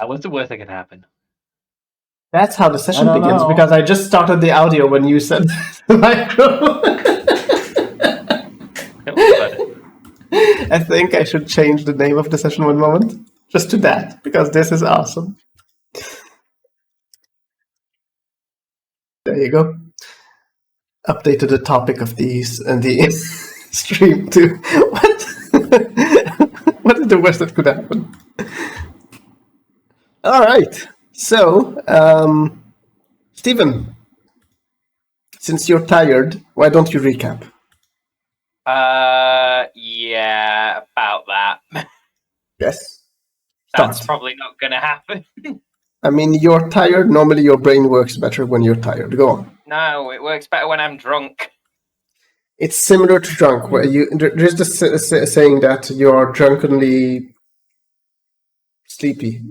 What's the worst that can happen? That's how the session don't begins, know. because I just started the audio when you said the micro. Don't worry about it. I think I should change the name of the session one moment, just to that, because this is awesome. There you go. Updated the topic of these and the stream to what? What is the worst that could happen? All right. So, Stephen, since you're tired, why don't you recap? Yeah, about that. Yes. That's Start. probably not going to happen. I mean, you're tired. Normally, your brain works better when you're tired. Go on. No, it works better when I'm drunk. It's similar to drunk, where there's this saying that you're drunkenly sleepy.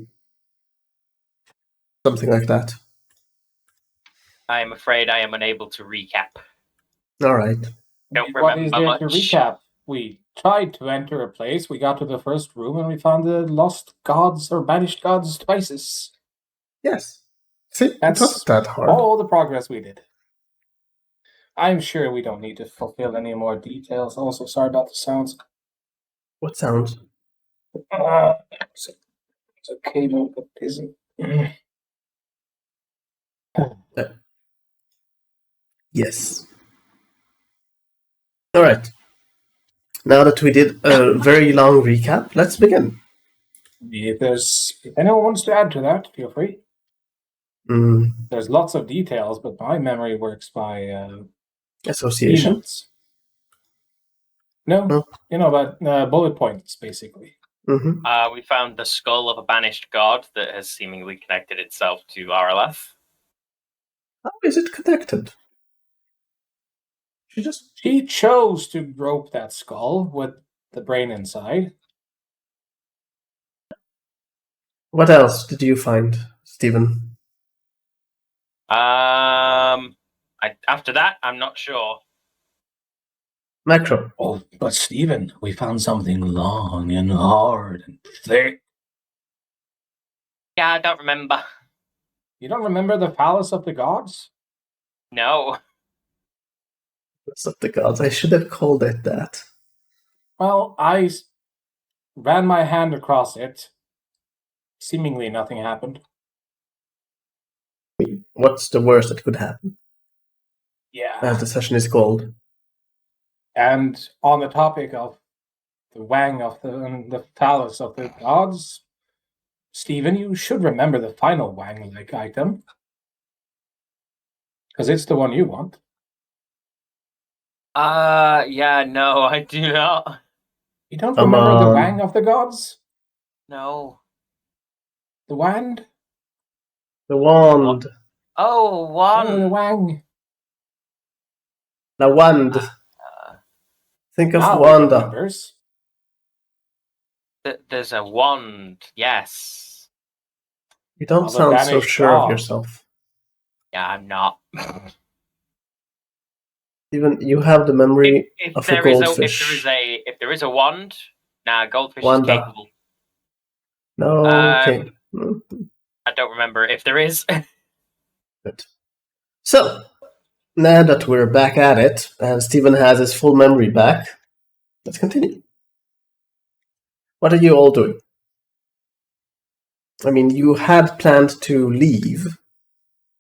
Something like that. I am afraid I am unable to recap. All right. Don't What is remember there much. to recap? We tried to enter a place, we got to the first room, and we found the lost gods or banished gods' devices. Yes. See, it That's wasn't that hard. all the progress we did. I'm sure we don't need to fulfill any more details. Also, sorry about the sounds. What sounds? It's a cable that isn't. Yes. All right. Now that we did a very long recap, let's begin. If anyone wants to add to that, feel free. There's lots of details, but my memory works by Association. peanuts. No, but bullet points, basically. Mm-hmm. We found the skull of a banished god that has seemingly connected itself to RLF. How is it connected? She chose to grope that skull with the brain inside. What else did you find, Stephen? After that, I'm not sure. Macro. Oh, but Stephen, we found something long and hard and thick. Yeah, I don't remember. You don't remember the phallus of the gods? No. What's up the gods? I should have called it that. Well, I ran my hand across it. Seemingly nothing happened. What's the worst that could happen? Yeah. As the session is called. And on the topic of the wang of the phallus of the gods, Stephen, you should remember the final wang-like item. Because it's the one you want. Yeah, no, I do not. You don't remember the wang of the gods? No. The wand? The wand. Oh, wand. Oh, the wang. The wand. Think of Wanda. There's a wand, yes. You don't sound so sure of yourself. Yeah, I'm not. Even you have the memory of a goldfish. If there is a wand, goldfish Wanda. is capable. No, okay. I don't remember if there is. Good. So, now that we're back at it, and Stephen has his full memory back, let's continue. What are you all doing? I mean, you had planned to leave,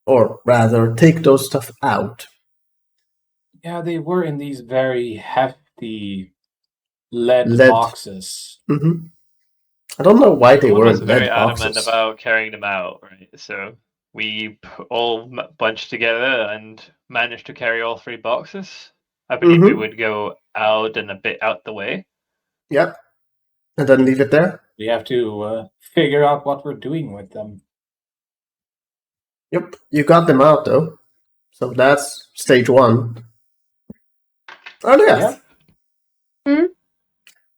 or rather, take those stuff out. Yeah, they were in these very hefty lead boxes. Mm-hmm. I don't know why they were in lead boxes. Very adamant about carrying them out, right? So we all bunched together and managed to carry all 3 boxes. I believe we would go out and a bit out the way. Yep. And then leave it there? We have to figure out what we're doing with them. Yep. You got them out, though. So that's stage 1. Oh, yes. Yeah.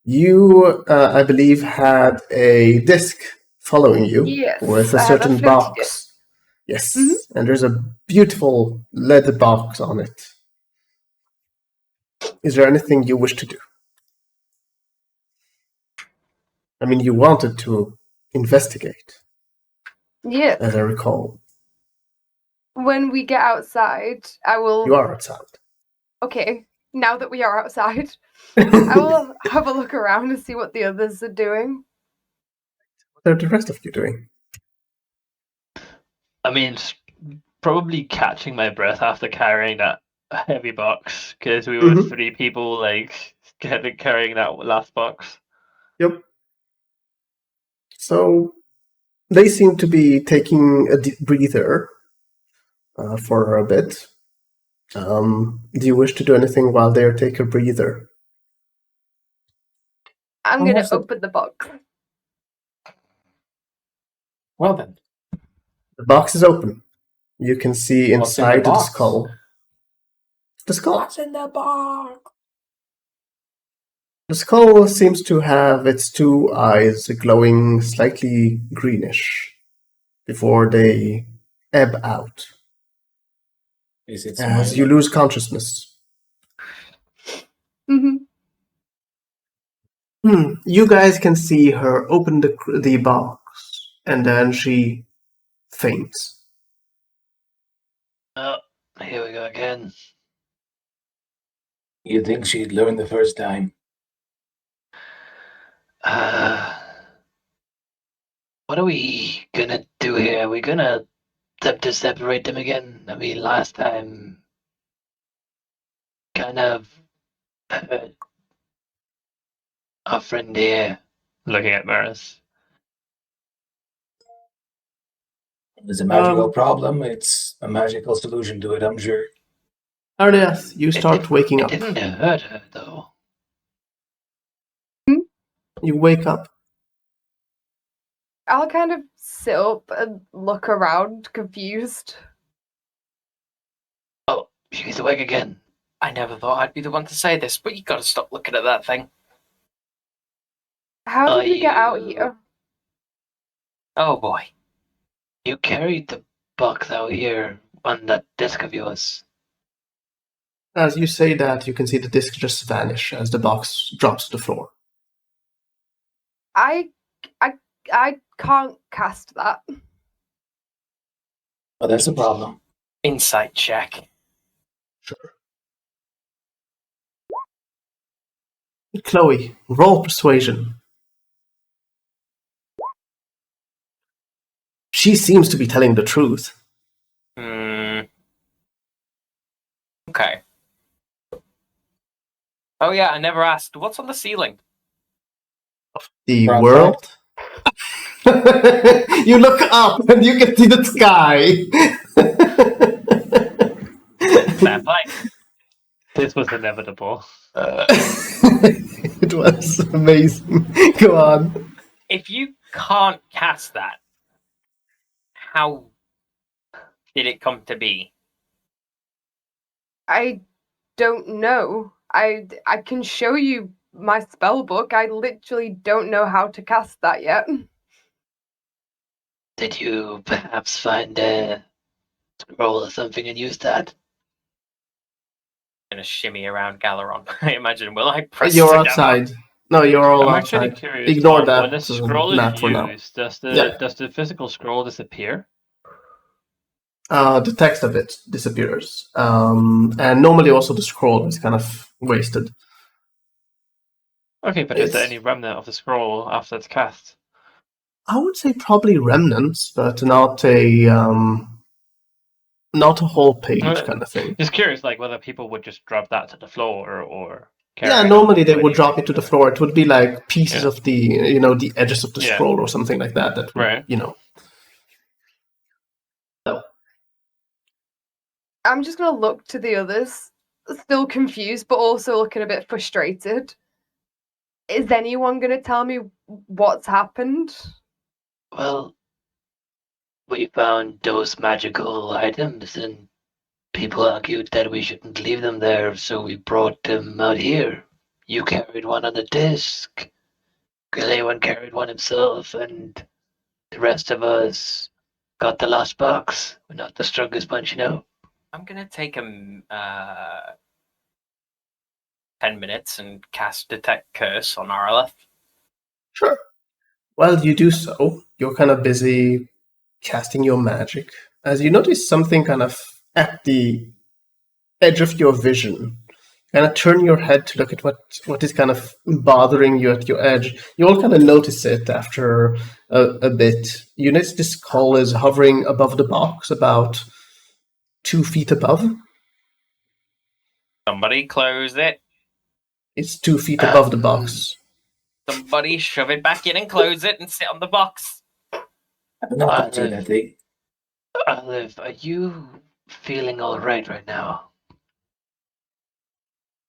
You, I believe, had a disc following you with a certain box. Yes. Mm-hmm. And there's a beautiful lead box on it. Is there anything you wish to do? I mean, you wanted to investigate. Yes. as I recall. When we get outside, I will... You are outside. Okay, now that we are outside, I will have a look around and see what the others are doing. What are the rest of you doing? I mean, probably catching my breath after carrying that heavy box, because we were 3 people, like, carrying that last box. Yep. So, they seem to be taking a deep breather for a bit. Do you wish to do anything while they take a breather? I'm going to open the box. Well then. The box is open. You can see inside the skull. The skull. What's in the box? The skull seems to have its 2 eyes glowing slightly greenish before they ebb out. Is it as you lose consciousness? You guys can see her open the box, and then she faints. Oh, here we go again. You think she'd learn the first time? What are we gonna do here? Are we gonna attempt to separate them again? I mean, last time kind of hurt our friend here. Looking at Maris. It's a magical problem. It's a magical solution to it, I'm sure. Ardeath, you start waking up. It didn't hurt her, though. You wake up. I'll kind of sit up and look around, confused. Oh, she's awake again. I never thought I'd be the one to say this, but you gotta stop looking at that thing. How did we get out here? Oh boy. You carried the box out here on that disc of yours. As you say that, you can see the disc just vanish as the box drops to the floor. I can't cast that. Oh, that's a problem. Insight check. Sure. Chloe, roll persuasion. She seems to be telling the truth. Okay. Oh yeah, I never asked. What's on the ceiling? The world? You look up and you can see the sky. Fair play. This was inevitable. It was amazing. Go on. If you can't cast that, how did it come to be? I don't know. I can show you my spell book. I literally don't know how to cast that yet. Did you perhaps find a scroll or something and use that? I'm gonna shimmy around Galeron. I imagine will I press You're together? outside. No, you're all I'm outside. actually curious. Ignore Tom, that. when a scroll is Matt for now. used, does the physical scroll disappear? The text of it disappears. And normally also the scroll is kind of wasted. Okay, but is there any remnant of the scroll after it's cast? I would say probably remnants, but not a whole page kind of thing. Just curious, like whether people would just drop that to the floor or normally they would drop it to the floor. It would be like pieces of the the edges of the scroll or something like that. That would, So. I'm just gonna look to the others, still confused, but also looking a bit frustrated. Is anyone gonna tell me what's happened? Well, we found those magical items, and people argued that we shouldn't leave them there, so we brought them out here. You carried one on the disc. Galewan carried one himself, and the rest of us got the lost box. We're not the strongest bunch, you know. I'm gonna take 10 minutes and cast Detect Curse on Arleth. Sure. Well, you do so. You're kind of busy casting your magic, as you notice something kind of at the edge of your vision. Kind of turn your head to look at what is kind of bothering you at your edge. You all kind of notice it after a bit. You notice this skull is hovering above the box, about 2 feet above. Somebody close it. It's 2 feet above the box. Somebody shove it back in and close it and sit on the box. I'm not touching that thing. Olive, are you feeling all right now?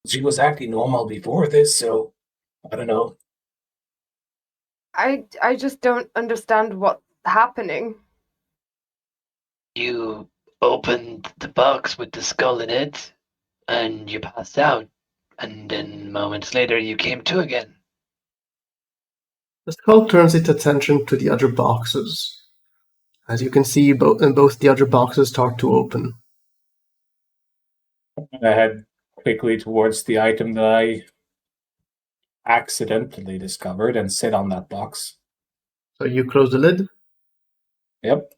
She was acting normal before this, so I don't know. I just don't understand what's happening. You opened the box with the skull in it, and you passed out, and then moments later you came to again. The skull turns its attention to the other boxes. As you can see, both the other boxes start to open. I head quickly towards the item that I accidentally discovered and sit on that box. So you close the lid? Yep.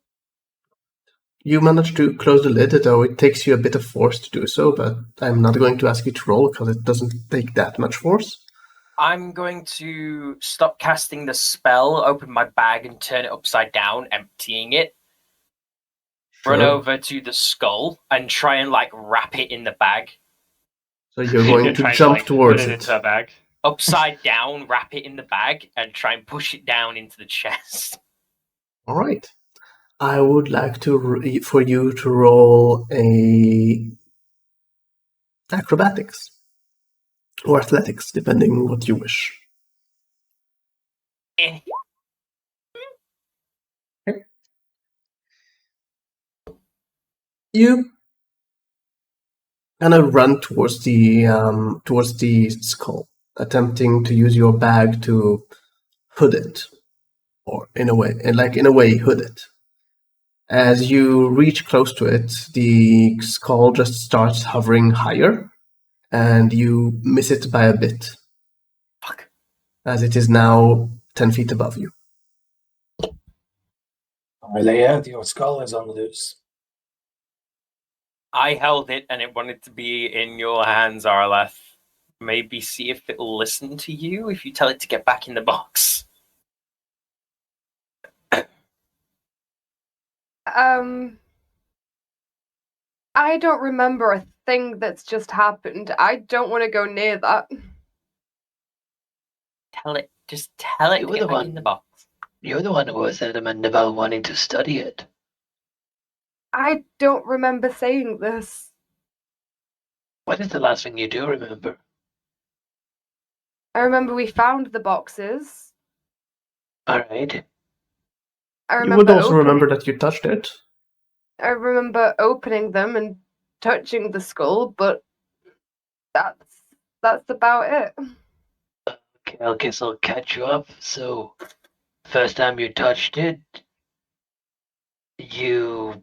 You manage to close the lid, though it takes you a bit of force to do so, but I'm not going to ask you to roll because it doesn't take that much force. I'm going to stop casting the spell, open my bag and turn it upside down, emptying it. Sure. Run over to the skull and try and wrap it in the bag. So you're going to jump towards put it into a bag. Upside down, wrap it in the bag and try and push it down into the chest. All right. I would like for you to roll a acrobatics or athletics, depending what you wish. Okay. You kind of run towards the skull, attempting to use your bag to hood it, or in a way hood it. As you reach close to it, the skull just starts hovering higher, and you miss it by a bit. Fuck. As it is now 10 feet above you. Leia, your skull is on loose. I held it and it wanted to be in your hands, Arleth. Maybe see if it'll listen to you if you tell it to get back in the box. I don't remember a thing that's just happened. I don't want to go near that. Just tell it to get back in the box. You're the one who was adamant about wanting to study it. I don't remember saying this. What is the last thing you do remember? I remember we found the boxes. All right. You would also remember that you touched it. I remember opening them and touching the skull, but that's about it. Okay, I guess I'll catch you up. So, first time you touched it, you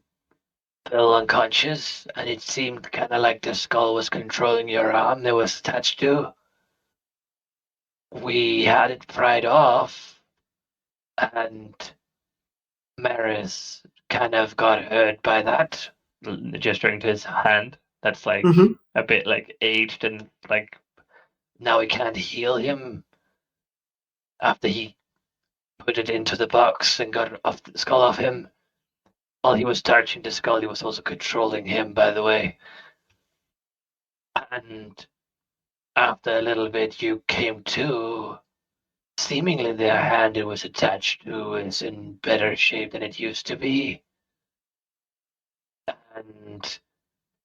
fell unconscious, and it seemed kind of like the skull was controlling your arm that was attached to. We had it pried off, and Maris kind of got hurt by that, gesturing to his hand. That's a bit aged, and now we can't heal him after he put it into the box and got the skull off him. While he was touching the skull, he was also controlling him, by the way. And after a little bit, you came to. Seemingly the hand it was attached to is in better shape than it used to be. And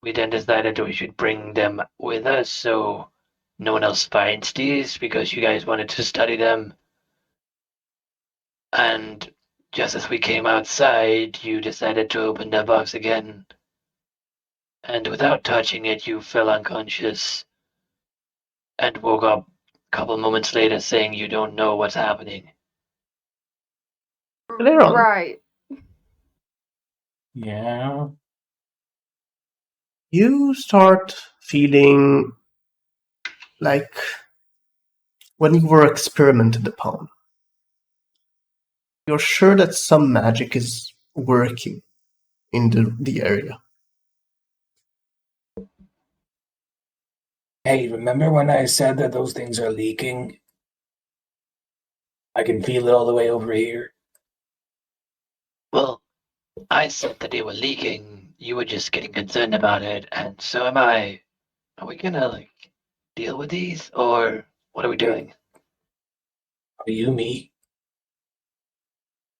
we then decided we should bring them with us so no one else finds these, because you guys wanted to study them. And just as we came outside, you decided to open the box again. And without touching it, you fell unconscious and woke up a couple moments later saying you don't know what's happening. Right. Yeah. You start feeling like when you were experimented upon. You're sure that some magic is working in the area. Hey, remember when I said that those things are leaking? I can feel it all the way over here. Well, I said that they were leaking. You were just getting concerned about it, and so am I. Are we gonna, deal with these, or what are we doing? Are you me?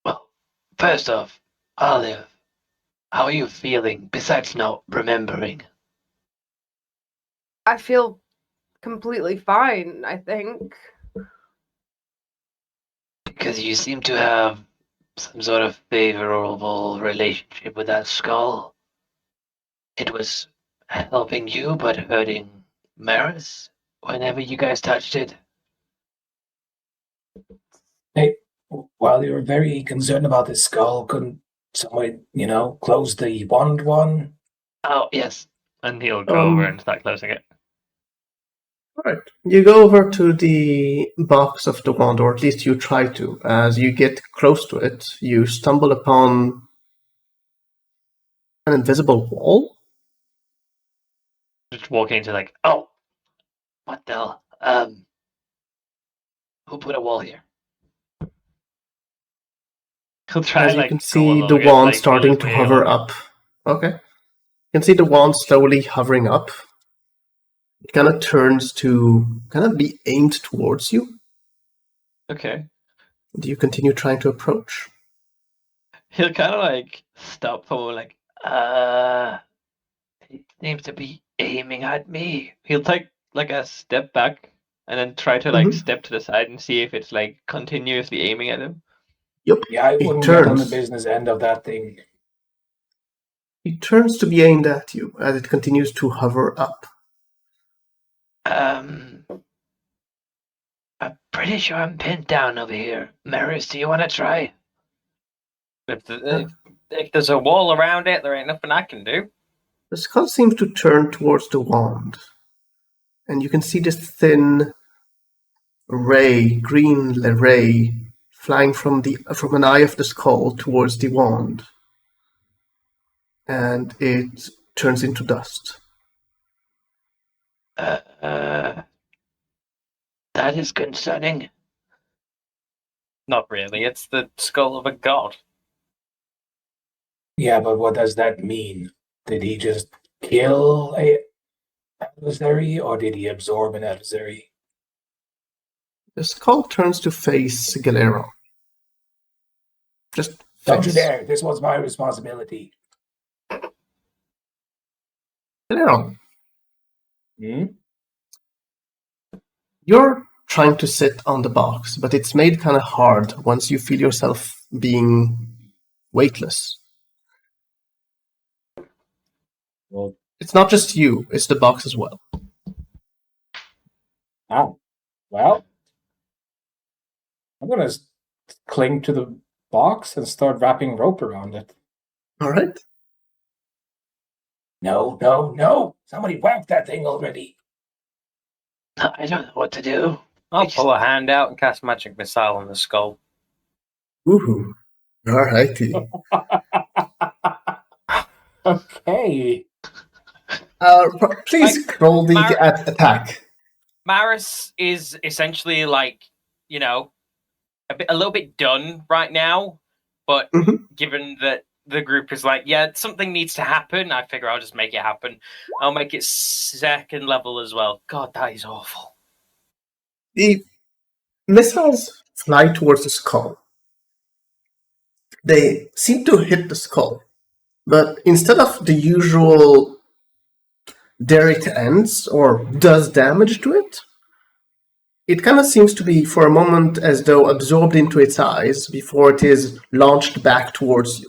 Well, first off, Olive, how are you feeling, besides not remembering? I feel completely fine, I think. Because you seem to have some sort of favorable relationship with that skull. It was helping you, but hurting Maris whenever you guys touched it. Hey, while you were very concerned about this skull, couldn't someone, close the wand one? Oh, yes. And he'll go over and start closing it. Alright. You go over to the box of the wand, or at least you try to. As you get close to it, you stumble upon an invisible wall. Just walking into oh, what the hell? Who put a wall here? he'll try As and you can go see the along it, wand feel starting his to way hover along up. Okay. You can see the wand slowly hovering up. It kind of turns to kind of be aimed towards you. it. Okay. Do you continue trying to approach? He'll kind of stop for It seems to be aiming at me. he'll take a step back and then try to step to the side and see if it's continuously aiming at him. Yep. Yeah, I It wouldn't get on the turns. business end of that thing. It turns to be aimed at you as it continues to hover up. I'm pretty sure I'm pinned down over here. Maris, do you want to try? If there's a wall around it, there ain't nothing I can do. The skull seems to turn towards the wand, and you can see this thin green ray, flying from an eye of the skull towards the wand, and it turns into dust. That is concerning. Not really. It's the skull of a god. Yeah, but what does that mean? Did he just kill a adversary, or did he absorb an adversary? The skull turns to face Galero. Just Don't you face. dare! This was my responsibility. Galero, Hmm? you're trying to sit on the box, but it's made kind of hard once you feel yourself being weightless. Well, It's not just you, it's the box as well. oh. Well, I'm going to cling to the box and start wrapping rope around it. All right. No. Somebody whacked that thing already. I don't know what to do. I'll pull a hand out and cast magic missile on the skull. Woohoo. All righty. Okay. Please roll the attack. Maris is essentially a little bit done right now, but given that the group is something needs to happen, I figure I'll just make it happen. I'll make it second level as well. God, that is awful. The missiles fly towards the skull. They seem to hit the skull, but instead of the usual there it ends or does damage to it, it kind of seems to be for a moment as though absorbed into its eyes before it is launched back towards you.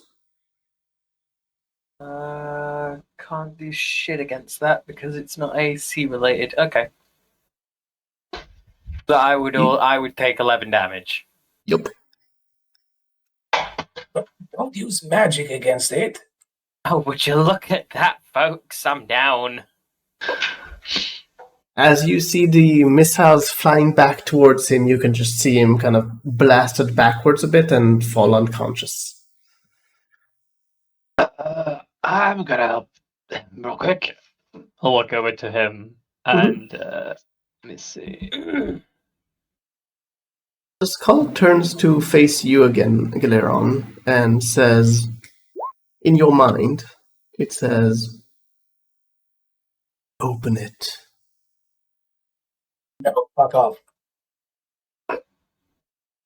Can't do shit against that because it's not AC related. Okay. So I would take 11 damage. Yep. Don't use magic against it. Oh, would you look at that, folks? I'm down. As you see the missiles flying back towards him, you can just see him kind of blasted backwards a bit and fall unconscious. I'm gonna help real quick. I'll walk over to him and let me see. The skull turns to face you again, Galeron, and says, in your mind, it says, open it. No, fuck off. It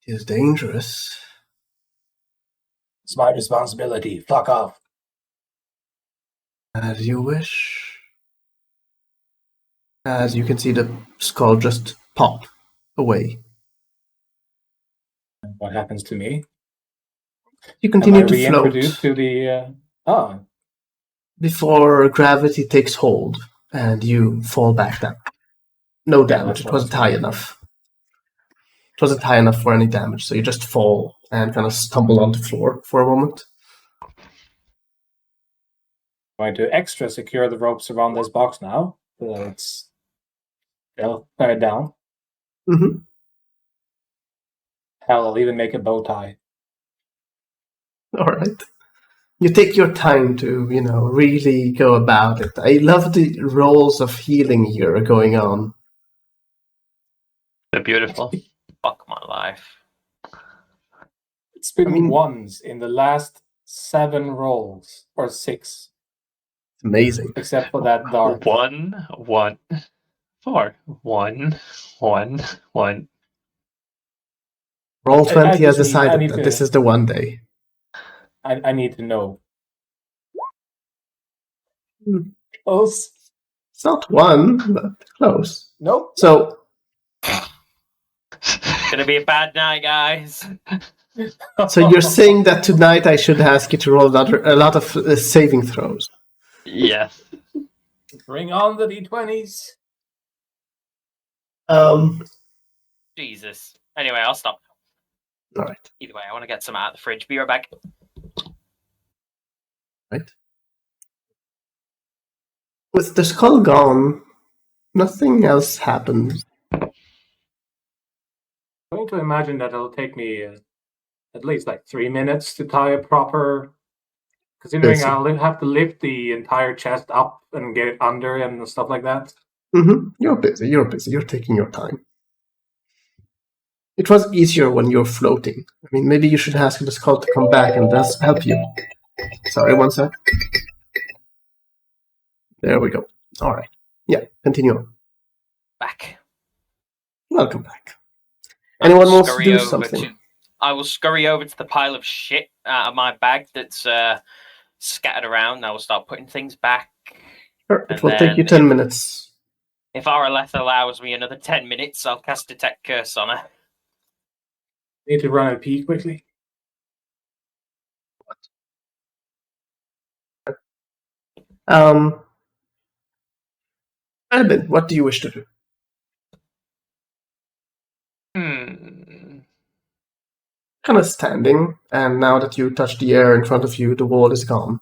is dangerous. It's my responsibility. Fuck off. As you wish. As you can see the skull just pop away. What happens to me? You continue Am I to float. reintroduced to the... Before gravity takes hold and you fall back down. No damage. It wasn't high enough. It wasn't high enough for any damage, so you just fall and kind of stumble on the floor for a moment. I'm going to extra secure the ropes around this box now, so that it's down. Mm-hmm. Hell, I'll even make a bow tie. All right. You take your time to, really go about it. I love the roles of healing here going on. They're beautiful. Fuck my life. It's been ones in the last 7 rolls, or 6. It's amazing. Except for that dart. 1, 1, 4. 1, 1, 1. Roll20 has decided that this is the one day. I need to know. Close. It's not 1, but close. Nope. So... Gonna be a bad night, guys. So you're saying that tonight I should ask you to roll a lot of saving throws? Yes. Bring on the d20s. Jesus. Anyway, I'll stop. All right. Either way, I want to get some out of the fridge. Be right back. Right. With the skull gone, nothing else happens. I'm going to imagine that it'll take me at least 3 minutes to tie a proper... Considering I'll have to lift the entire chest up and get it under and stuff like that. Mm-hmm. You're busy. You're taking your time. It was easier when you're floating. I mean, maybe you should ask the skull to come back and thus help you. Sorry, one sec. There we go. All right. Yeah, continue on. Back. Welcome back. Anyone wants to do something? I will scurry over to the pile of shit out of my bag that's scattered around. I will start putting things back. Sure, it will take you 10 minutes. If Araleth allows me another 10 minutes, I'll cast Detect Curse on her. Need to run a pee quickly. Albin, what do you wish to do? Kind of standing, and now that you touch the air in front of you, the wall is gone.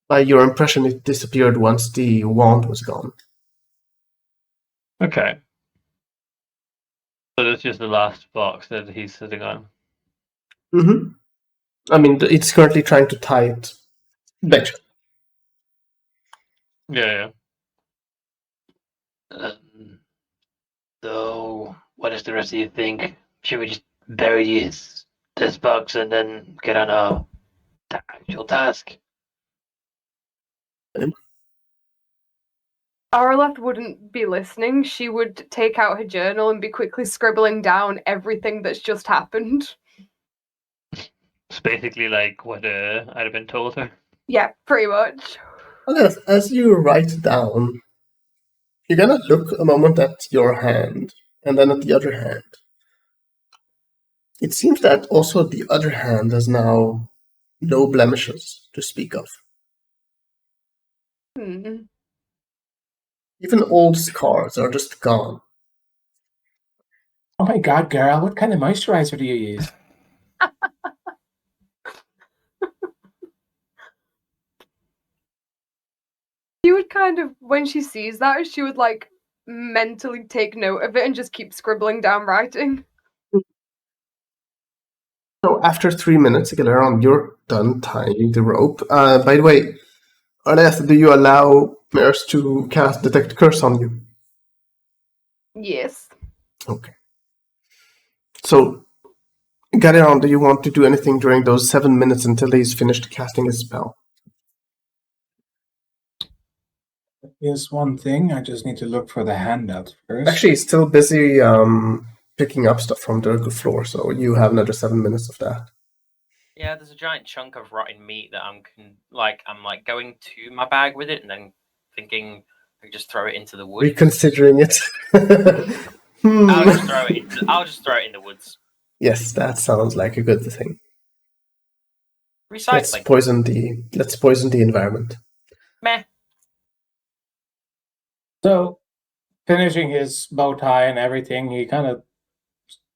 By your impression, it disappeared once the wand was gone. Okay. So that's just the last box that he's sitting on. Mm-hmm. I mean, it's currently trying to tie it back. Yeah. So, what does the rest of you think? Should we just bury this box and then get on the actual task? Araleth wouldn't be listening. She would take out her journal and be quickly scribbling down everything that's just happened. It's basically like what I'd have been told her. Yeah, pretty much. Well, as you write down, you're gonna look a moment at your hand, and then at the other hand. It seems that also the other hand has now no blemishes to speak of. Mm-hmm. Even old scars are just gone. Oh my god, girl, what kind of moisturizer do you use? She would kind of, when she sees that, she would mentally take note of it and just keep scribbling down writing. So after 3 minutes, Galeron, you're done tying the rope. By the way, Arleth, do you allow Maris to cast Detect Curse on you? Yes. Okay. So, Galeron, do you want to do anything during those 7 minutes until he's finished casting his spell? Here's one thing. I just need to look for the handout first. Actually, he's still busy picking up stuff from the floor, so you have another 7 minutes of that. Yeah, there's a giant chunk of rotten meat that I'm going to my bag with it, and then thinking I could just throw it into the woods. Reconsidering it. I'll just throw it in the woods. Yes, that sounds like a good thing. Recycling. Let's poison the environment. Meh. So, finishing his bow tie and everything, he kind of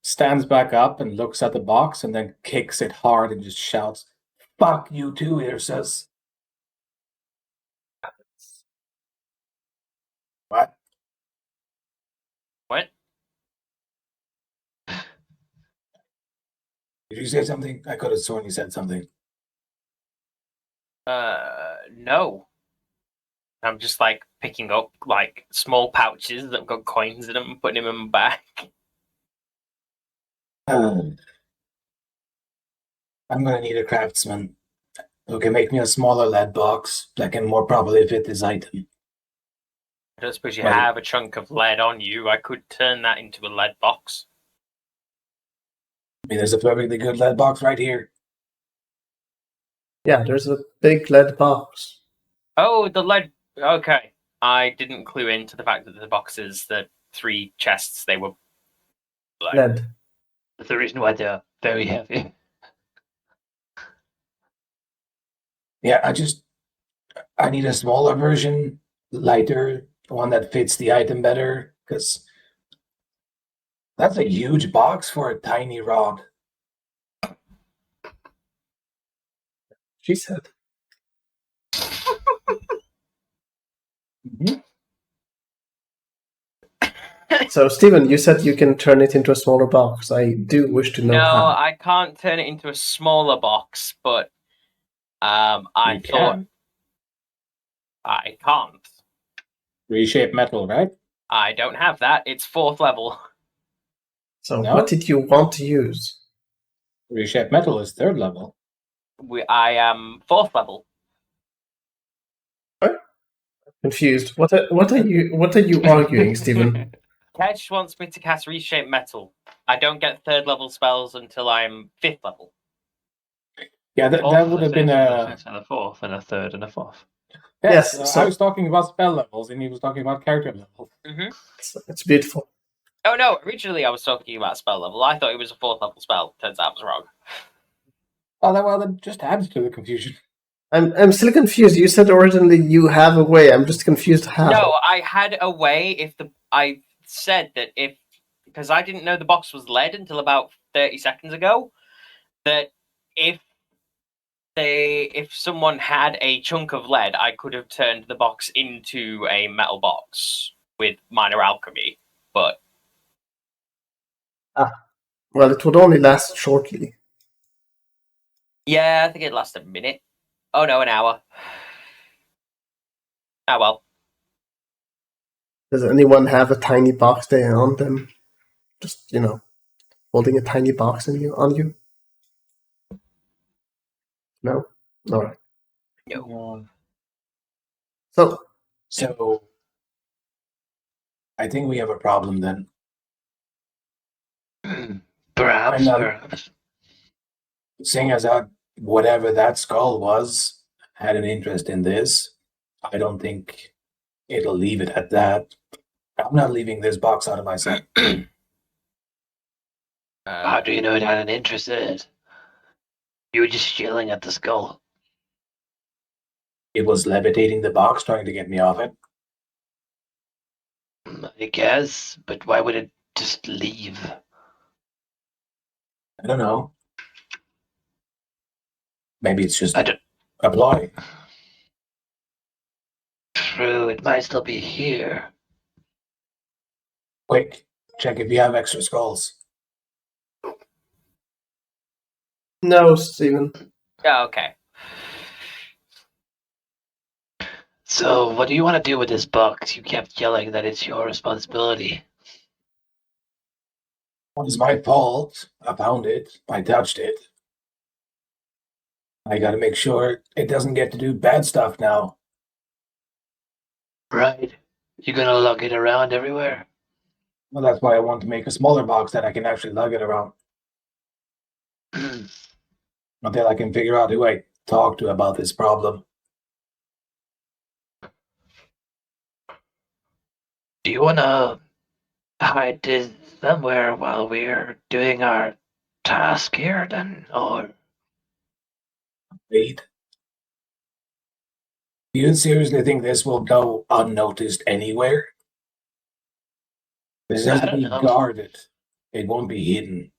stands back up and looks at the box and then kicks it hard and just shouts, "Fuck you too, Irsus." What? What? Did you say something? I could have sworn you said something. No. I'm just picking up small pouches that have got coins in them and putting them in my bag. I'm gonna need a craftsman who can make me a smaller lead box that can more properly fit this item. I don't suppose you have a chunk of lead on you. I could turn that into a lead box. I mean, there's a perfectly good lead box right here. Yeah, there's a big lead box. Oh, the lead. Okay. I didn't clue into the fact that the boxes, the 3 chests, they were lead. That's the reason why they're very heavy. Yeah, I need a smaller version, lighter, one that fits the item better, because that's a huge box for a tiny rod. She said. Mm-hmm. So, Stephen, you said you can turn it into a smaller box. I do wish to know how. No, I can't turn it into a smaller box, but I thought I can't. Reshape metal, right? I don't have that. It's 4th level. So, what did you want to use? Reshape metal is 3rd level. I am 4th level. What? Confused. What are you arguing, Stephen? Kedge wants me to cast Reshape Metal. I don't get 3rd level spells until I'm 5th level. Yeah, that would have been a 4th and a 3rd and a 4th. Yes, I was talking about spell levels, and he was talking about character levels. Mm-hmm. It's beautiful. Oh no! Originally, I was talking about spell level. I thought it was a 4th level spell. Turns out I was wrong. Oh, that just adds to the confusion. I'm still confused. You said originally you have a way. I'm just confused how. No, I had a way. I said that because I didn't know the box was lead until about 30 seconds ago, that if someone had a chunk of lead, I could have turned the box into a metal box with minor alchemy, but well, it would only last shortly. yeah, I think it lasted a minute. Oh no, an hour. Ah well. Does anyone have a tiny box there on them? Just, holding a tiny box on you? No? Alright. No. So, I think we have a problem then. Perhaps. Seeing as whatever that skull was had an interest in this, I don't think it'll leave it at that. I'm not leaving this box out of my sight. How do you know it had an interest in it? You were just yelling at the skull. It was levitating the box, trying to get me off it. I guess, but why would it just leave? I don't know. Maybe it's just a ploy. True, it might still be here. Quick, check if you have extra skulls. No, Stephen. Yeah, okay. So, what do you want to do with this box? You kept yelling that it's your responsibility. Well, it's my fault. I found it. I touched it. I gotta make sure it doesn't get to do bad stuff now. Right. You gonna lug it around everywhere? Well, that's why I want to make a smaller box that I can actually lug it around. Until I can figure out who I talk to about this problem. Do you wanna hide this somewhere while we're doing our task here then? Or Wait. Do you seriously think this will go unnoticed anywhere? This has I to don't be know. guarded. It won't be hidden.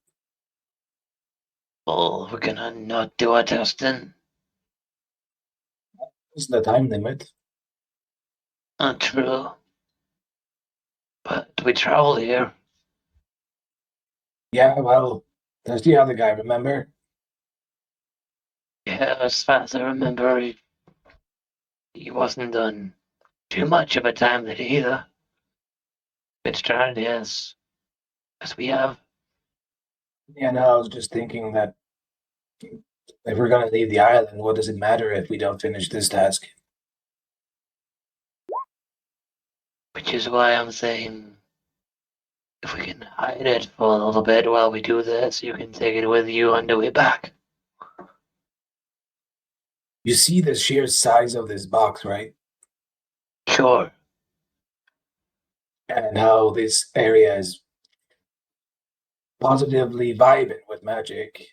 Well, we're gonna not do our test then? What's the time limit? Not true. But we travel here. Yeah, well, there's the other guy, remember? Yeah, as far as I remember, he wasn't on too much of a time limit either. It's trying as we have. Yeah, no, I was just thinking that if we're gonna leave the island, what does it matter if we don't finish this task? Which is why I'm saying if we can hide it for a little bit while we do this, you can take it with you on the way back. You see the sheer size of this box, right? Sure. And how this area is positively vibrant with magic.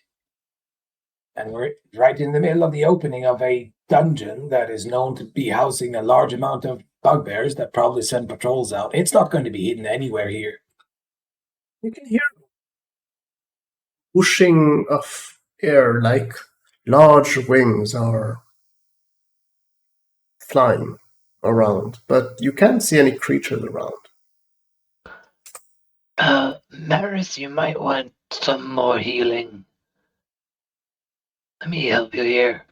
And we're right in the middle of the opening of a dungeon that is known to be housing a large amount of bugbears that probably send patrols out. It's not going to be hidden anywhere here. You can hear whooshing of air like large wings are flying around, but you can't see any creatures around. Maris, you might want some more healing. Let me help you here.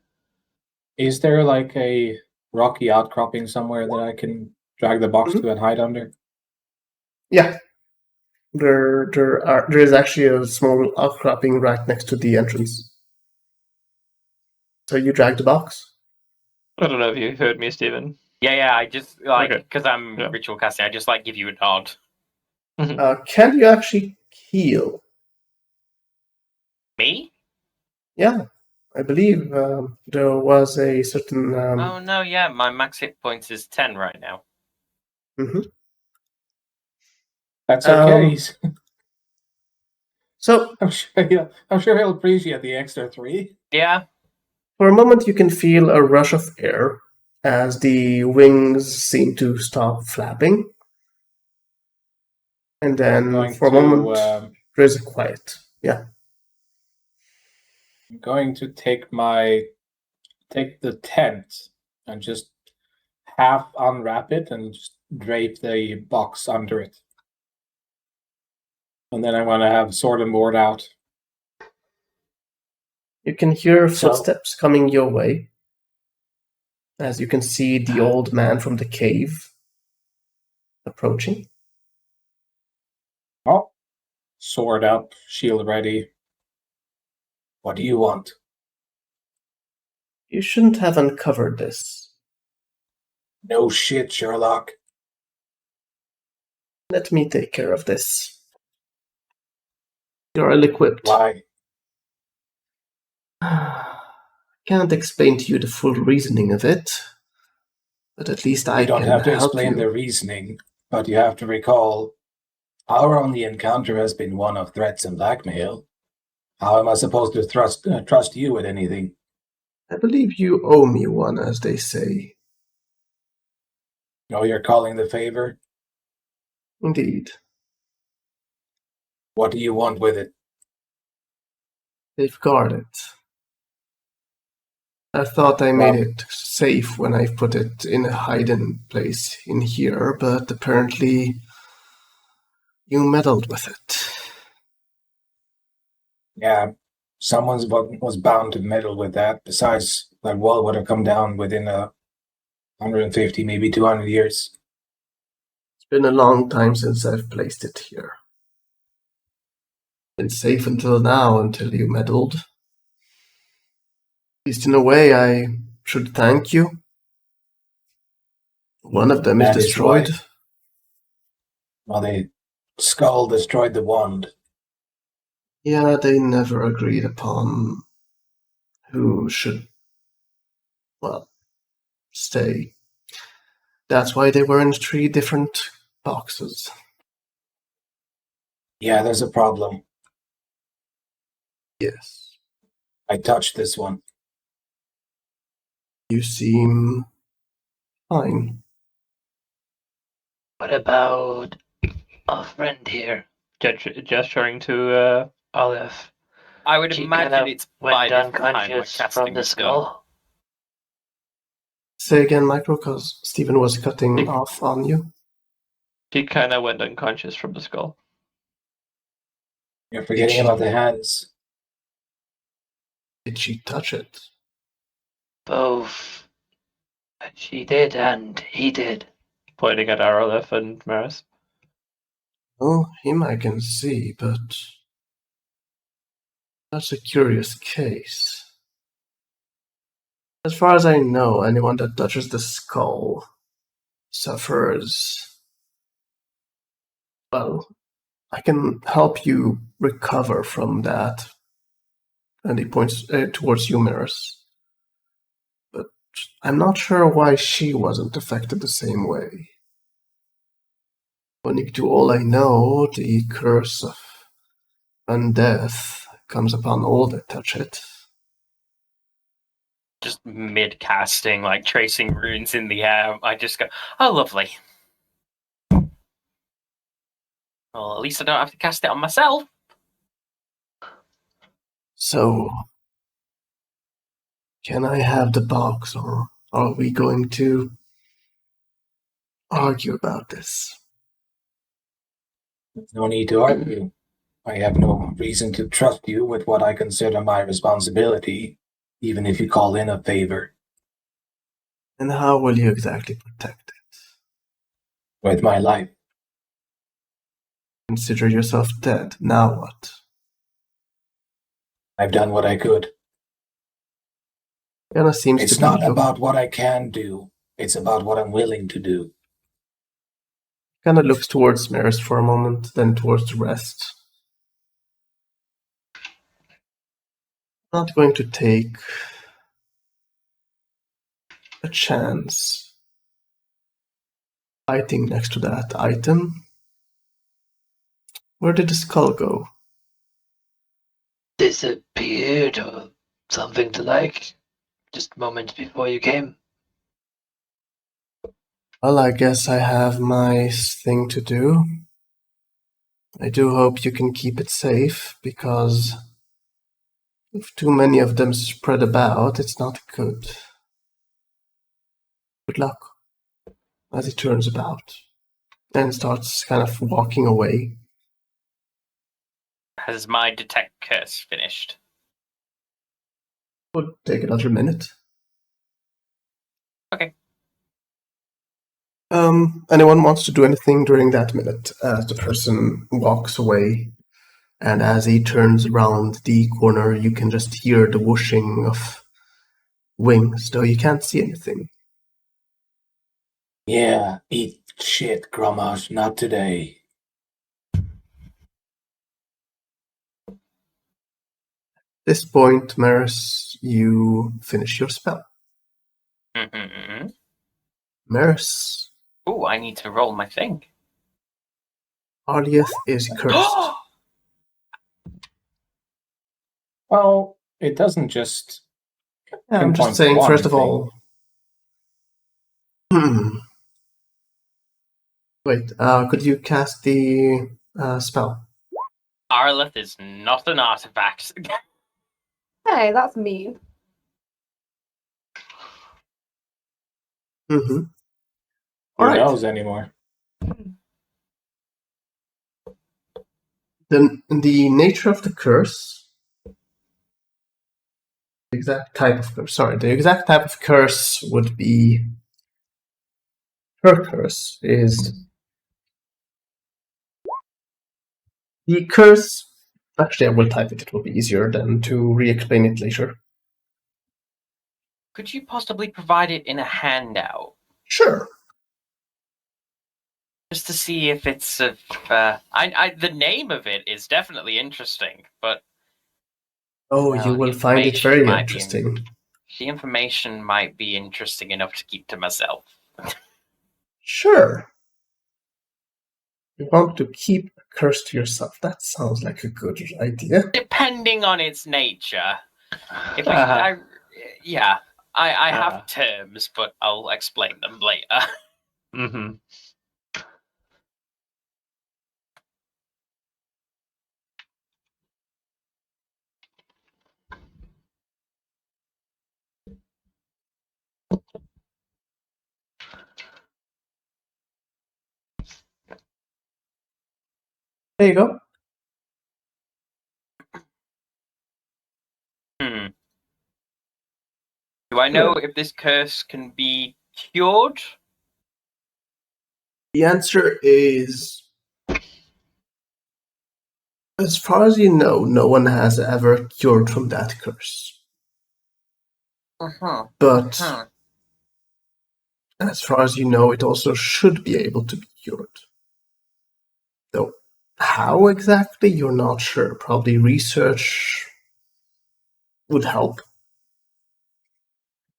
Is there like a rocky outcropping somewhere that I can drag the box to and hide under? Yeah. There is actually a small outcropping right next to the entrance. So you drag the box? I don't know if you heard me, Stephen. Yeah, I just like because Okay. I'm ritual casting, I just like give you a nod. Can you actually heal? Me? Yeah, I believe there was a certain. Oh no, yeah, my max hit points is 10 right now. Mm-hmm. That's okay. So I'm sure he'll appreciate the extra 3. Yeah. For a moment, you can feel a rush of air as the wings seem to stop flapping. And then for a moment, there's a quiet. Yeah. I'm going to take the tent and just half unwrap it and just drape the box under it. And then I want to have sword and board out. You can hear footsteps coming your way. As you can see the old man from the cave approaching. Oh, sword up, shield ready. What do you want? You shouldn't have uncovered this. No shit, Sherlock. Let me take care of this. You're ill-equipped. Why? Can't explain to you the full reasoning of it, but at least I can help you. You don't have to explain the reasoning, but you have to recall our only encounter has been one of threats and blackmail. How am I supposed to trust you with anything? I believe you owe me one, as they say. Oh, you're calling the favor? Indeed. What do you want with it? Safeguard it. I thought I made it safe when I put it in a hidden place in here, but apparently you meddled with it. Yeah, Someone was bound to meddle with that. Besides, that wall would have come down within 150, maybe 200 years. It's been a long time since I've placed it here. Been safe until now, until you meddled. At least in a way, I should thank you. One of them is destroyed. Well, the skull destroyed the wand. Yeah, they never agreed upon who should, well, stay. That's why they were in 3 different boxes. Yeah, there's a problem. Yes. I touched this one. You seem fine. What about our friend here? Gesturing to Olive. I would She imagine it's went by this time we're unconscious casting from the this gun. skull. Say again, Micro, because Stephen was cutting off on you. She kind of went unconscious from the skull. You're forgetting about the hands. Did she touch it? Both. She did and he did. Pointing at Arolef and Maris. Oh, him I can see, but that's a curious case. As far as I know, anyone that touches the skull suffers. Well, I can help you recover from that. And he points towards you, Maris. But I'm not sure why she wasn't affected the same way. According to all I know, the curse of undeath comes upon all that touch it. Just mid-casting, like tracing runes in the air, I just go, oh, lovely. Well, at least I don't have to cast it on myself. So, can I have the box, or are we going to argue about this? There's no need to argue. I have no reason to trust you with what I consider my responsibility, even if you call in a favor. And how will you exactly protect it? With my life. Consider yourself dead. Now what? I've done what I could. It's not about what I can do. It's about what I'm willing to do. Kind of looks towards Maris for a moment, then towards the rest. Not going to take a chance fighting next to that item. Where did the skull go? Disappeared or something to like. Just moments before you came. Well, I guess I have my thing to do. I do hope you can keep it safe, because if too many of them spread about, it's not good. Good luck. As he turns about and starts kind of walking away. Has my detect curse finished? Would take another minute. Okay. Anyone wants to do anything during that minute as the person walks away, and as he turns around the corner, you can just hear the whooshing of wings, though you can't see anything. Yeah, eat shit, Grommash, not today. At this point, Maris, you finish your spell. Mm-hmm. Maris. Oh, I need to roll my thing. Arlieth is cursed. Well, it doesn't just. I'm just saying, first of all. Wait, could you cast the spell? Arleth is not an artifact. Hey, that's mean. Mm-hmm. Who knows anymore? The nature of the curse The exact type of curse would be... Her curse is... The curse... Actually, I will type it. It will be easier than to re-explain it later. Could you possibly provide it in a handout? Sure. Just to see if it's of... the name of it is definitely interesting, but... Oh, you will find it very interesting. The information might be interesting enough to keep to myself. Sure. You want to keep a curse to yourself. That sounds like a good idea. Depending on its nature. If I have terms, but I'll explain them later. Mm-hmm. There you go. Do I know if this curse can be cured? The answer is... As far as you know, no one has ever cured from that curse. But as far as you know, it also should be able to be cured. Though how exactly, you're not sure. Probably research would help.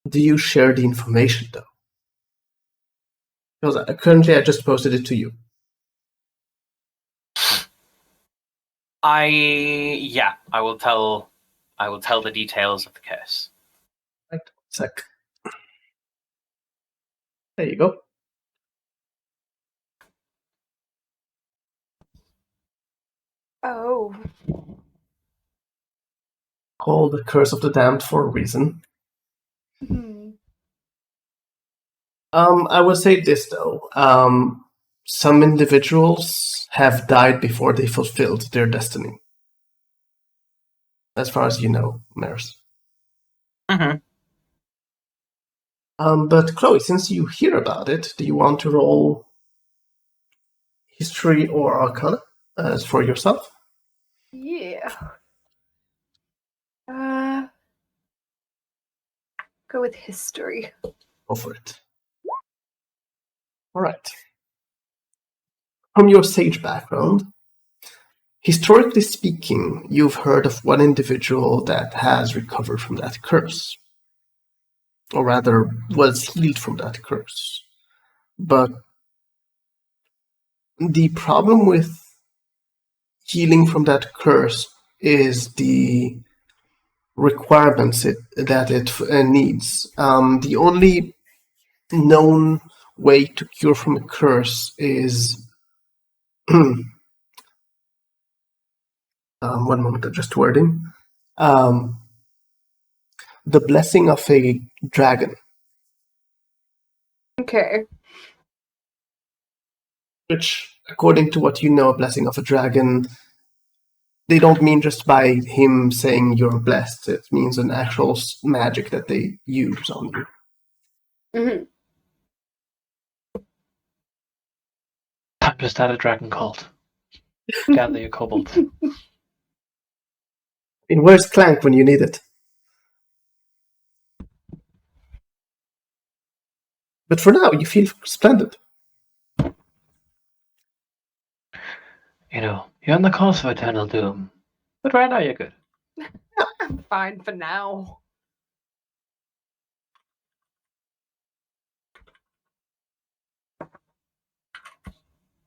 Do you share the information, though? Because currently I just posted it to you. I will tell the details of the curse. Right, sec. There you go. Oh. Called the Curse of the Damned for a reason. I will say this, though. Some individuals have died before they fulfilled their destiny. As far as you know, Maris. But Chloe, since you hear about it, do you want to roll History or Arcana as for yourself? Yeah. Go with History. Go for it. All right. From your sage background, historically speaking, you've heard of one individual that has recovered from that curse. Or rather, was healed from that curse. But the problem with healing from that curse is the requirements that it needs. The only known way to cure from a curse is... one moment, just wording. The blessing of a dragon. Okay. Which, according to what you know, a blessing of a dragon, they don't mean just by him saying you're blessed. It means an actual magic that they use on you. Mm-hmm. Time to start a dragon cult. Gather your kobolds. And where's Clank when you need it? But for now, you feel splendid. You know, you're on the course of eternal doom. But right now you're good. I'm fine for now.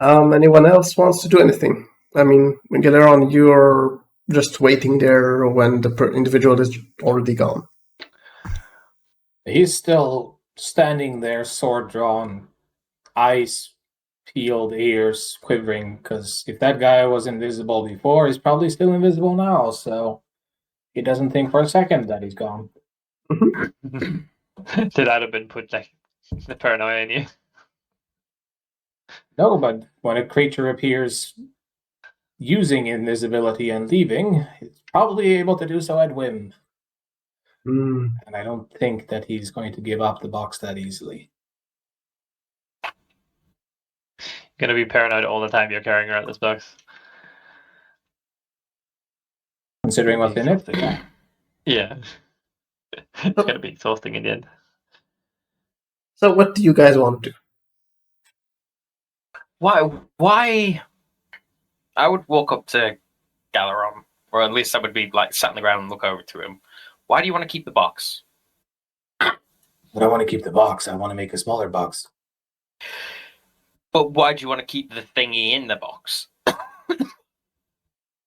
Anyone else wants to do anything? I mean, Galeron, you're just waiting there when the individual is already gone. He's still standing there, sword drawn, eyes peeled, ears quivering, because if that guy was invisible before, he's probably still invisible now, so he doesn't think for a second that he's gone. Did that have been put like the paranoia in you? No, but when a creature appears using invisibility and leaving, it's probably able to do so at whim. And I don't think that he's going to give up the box that easily. Gonna be paranoid all the time you're carrying around this box. Considering what's in it, yeah. Yeah. It's gonna be exhausting in the end. So what do you guys want to do? Why? I would walk up to Galaron, or at least I would be like sat on the ground and look over to him. Why do you want to keep the box? But I want to keep the box. I want to make a smaller box. But why do you want to keep the thingy in the box?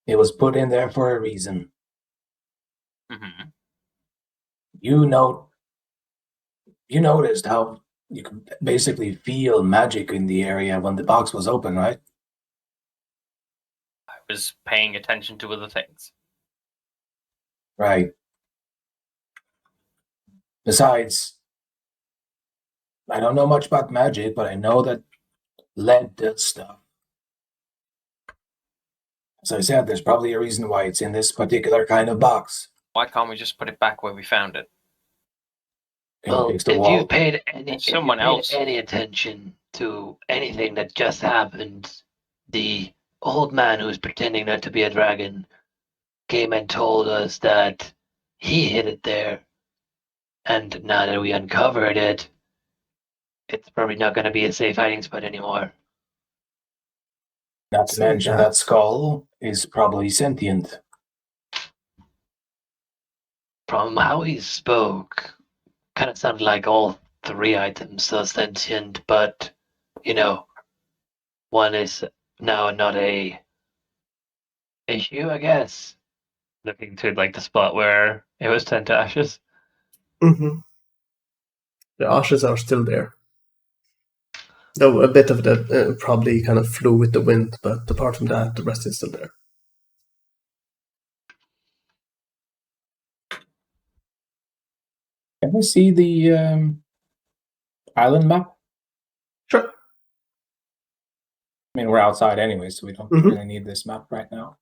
It was put in there for a reason. Mm-hmm. You noticed how you could basically feel magic in the area when the box was open, right? I was paying attention to other things. Right. Besides, I don't know much about magic, but I know that lead does stuff. As I said, there's probably a reason why it's in this particular kind of box. Why can't we just put it back where we found it? Well, if you've paid any attention to anything that just happened, the old man who's pretending not to be a dragon came and told us that he hid it there. And now that we uncovered it, it's probably not going to be a safe hiding spot anymore. Not to mention that skull is probably sentient. From how he spoke, kind of sounded like all three items are sentient, but, one is now not a issue, I guess. Looking to like the spot where it was turned to ashes. Mm-hmm. The ashes are still there. Though a bit of that probably kind of flew with the wind, but apart from that, the rest is still there. Can we see the island map? Sure. I mean, we're outside anyway, so we don't really need this map right now.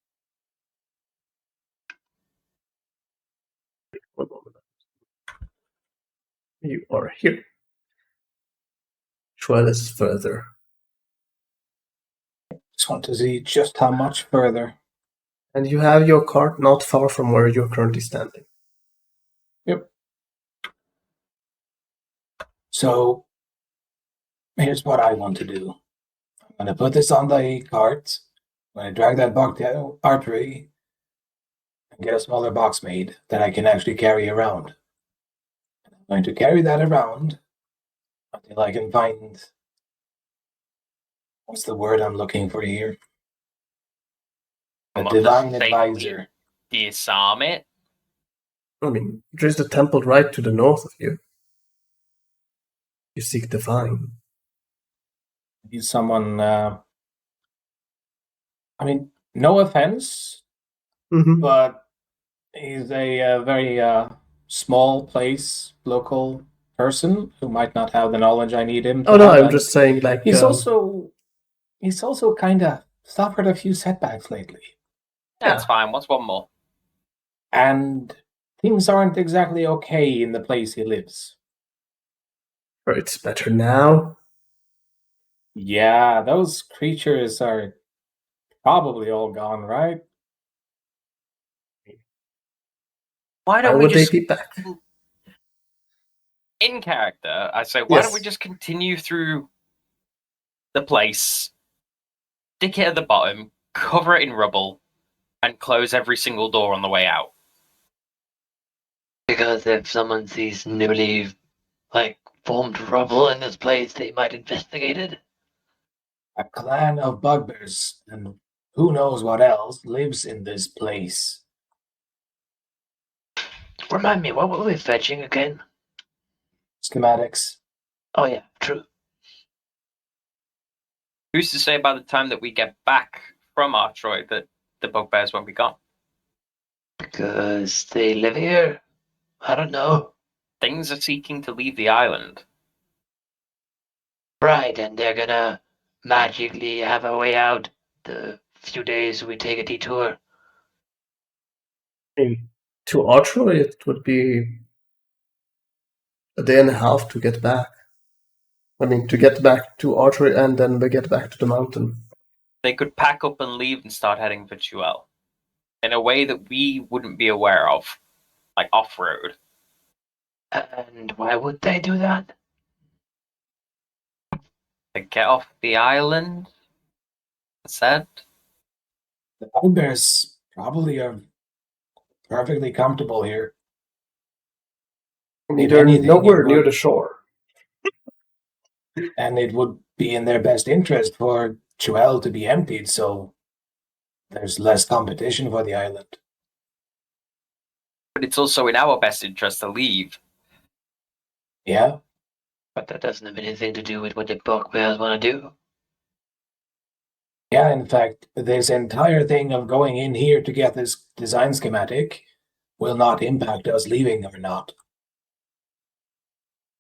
One moment. You are here. Well, is further. Just want to see just how much further. And you have your cart not far from where you're currently standing. Yep. So, here's what I want to do. I'm going to put this on the cart. I'm going to drag that box down artery and get a smaller box made that I can actually carry around. I'm going to carry that around until I can find... What's the word I'm looking for here? A divine advisor. Disarm it? I mean, there's the temple right to the north of you. You seek divine. He's someone... I mean, no offense, but he's a very small place, local person who might not have the knowledge I need him to have. I'm just saying, like... He's also kind of suffered a few setbacks lately. That's fine. What's one more? And things aren't exactly okay in the place he lives. Or it's better now? Yeah, those creatures are probably all gone, right? Why don't would we they be back? In character, I say, why don't we just continue through the place, stick it at the bottom, cover it in rubble, and close every single door on the way out? Because if someone sees newly, formed rubble in this place, they might investigate it. A clan of bugbears, and who knows what else, lives in this place. Remind me, what were we fetching again? Schematics. Oh yeah, true. Who's to say by the time that we get back from Artroy that the bugbears won't be gone? Because they live here? I don't know. Things are seeking to leave the island. Right, and they're gonna magically have a way out the few days we take a detour. To Artroy, it would be a day and a half to get back. I mean, to get back to Archery and then we get back to the mountain. They could pack up and leave and start heading for Chuel in a way that we wouldn't be aware of, like off-road. And why would they do that? To get off the island, I said. The bugbears probably are perfectly comfortable here. They're nowhere near the shore. And it would be in their best interest for Chuel to be emptied, so there's less competition for the island. But it's also in our best interest to leave. Yeah? But that doesn't have anything to do with what the bugbears want to do. Yeah, in fact, this entire thing of going in here to get this design schematic will not impact us leaving or not.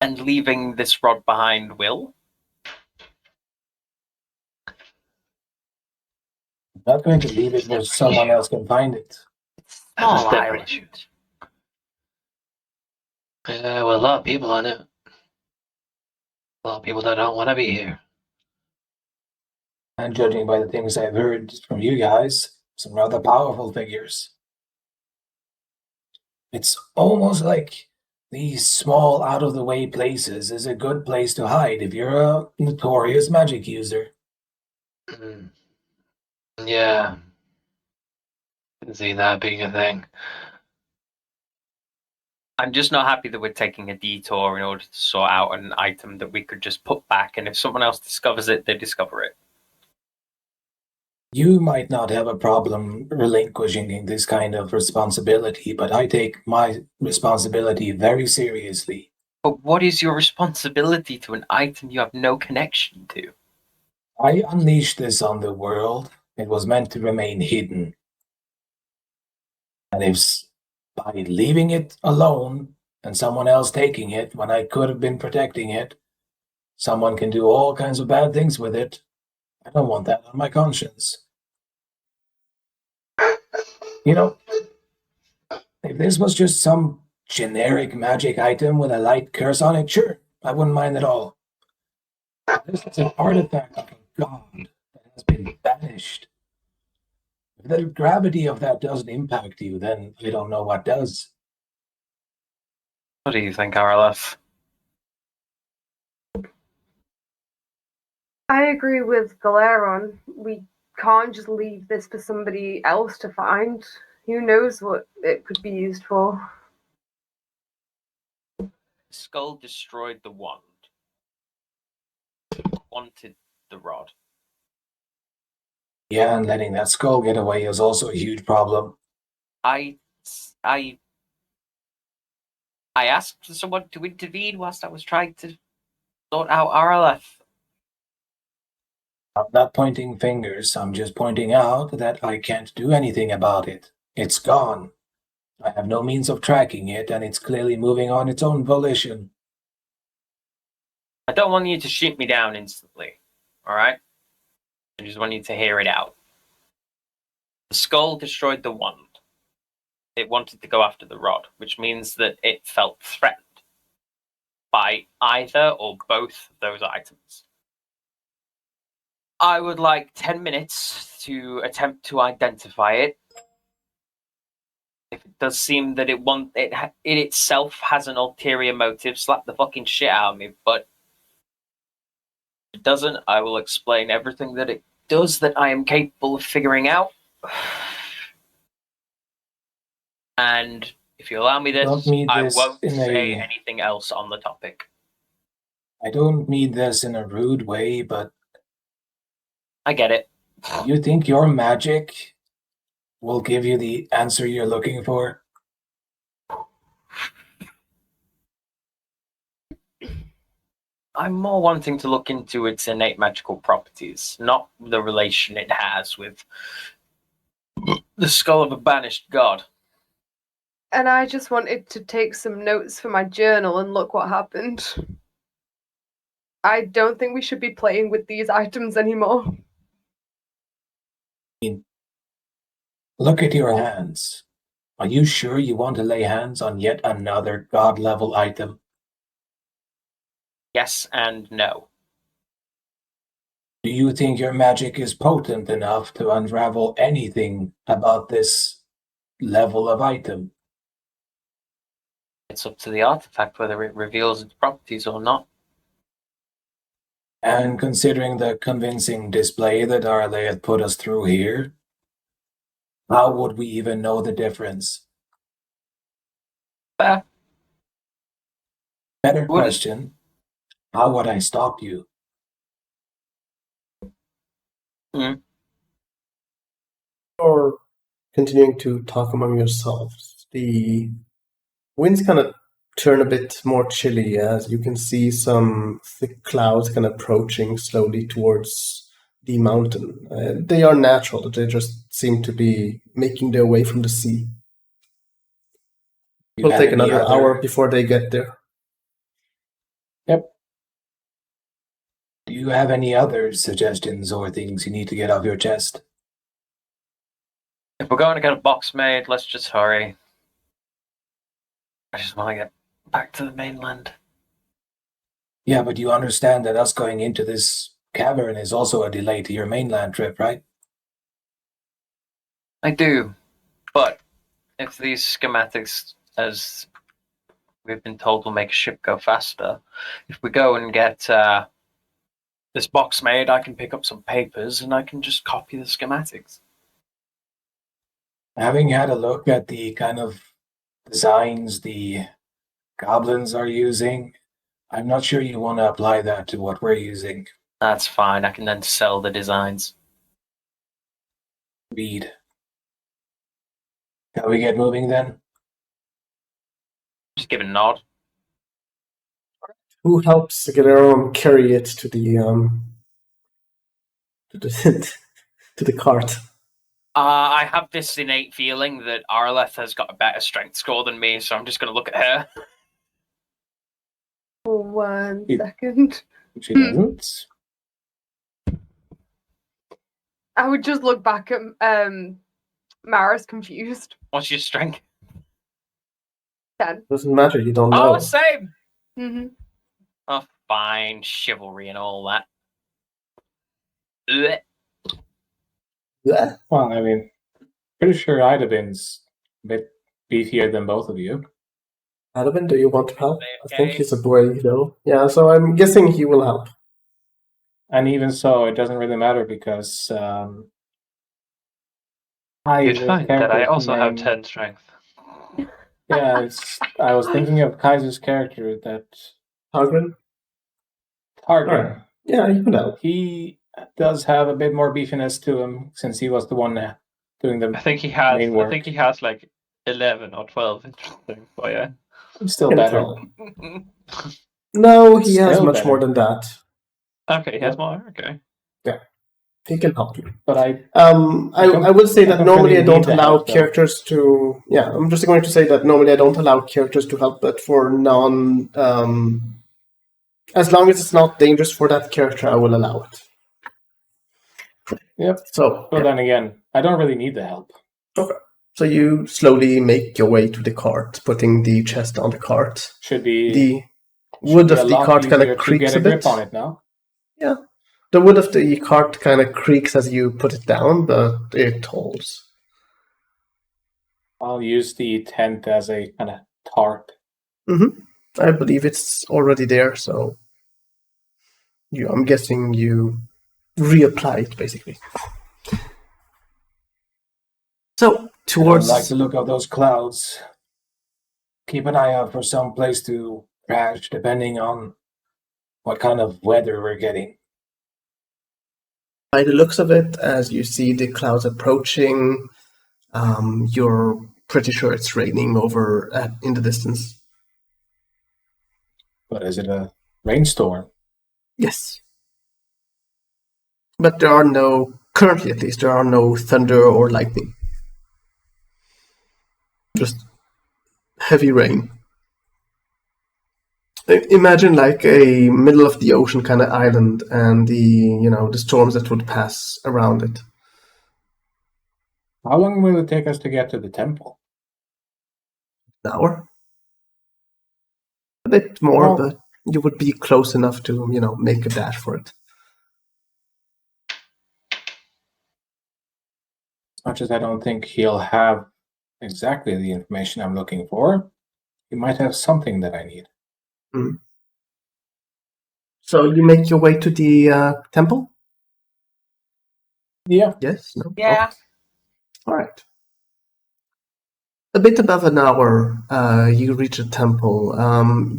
And leaving this rod behind will? I'm not going to leave it where someone else can find it. Small island. Yeah, well, a lot of people on it. A lot of people that don't want to be here. And judging by the things I've heard from you guys, some rather powerful figures. It's almost like these small, out-of-the-way places is a good place to hide if you're a notorious magic user. Yeah. I can see that being a thing. I'm just not happy that we're taking a detour in order to sort out an item that we could just put back, and if someone else discovers it, they discover it. You might not have a problem relinquishing this kind of responsibility, but I take my responsibility very seriously. But what is your responsibility to an item you have no connection to? I unleashed this on the world. It was meant to remain hidden. And if by leaving it alone and someone else taking it when I could have been protecting it, someone can do all kinds of bad things with it, I don't want that on my conscience. You know, if this was just some generic magic item with a light curse on it, sure, I wouldn't mind at all. This is an artifact of a god that has been banished. If the gravity of that doesn't impact you, then I don't know what does. What do you think, RLF? I agree with Thelarr. We can't just leave this for somebody else to find. Who knows what it could be used for? Skull destroyed the wand. Wanted the rod. Yeah, and letting that skull get away is also a huge problem. I asked for someone to intervene whilst I was trying to sort out RLF. I'm not pointing fingers, I'm just pointing out that I can't do anything about it. It's gone. I have no means of tracking it, and it's clearly moving on its own volition. I don't want you to shoot me down instantly, alright? I just want you to hear it out. The skull destroyed the wand. It wanted to go after the rod, which means that it felt threatened by either or both of those items. I would like 10 minutes to attempt to identify it. If it does seem that it itself has an ulterior motive, slap the fucking shit out of me, but if it doesn't, I will explain everything that it does that I am capable of figuring out. And if you allow me this, I won't say anything else on the topic. I don't mean this in a rude way, but I get it. You think your magic will give you the answer you're looking for? I'm more wanting to look into its innate magical properties, not the relation it has with the skull of a banished god. And I just wanted to take some notes for my journal and look what happened. I don't think we should be playing with these items anymore. Look at your hands. Are you sure you want to lay hands on yet another god-level item? Yes and no. Do you think your magic is potent enough to unravel anything about this level of item? It's up to the artifact whether it reveals its properties or not. And considering the convincing display that Arle had put us through here, how would we even know the difference? Fair. Better question, how would I stop you? Or continuing to talk among yourselves, the winds kind of turn a bit more chilly as you can see some thick clouds kind of approaching slowly towards the mountain. They are natural, they just seem to be making their way from the sea. It will take another hour before they get there. Yep. Do you have any other suggestions or things you need to get off your chest? If we're going to get a box made, let's just hurry. I just want to get back to the mainland. Yeah, but you understand that us going into this cavern is also a delay to your mainland trip, right? I do, but if these schematics, as we've been told, will make a ship go faster, if we go and get this box made, I can pick up some papers and I can just copy the schematics. Having had a look at the kind of designs the goblins are using, I'm not sure you want to apply that to what we're using. That's fine. I can then sell the designs. Read. Shall we get moving then? Just give a nod. Who helps Guerrero carry it to the to the cart? I have this innate feeling that Arleth has got a better strength score than me, so I'm just going to look at her. For 1 second. She doesn't. I would just look back at Mara's confused. What's your strength? 10. Doesn't matter, you don't know. Oh, same! Mm-hmm. Oh, fine. Chivalry and all that. Blech. Yeah. Well, I mean, pretty sure Idabin's a bit beefier than both of you. Adabin, do you want to help? Okay. I think he's a boy, though. Yeah, so I'm guessing he will help. And even so, it doesn't really matter because You'd Kaiser's find that I character's also have name- 10 strength. Yeah, I was thinking of Kaiser's character that Hagrid? Targan. Alright. Yeah, you can help. He does have a bit more beefiness to him since he was the one doing the I think he has. main work. I think he has like 11 or 12 interesting. But yeah, Still Can better. help. No, he has Still much better. more than that. okay, he has Yep. more. Okay. He can help you. But I I would say that don't normally I really don't need the allow help, though. characters to. Yeah, I'm just going to say that normally I don't allow characters to help, but for non. As long as it's not dangerous for that character, I will allow it. Yep. So, But then again, I don't really need the help. so you slowly make your way to the cart, putting the chest on the cart. Should be The should wood be of a the lot cart kind easier of to creaks get a a grip bit. on it now. Yeah. The wood of the cart kind of creaks as you put it down, but it holds. I'll use the tent as a kind of tarp. I believe it's already there, so I'm guessing you reapply it, basically. So, I towards... like the look of those clouds. Keep an eye out for some place to crash, depending on what kind of weather we're getting. By the looks of it, as you see the clouds approaching, you're pretty sure it's raining over in the distance. But is it a rainstorm? Yes. But there are no, currently at least, there are no thunder or lightning. Just heavy rain. Imagine like a middle of the ocean kind of island and the storms that would pass around it. How long will it take us to get to the temple? An hour? A bit more, Well, but you would be close enough to, make a dash for it. As much as I don't think he'll have exactly the information I'm looking for, he might have something that I need. Mm. So you make your way to the temple? Yeah. Yes? No? Yeah. Okay. All right. A bit above an hour, you reach a temple.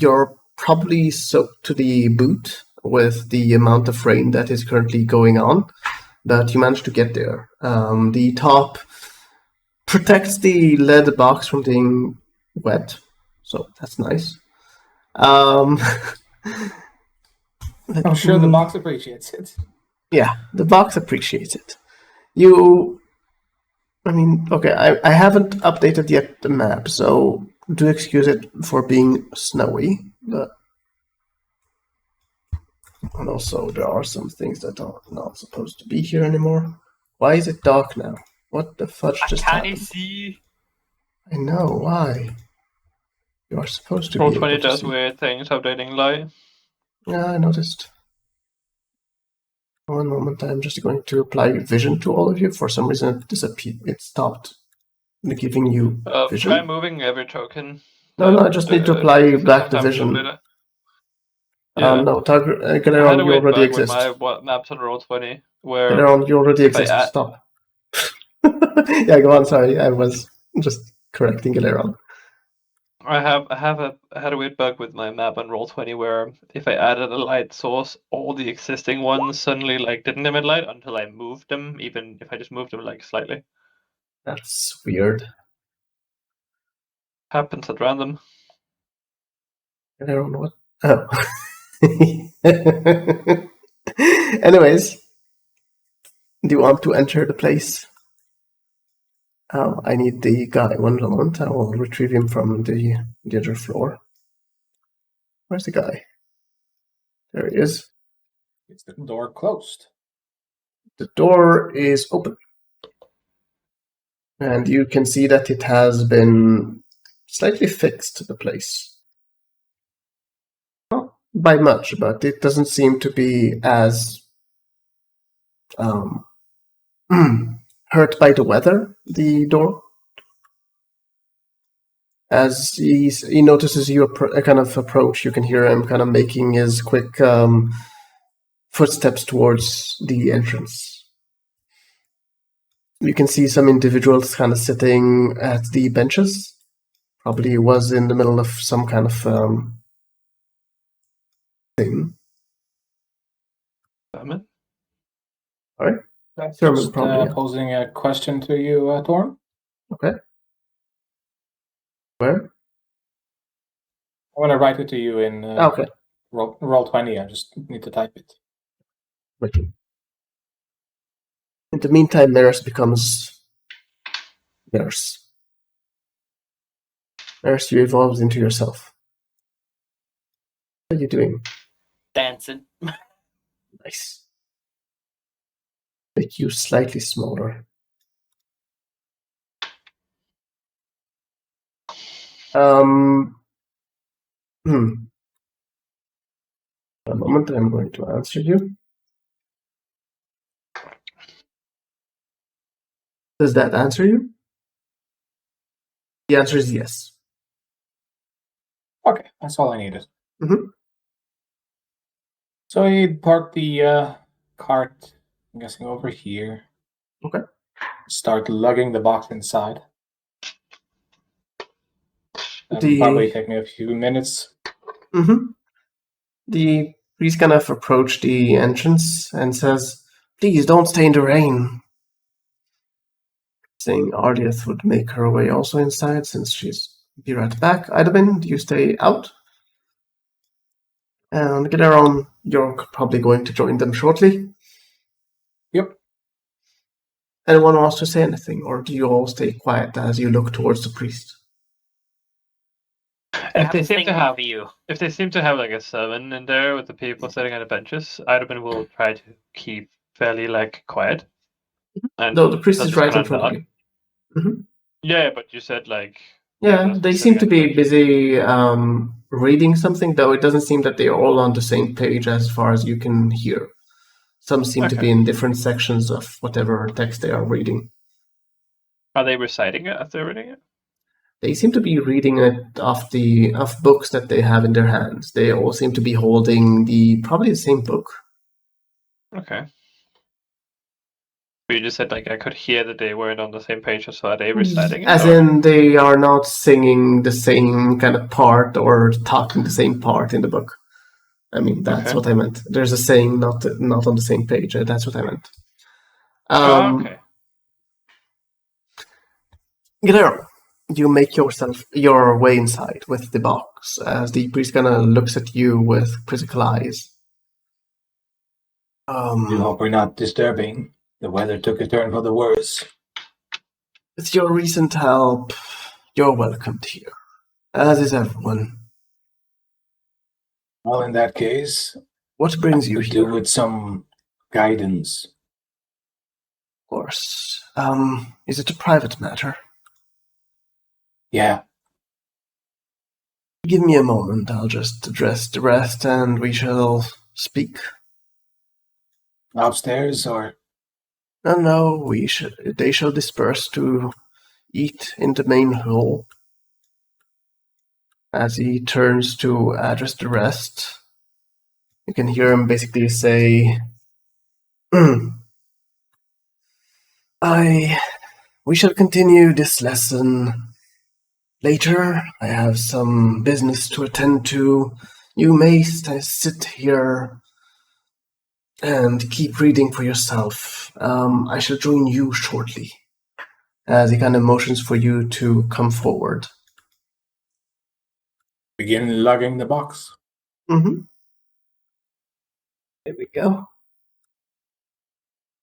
You're probably soaked to the boot with the amount of rain that is currently going on, but you managed to get there. The top protects the lead box from being wet, so that's nice. I'm sure the box appreciates it. Yeah, the box appreciates it. I haven't updated yet the map, so do excuse it for being snowy, but... And also, there are some things that are not supposed to be here anymore. Why is it dark now? What the fudge just happened? Can't you see? I know, why? You are supposed to be able Roll20 to does see. weird things updating light. Yeah, I noticed. One moment, I'm just going to apply vision to all of you. For some reason, it disappeared. It stopped giving you vision. Try moving every token. No, I just need to apply back the vision. Yeah. No, I had a you weird already bug exist. with my maps on Roll20 where Galeron, you already exist. Stop. Yeah, go on. Sorry, I was just correcting Galeron. I had a weird bug with my map on Roll20 where if I added a light source, all the existing ones suddenly didn't emit light until I moved them, even if I just moved them slightly. That's weird. Happens at random. Galeron, what? Oh. Anyways, do you want to enter the place? Oh, I need the guy. One moment, I will retrieve him from the other floor. Where's the guy? There he is. Is the door closed? The door is open. And you can see that it has been slightly fixed, the place. Not by much, but it doesn't seem to be as hurt by the weather, the door. As he notices you kind of approach, you can hear him kind of making his quick footsteps towards the entrance. You can see some individuals kind of sitting at the benches. Probably was in the middle of some kind of thing. Sermon? All right. That's Sermon, just probably. posing a question to you, Thorn. Okay. Where? I want to write it to you in Okay. Roll20. I just need to type it. Wait. In the meantime, Maris becomes Maris. Maris, you evolved into yourself. What are you doing? Dancing. Nice. Make you slightly smaller. A moment, I'm going to answer you. Does that answer you? The answer is yes. Okay, that's all I needed. Mm-hmm. So he parked the cart, I'm guessing over here. Okay. Start lugging the box inside. That'll probably take me a few minutes. Mm-hmm. The priest kind of approached the entrance and says, "Please don't stay in the rain." Saying Ardieth would make her way also inside since she's be right back. Idabin, do you stay out? And Galeron, you're probably going to join them shortly. Yep. Anyone wants to say anything, or do you all stay quiet as you look towards the priest? If they seem to have a sermon in there with the people sitting on the benches, Idabin will try to keep fairly quiet. And no, the priest is right in front of you. Mm-hmm. Yeah, but you said Yeah, they seem to be busy reading something, though it doesn't seem that they're all on the same page as far as you can hear. Some seem to be in different sections of whatever text they are reading. Are they reciting it as they're reading it? They seem to be reading it off books that they have in their hands. They all seem to be holding probably the same book. Okay. But you just said I could hear that they weren't on the same page, so are they reciting it? As in, they are not singing the same kind of part or talking the same part in the book. I mean, that's what I meant. There's a saying not on the same page. That's what I meant. Okay. Guillermo, you make your way inside with the box as the priest kind of looks at you with critical eyes. I hope we're not disturbing. The weather took a turn for the worse. With your recent help, you're welcomed here, as is everyone. Well, in that case, what brings you here? Do with some guidance. Of course. Is it a private matter? Yeah. Give me a moment. I'll just address the rest, and we shall speak. Upstairs, or? No, they shall disperse to eat in the main hall. As he turns to address the rest, you can hear him basically say, we shall continue this lesson later. I have some business to attend to. You may sit here and keep reading for yourself. I shall join you shortly. As he kind of motions for you to come forward. Begin lugging the box. Mm-hmm. There we go.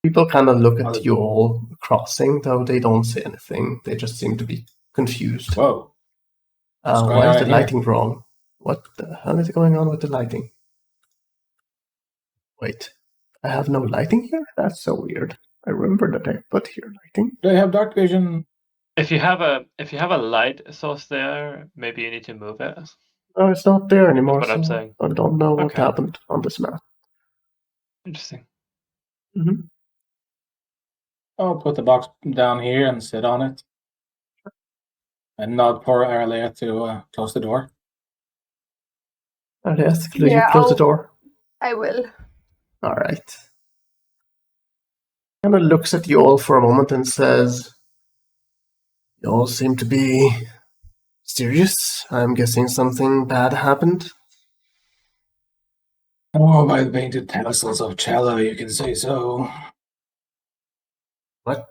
People kind of look at you all crossing, though they don't say anything. They just seem to be confused. Whoa. Why is the lighting wrong? What the hell is going on with the lighting? Wait, I have no lighting here? That's so weird. I remember that I put here lighting. Do they have dark vision? If you have a light source there, maybe you need to move it. Oh, it's not there anymore. That's what I'm saying. I don't know what happened on this map. Interesting. Mm-hmm. I'll put the box down here and sit on it. And nod for Arlea to close the door. Arlea, will you close the door? I will. All right. Kind of looks at you all for a moment and says, you all seem to be serious. I'm guessing something bad happened. Oh, by the painted tassels of cello, you can say so. What?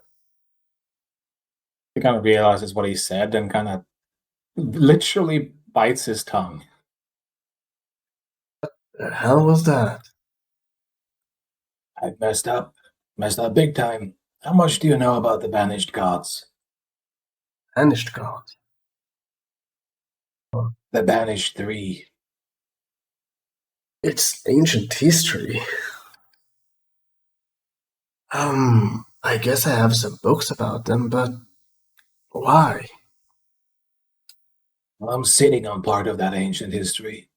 He kind of realizes what he said and kind of literally bites his tongue. What the hell was that? I messed up big time. How much do you know about the Banished Gods? Banished Gods? The Banished Three. It's ancient history. I guess I have some books about them, but why? Well, I'm sitting on part of that ancient history.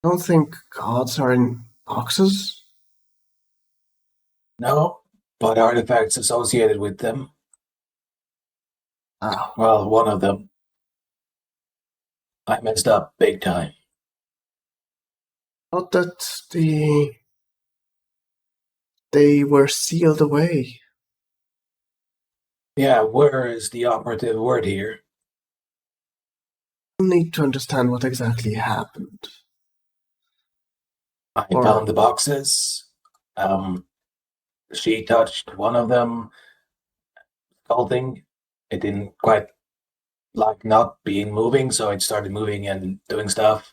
I don't think gods are in boxes. No, but artifacts associated with them. Oh. Well, one of them. I messed up big time. Thought that they were sealed away. Yeah, where is the operative word here? I need to understand what exactly happened. I found the boxes. She touched one of them. Sculpting. It didn't quite like not being moving, so it started moving and doing stuff.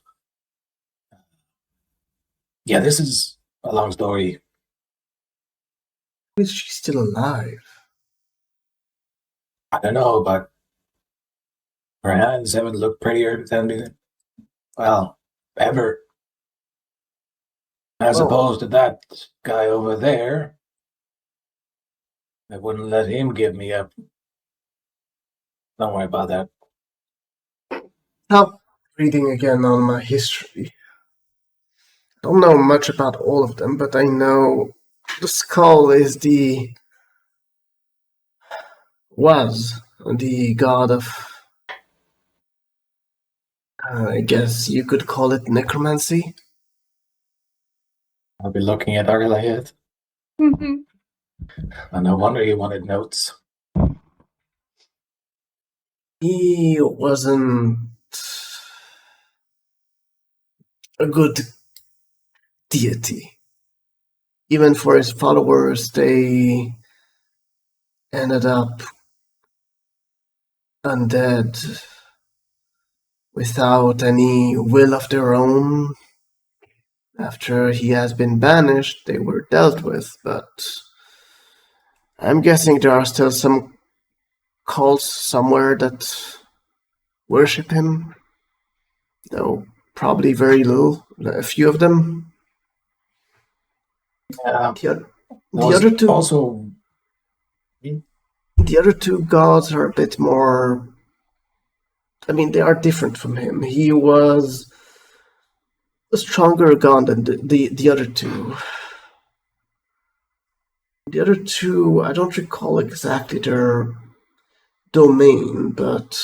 Yeah, this is a long story. Is she still alive? I don't know, but her hands haven't looked prettier than, well, ever. As opposed to that guy over there. I wouldn't let him give me a Don't worry about that. Now, reading again on my history. I don't know much about all of them, but I know the skull was the god of, I guess you could call it necromancy. I'll be looking at Arlayet. And no wonder he wanted notes. He wasn't a good deity. Even for his followers, they ended up undead without any will of their own. After he has been banished, they were dealt with, but I'm guessing there are still some cults somewhere that worship him. Though probably very little, a few of them. The other two also. The other two gods are a bit more. I mean, they are different from him. He was a stronger god than the other two. The other two, I don't recall exactly their domain, but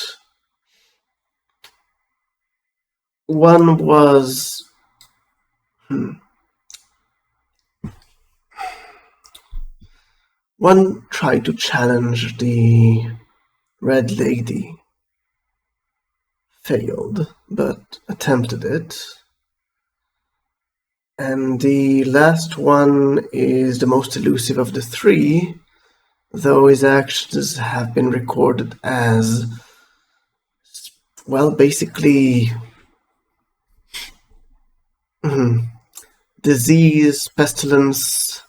one was. One tried to challenge the Red Lady. Failed, but attempted it. And the last one is the most elusive of the three, though his actions have been recorded as, well, basically disease, pestilence.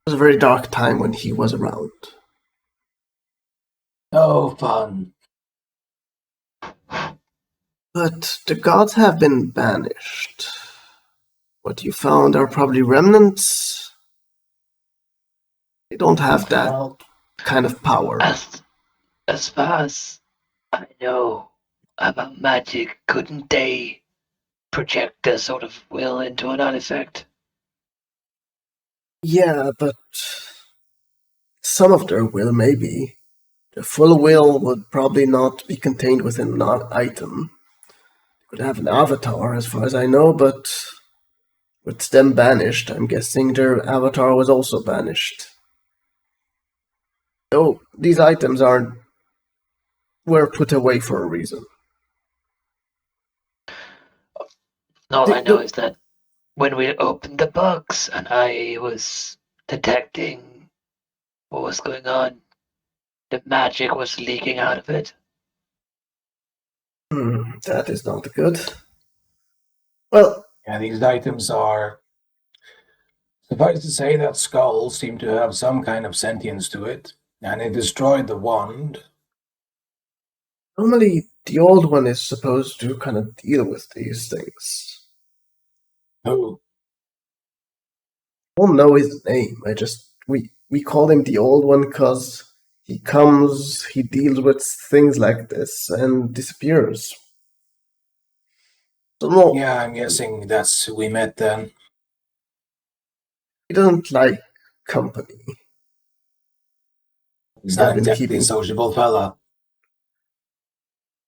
It was a very dark time when he was around. Oh, fun. But the gods have been banished. What you found are probably remnants. They don't have that kind of power. As far as I know about magic, couldn't they project a sort of will into an artifact? Yeah, but some of their will, maybe. The full will would probably not be contained within an item. They could have an avatar, as far as I know, but with them banished, I'm guessing their avatar was also banished. Though these items were put away for a reason. All I know is that when we opened the box and I was detecting what was going on, the magic was leaking out of it. That is not good. Well, yeah, these items are. Suffice to say that skulls seem to have some kind of sentience to it, and it destroyed the wand. Normally, the old one is supposed to kind of deal with these things. Who? I don't know his name. We call him the old one because he comes, he deals with things like this and disappears. So, yeah, I'm guessing that's who we met then. He doesn't like company. He's not exactly a sociable fella.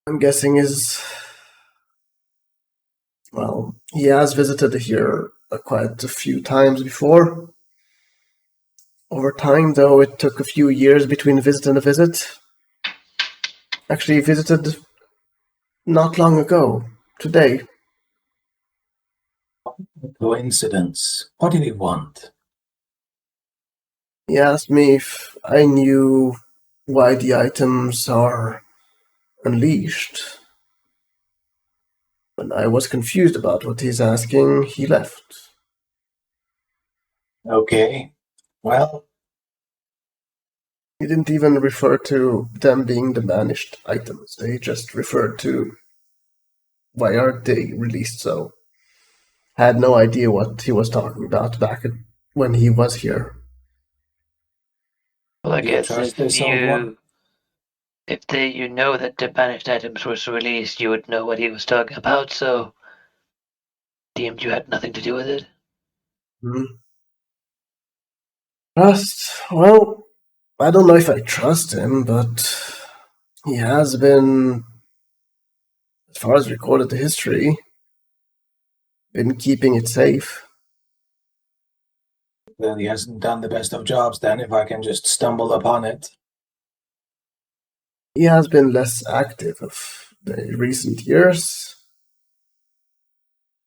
I'm guessing he has visited here quite a few times before. Over time, though, it took a few years between visit and a visit. Actually, he visited not long ago, today. Coincidence. What did he want? He asked me if I knew why the items are unleashed. When I was confused about what he's asking, he left. Okay. Well, he didn't even refer to them being the banished items. They just referred to why aren't they released so. Had no idea what he was talking about back when he was here. Well, I guess if if you know that the banished items was released, you would know what he was talking about, so deemed you had nothing to do with it. Trust? Well, I don't know if I trust him, but he has been, as far as recorded history, been keeping it safe. Well, he hasn't done the best of jobs then, if I can just stumble upon it. He has been less active of the recent years.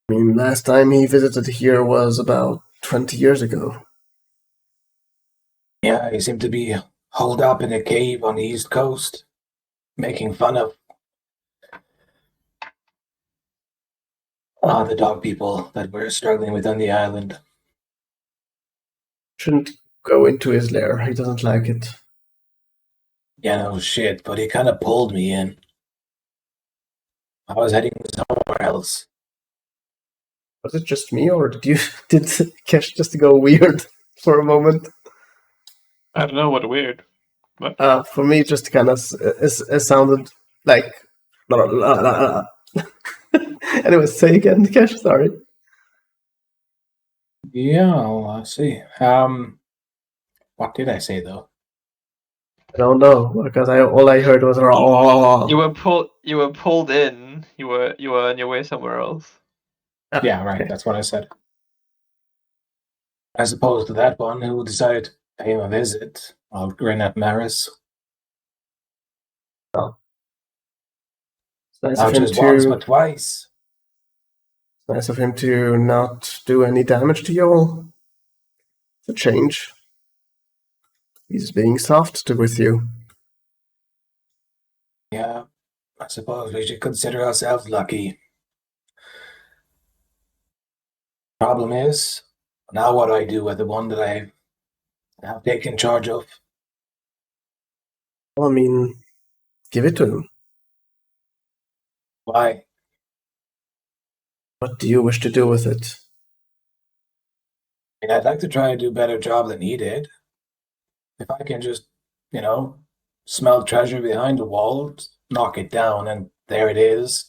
I mean, last time he visited here was about 20 years ago. Yeah, he seemed to be holed up in a cave on the East Coast, making fun of the dog people that were struggling within the island. Shouldn't go into his lair. He doesn't like it. Yeah, no shit, but he kind of pulled me in. I was heading somewhere else. Was it just me, or did Kesh just go weird for a moment? I don't know what weird. What? For me, it just kind of it sounded like. Anyway, say again, Kesh. Sorry. Yeah, I'll see. What did I say though? I don't know because all I heard was. You were pulled in. You were on your way somewhere else. Yeah, right. Okay. That's what I said. As opposed to that one who decided to pay him a visit. I'll grin at Maris. Oh. Nice Not just once, but twice. It's nice of him to not do any damage to you all. It's a change. He's being soft with you. Yeah, I suppose we should consider ourselves lucky. Problem is, now what I do with the one that I have taken charge of. Well, I mean, give it to him. Why? What do you wish to do with it? I mean, I'd like to try and do a better job than he did. If I can just, smell treasure behind the wall, knock it down, and there it is.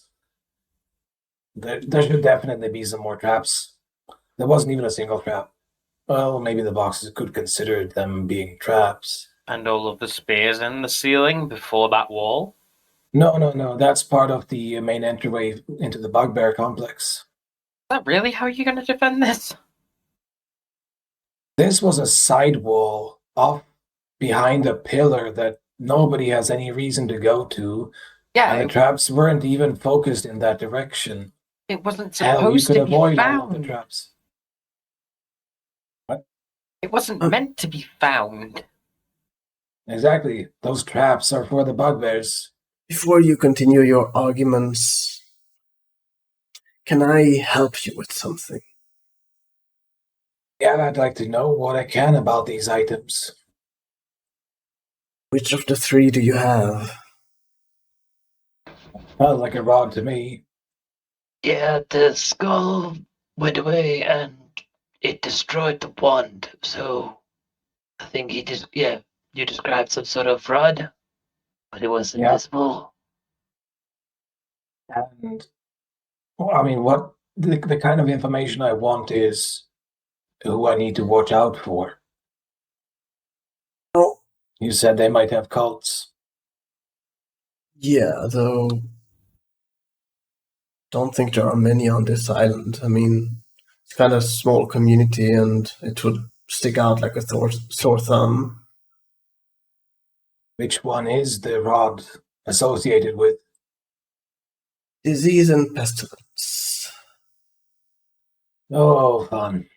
There should definitely be some more traps. There wasn't even a single trap. Well, maybe the boxes could consider them being traps. And all of the spears in the ceiling before that wall? No. That's part of the main entryway into the Bugbear complex. Is that really how you're going to defend this? This was a side wall off behind a pillar that nobody has any reason to go to. Yeah. And the traps weren't even focused in that direction. It wasn't supposed to be found. All of the traps. What? It wasn't meant to be found. Exactly. Those traps are for the bugbears. Before you continue your arguments, can I help you with something? Yeah, I'd like to know what I can about these items. Which of the three do you have? Well, like a rod to me. Yeah, the skull went away and it destroyed the wand, so I think you described some sort of rod, but it was invisible. And, well, I mean, what the kind of information I want is who I need to watch out for. Oh. You said they might have cults. Yeah, though don't think there are many on this island. I mean, it's kind of a small community and it would stick out like a sore thumb. Which one is the rod associated with? Disease and pestilence. Oh, fun.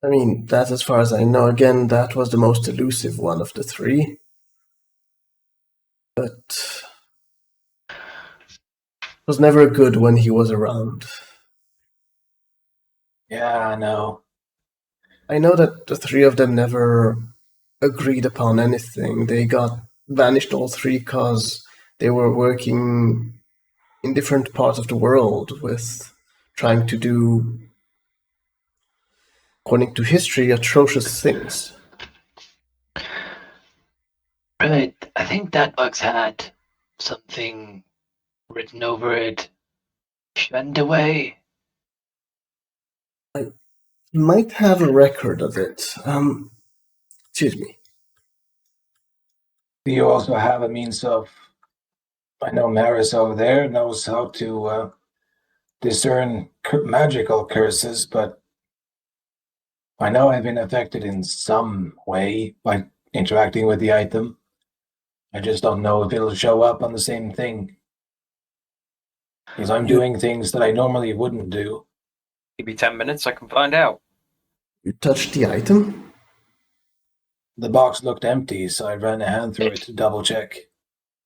I mean, that's as far as I know. Again, that was the most elusive one of the three. But it was never good when he was around. Yeah, I know. I know that the three of them never agreed upon anything. They got vanished, all three, because they were working in different parts of the world with trying to do, according to history, atrocious things. Right. I think that box had something written over it, shunned away. I might have a record of it. Excuse me. Do you also have a means of... I know Maris over there knows how to discern magical curses, but I know I've been affected in some way by interacting with the item. I just don't know if it'll show up on the same thing. Because I'm doing things that I normally wouldn't do. Give me 10 minutes, I can find out. You touched the item? The box looked empty, so I ran a hand through it to double check.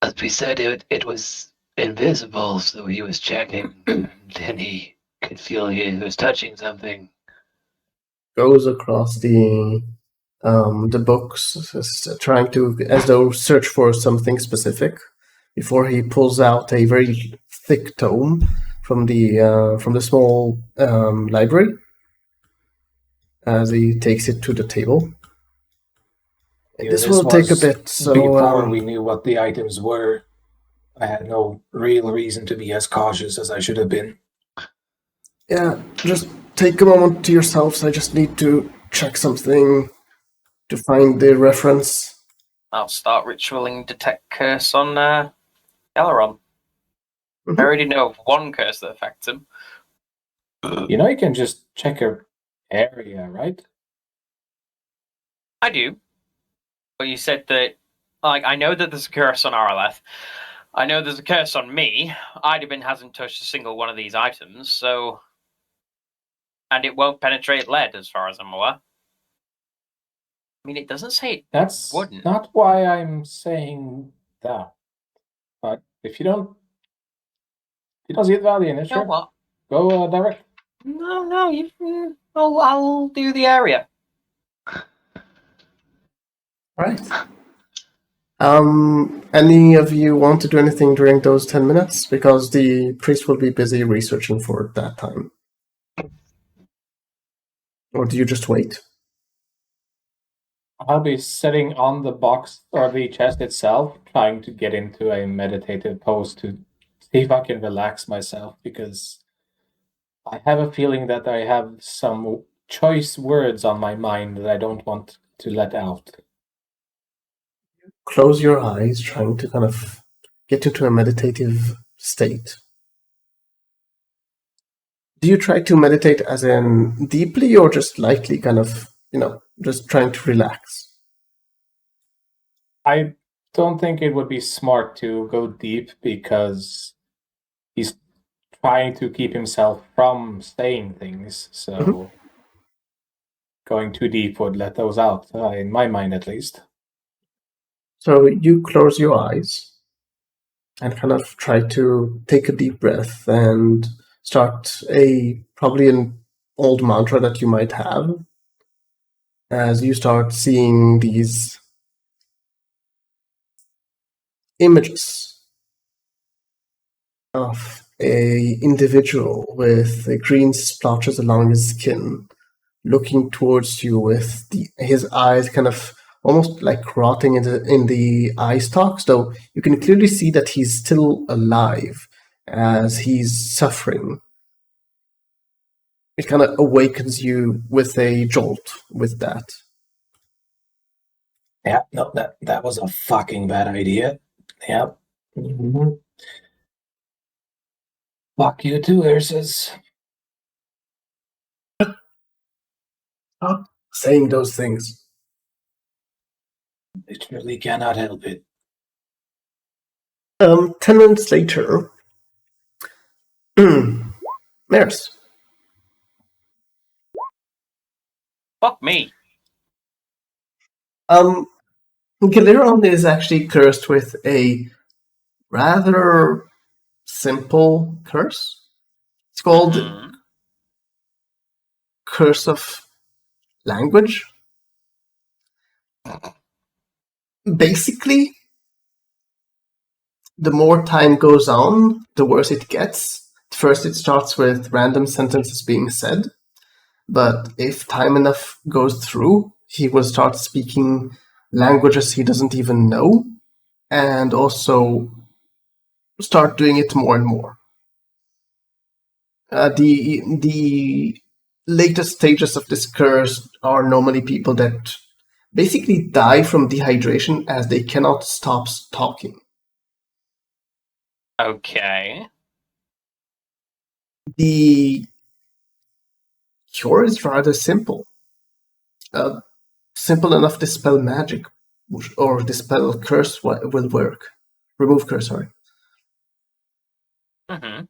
As we said, it was invisible, so he was checking, and then he could feel he was touching something. Goes across the books, trying to, as though, search for something specific, before he pulls out a very thick tome from the small library, as he takes it to the table. Yeah, this will take a bit, so... Before we knew what the items were, I had no real reason to be as cautious as I should have been. Yeah, just take a moment to yourselves. I just need to check something to find the reference. I'll start ritualing Detect Curse on Thelarr. Mm-hmm. I already know of one curse that affects him. You know you can just check your area, right? I do. But you said that, like, I know that there's a curse on Araleth. I know there's a curse on me. Idabin hasn't touched a single one of these items, so... And it won't penetrate lead, as far as I'm aware. I mean, it doesn't say it That's wouldn't. not why I'm saying that. But if you don't see the value in it, You know sure. what? Go direct. No, I'll do the area. Right. Any of you want to do anything during those 10 minutes? Because the priest will be busy researching for that time. Or do you just wait? I'll be sitting on the box or the chest itself, trying to get into a meditative pose to see if I can relax myself, because I have a feeling that I have some choice words on my mind that I don't want to let out. Close your eyes, trying to kind of get into a meditative state. Do you try to meditate as in deeply or just lightly, kind of, just trying to relax? I don't think it would be smart to go deep, because he's trying to keep himself from saying things, so going too deep would let those out, in my mind at least. So you close your eyes and kind of try to take a deep breath and start probably an old mantra that you might have, as you start seeing these images of a individual with green splotches along his skin, looking towards you with his eyes kind of almost like rotting in the eye stalks, though you can clearly see that he's still alive as he's suffering. It kind of awakens you with a jolt with that. Yeah, no, that was a fucking bad idea. Yep. Mm-hmm. Fuck you too, Ursus. Stop saying those things. Literally cannot help it. 10 minutes later, Maris. Fuck me. Galeron is actually cursed with a rather simple curse. It's called Curse of Language. Basically, the more time goes on, the worse it gets. First, it starts with random sentences being said, but if time enough goes through, he will start speaking languages he doesn't even know, and also start doing it more and more. The latest stages of this curse are normally people that basically die from dehydration as they cannot stop talking. Okay. The cure is rather simple. Simple enough to dispel magic, or dispel curse will work. Remove curse, sorry. Mm-hmm.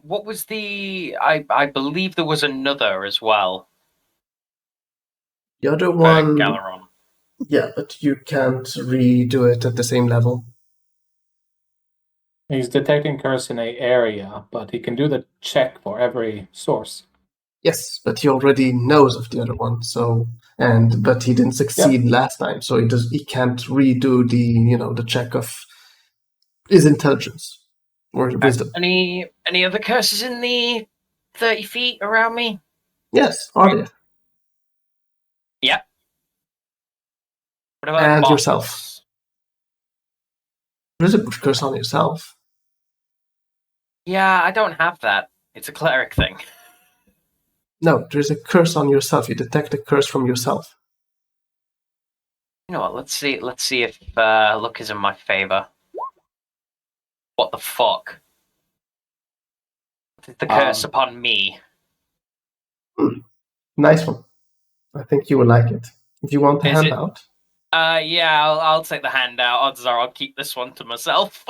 What was the... I believe there was another as well. The other one... Galaron. Yeah, but you can't redo it at the same level. He's detecting curse in an area, but he can do the check for every source. Yes, but he already knows of the other one, but he didn't succeed last time, so he can't redo the check of his intelligence or wisdom. Any other curses in the 30 feet around me? Yes, are there? Yeah. What about And boss? yourself. There's a curse on yourself. Yeah, I don't have that. It's a cleric thing. No, there's a curse on yourself. You detect a curse from yourself. You know what? Let's see if luck is in my favor. What the fuck? The curse upon me. Nice one. I think you will like it. If you want the handout. Yeah, I'll take the handout. Odds are I'll keep this one to myself.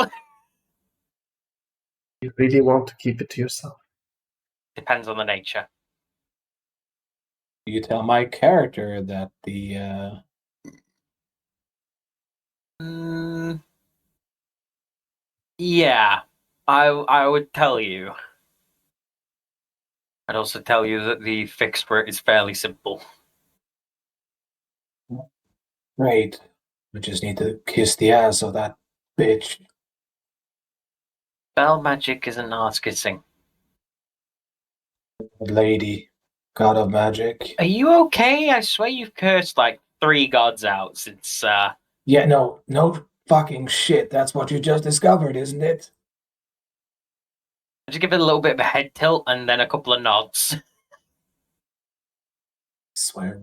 You really want to keep it to yourself? Depends on the nature. You tell my character that the... Yeah, I would tell you. I'd also tell you that the fix for it is fairly simple. Great. We just need to kiss the ass of that bitch. Spell magic isn't ass kissing. Lady, god of magic. Are you okay? I swear you've cursed like 3 gods out since. Yeah, no fucking shit. That's what you just discovered, isn't it? Just give it a little bit of a head tilt and then a couple of nods. Swear.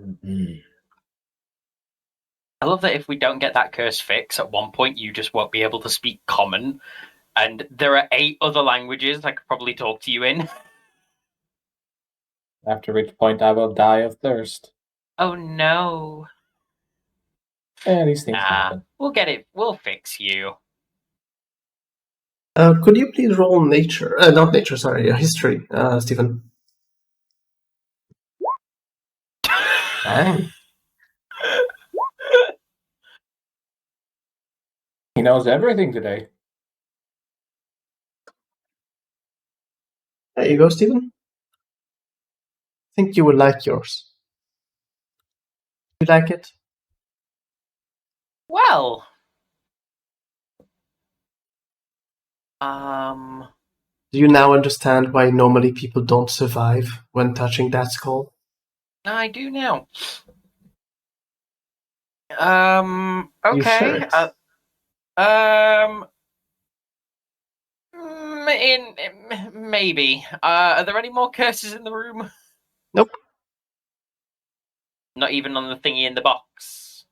I love that if we don't get that curse fix, at one point you just won't be able to speak common, and there are 8 other languages I could probably talk to you in. After which point I will die of thirst. Oh no. These things happen. We'll get it. We'll fix you. Could you please roll nature? Not nature, sorry, history, Stephen. Dang. He knows everything today. There you go, Stephen. I think you will like yours. You like it? Well. Do you now understand why normally people don't survive when touching that skull? I do now. Okay. Maybe. Are there any more curses in the room? Nope. Not even on the thingy in the box?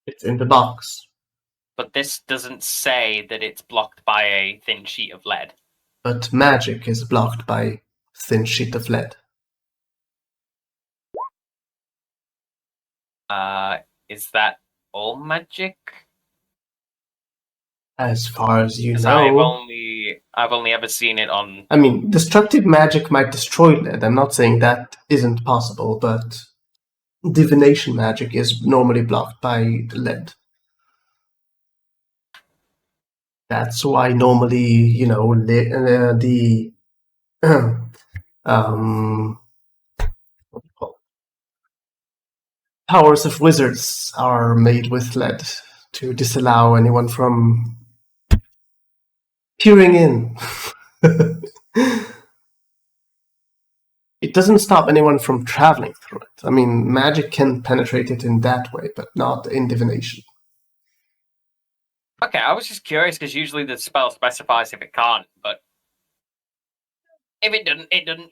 It's in the box. But this doesn't say that it's blocked by a thin sheet of lead. But magic is blocked by a thin sheet of lead. Is that all magic? As far as you know. I've only ever seen it on... I mean, destructive magic might destroy lead. I'm not saying that isn't possible, but divination magic is normally blocked by lead. That's why normally, powers of wizards are made with lead to disallow anyone from peering in. It doesn't stop anyone from traveling through it. I mean, magic can penetrate it in that way, but not in divination. Okay, I was just curious because usually the spell specifies if it can't, but if it doesn't, it doesn't.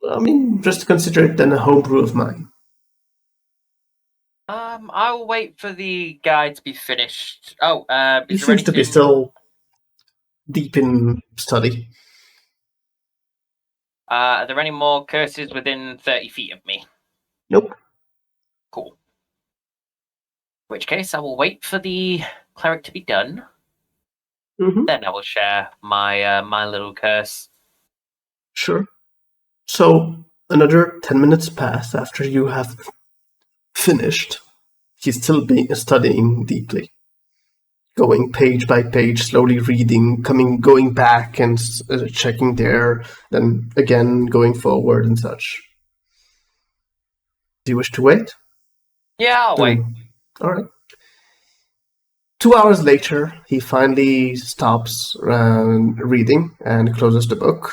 I mean, just consider it then a homebrew of mine. I'll wait for the guy to be finished. Oh, he seems to be still deep in study. Are there any more curses within 30 feet of me? Nope. Cool. In which case, I will wait for the cleric to be done. Mm-hmm. Then I will share my my little curse. Sure. So, another 10 minutes pass after you have finished. He's still studying deeply. Going page by page, slowly reading, going back and checking there, then again going forward and such. Do you wish to wait? Yeah, I'll wait. All right. 2 hours later, he finally stops reading and closes the book.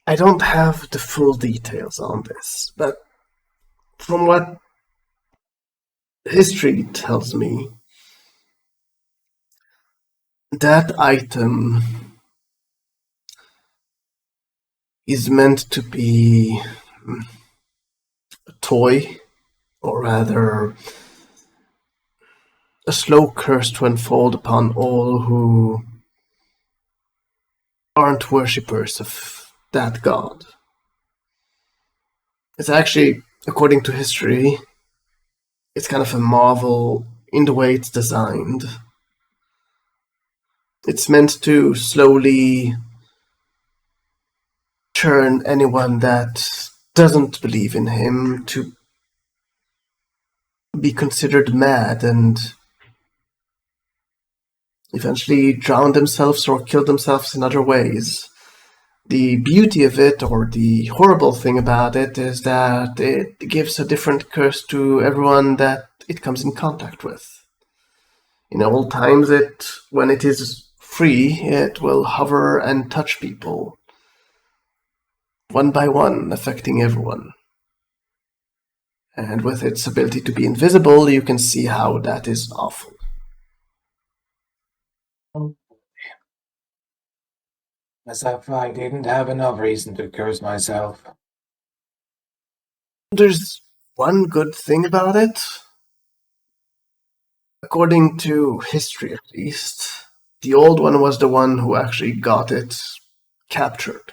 I don't have the full details on this, but from what history tells me, that item is meant to be a toy, or rather a slow curse to unfold upon all who aren't worshippers of that god. It's actually, according to history, it's kind of a marvel in the way it's designed. It's meant to slowly turn anyone that doesn't believe in him to be considered mad and eventually drown themselves or kill themselves in other ways. The beauty of it, or the horrible thing about it, is that it gives a different curse to everyone that it comes in contact with. In old times, when it is free, it will hover and touch people, one by one, affecting everyone. And with its ability to be invisible, you can see how that is awful. As if I didn't have enough reason to curse myself. There's one good thing about it. According to history, at least, the old one was the one who actually got it captured.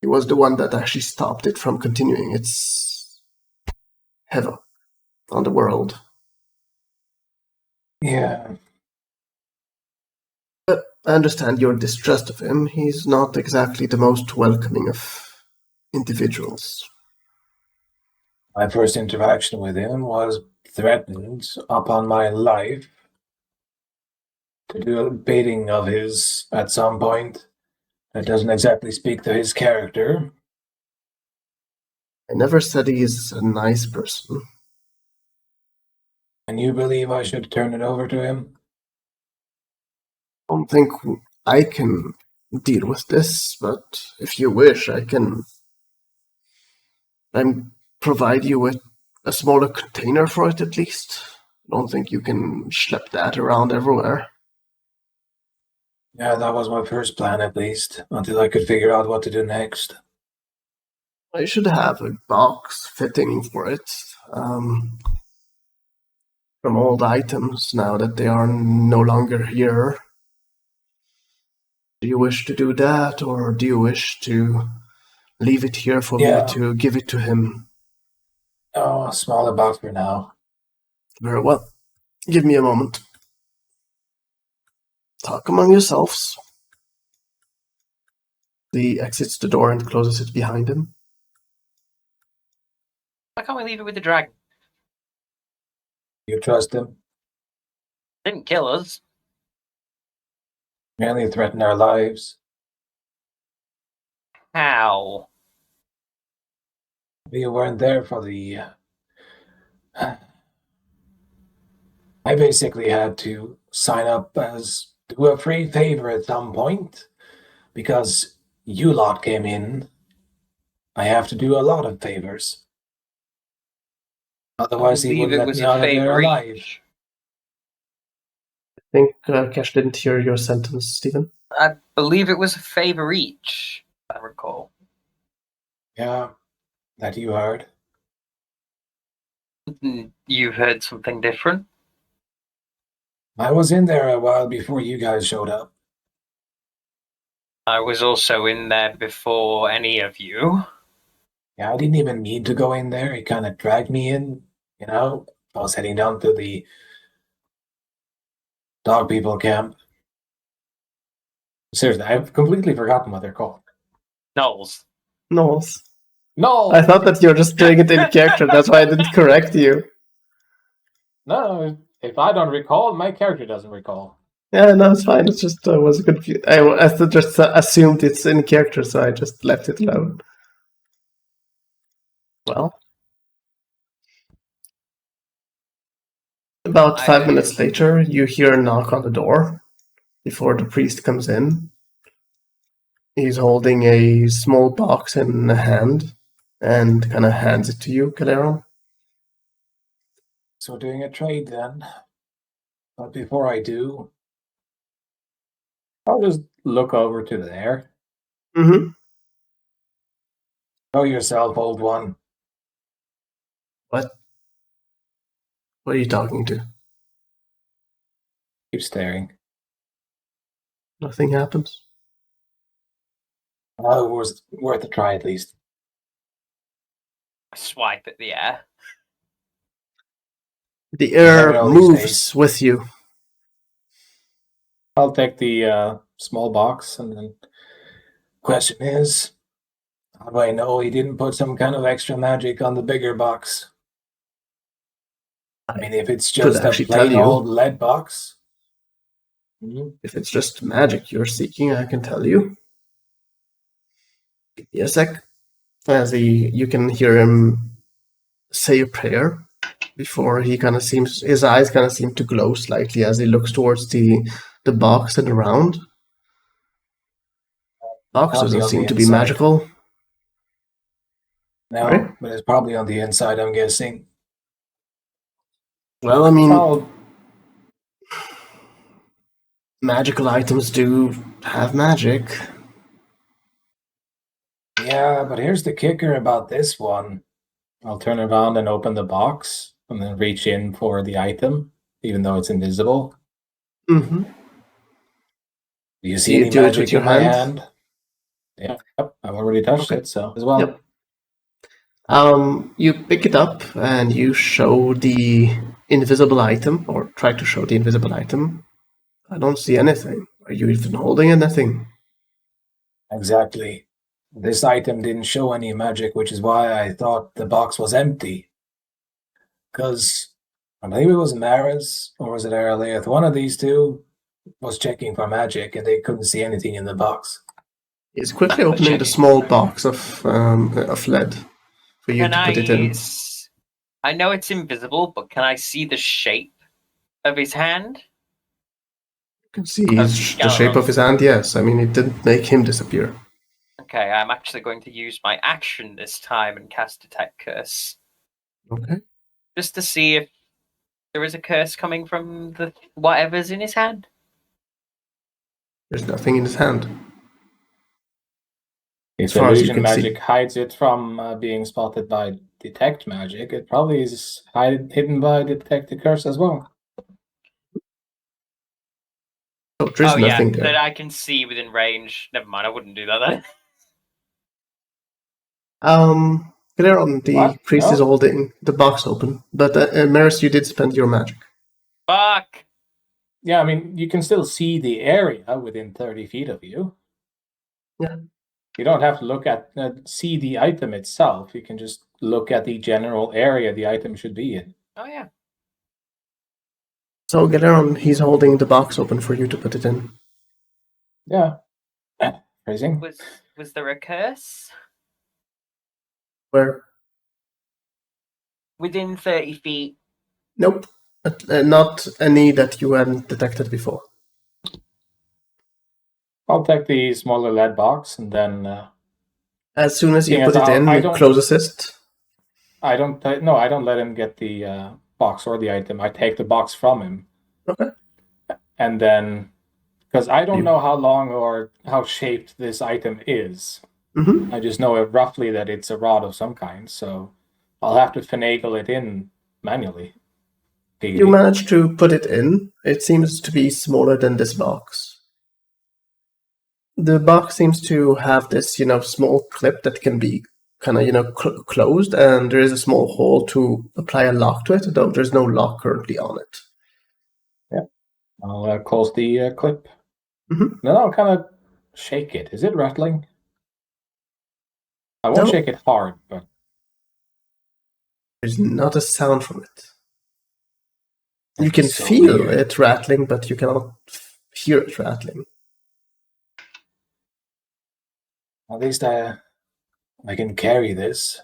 He was the one that actually stopped it from continuing its havoc on the world. Yeah. But I understand your distrust of him. He's not exactly the most welcoming of individuals. My first interaction with him was threatened upon my life to do a bidding of his at some point. That doesn't exactly speak to his character. I never said he's a nice person. And you believe I should turn it over to him? I don't think I can deal with this, but if you wish, I can provide you with a smaller container for it at least. I don't think you can schlep that around everywhere. Yeah, that was my first plan at least, until I could figure out what to do next. I should have a box fitting for it. From old items now that they are no longer here. Do you wish to do that, or do you wish to leave it here for me to give it to him? Oh, a smaller box for now. Very well. Give me a moment. Talk among yourselves. He exits the door and closes it behind him. Why can't we leave it with the dragon? You trust him? Didn't kill us. Merely threaten our lives. How? We weren't there for the... I basically had to sign up as do a free favor at some point, because you lot came in. I have to do a lot of favors. Otherwise, he wouldn't let me out of there alive. I think Cash didn't hear your sentence, Stephen. I believe it was a favor each, I recall. Yeah, that you heard. You've heard something different? I was in there a while before you guys showed up. I was also in there before any of you. Yeah, I didn't even need to go in there. He kind of dragged me in, you know. I was heading down to the dog people camp. Seriously, I've completely forgotten what they're called. Knowles. Knowles. No! I thought that you were just doing it in character. That's why I didn't correct you. No, if I don't recall, my character doesn't recall. Yeah, no, it's fine. It's just was confused. I just assumed it's in character, so I just left it alone. Well, about 5 minutes later, you hear a knock on the door before the priest comes in. He's holding a small box in a hand and kind of hands it to you, Caleron. So we're doing a trade then. But before I do, I'll just look over to there. Mm-hmm. Show yourself, old one. What? What are you talking to? Keep staring. Nothing happens. Well, it was worth a try at least. I swipe at the air. The air moves with you. I'll take the small box, and then question is, how do I know he didn't put some kind of extra magic on the bigger box? I mean, if it's just a plain old lead box. If it's just magic you're seeking, I can tell you. Give me a sec. As you can hear him say a prayer before he kind of seems, his eyes kind of seem to glow slightly as he looks towards the box and around. Box doesn't seem to be magical. No, right? But it's probably on the inside, I'm guessing. Well, I mean, magical items do have magic. Yeah, but here's the kicker about this one. I'll turn around and open the box and then reach in for the item, even though it's invisible. Mm-hmm. Do you see any magic in my hand? Yeah, I've already touched it, so as well. Yep. You pick it up and you show the invisible item, or try to show the invisible item. I don't see anything. Are you even holding anything? Exactly. This item didn't show any magic, which is why I thought the box was empty. Because I believe it was Maris, or was it Araleith? One of these two was checking for magic, and they couldn't see anything in the box. He's quickly opening the small box of lead for you to put it in. I know it's invisible, but can I see the shape of his hand? You can see the shape of his hand, yes. I mean, it didn't make him disappear. Okay, I'm actually going to use my action this time and cast Detect Curse. Okay. Just to see if there is a curse coming from the whatever's in his hand. There's nothing in his hand. If illusion magic hides it from being spotted by detect magic, it probably is hidden by detect the curse as well. Oh, there's nothing there. That I can see within range. Never mind, I wouldn't do that then. Caleron, the priest is holding the box open, but Maris, you did spend your magic. Fuck! Yeah, I mean, you can still see the area within 30 feet of you. Yeah. You don't have to look at see the item itself. You can just look at the general area the item should be in. Oh yeah. So Caleron, he's holding the box open for you to put it in. Yeah. Phrasing. Was there a curse? Where? Within 30 feet. Nope. Not any that you hadn't detected before. I'll take the smaller lead box and then... as soon as you put it in, you close assist. I don't let him get the box or the item. I take the box from him. Okay. And then, because I don't know how long or how shaped this item is. Mm-hmm. I just know roughly that it's a rod of some kind, so I'll have to finagle it in manually. You managed to put it in. It seems to be smaller than this box. The box seems to have this, small clip that can be kind of, closed, and there is a small hole to apply a lock to it, though there's no lock currently on it. Yeah. I'll close the clip. Mm-hmm. Then I'll kind of shake it. Is it rattling? I won't shake it hard, but... There's not a sound from it. You That's can so feel weird. it rattling, but you cannot hear it rattling. At least I can carry this.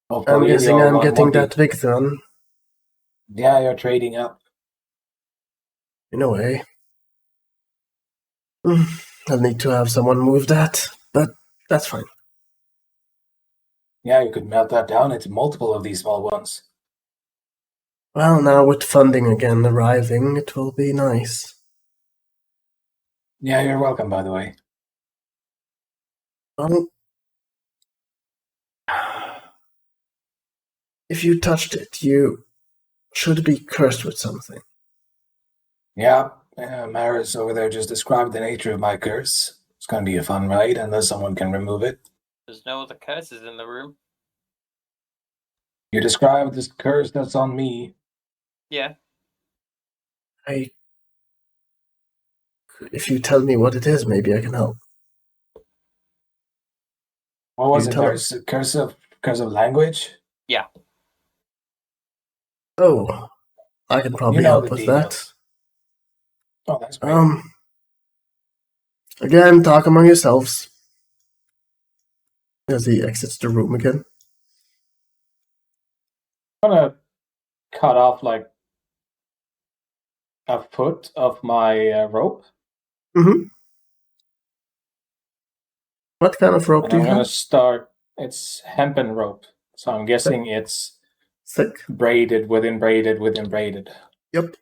I'm guessing I'm getting that Victron. Yeah, you're trading up. In a way. I'll need to have someone move that, but that's fine. Yeah, you could melt that down into multiple of these small ones. Well, now with funding again arriving, it will be nice. Yeah, you're welcome, by the way. Well, if you touched it, you should be cursed with something. Yeah, Maris over there just described the nature of my curse. It's going to be a fun ride unless someone can remove it. There's no other curses in the room. You described this curse that's on me. Yeah. If you tell me what it is, maybe I can help. What was it? There's curse of language? Yeah. Oh, I can probably help with that. Oh, that's great. Again, talk among yourselves. As he exits the room again. I'm gonna cut off like a foot of my rope. Mm-hmm. What kind of rope do you have? I'm gonna start. It's hempen rope, so I'm guessing it's thick, braided within braided within braided. Yep.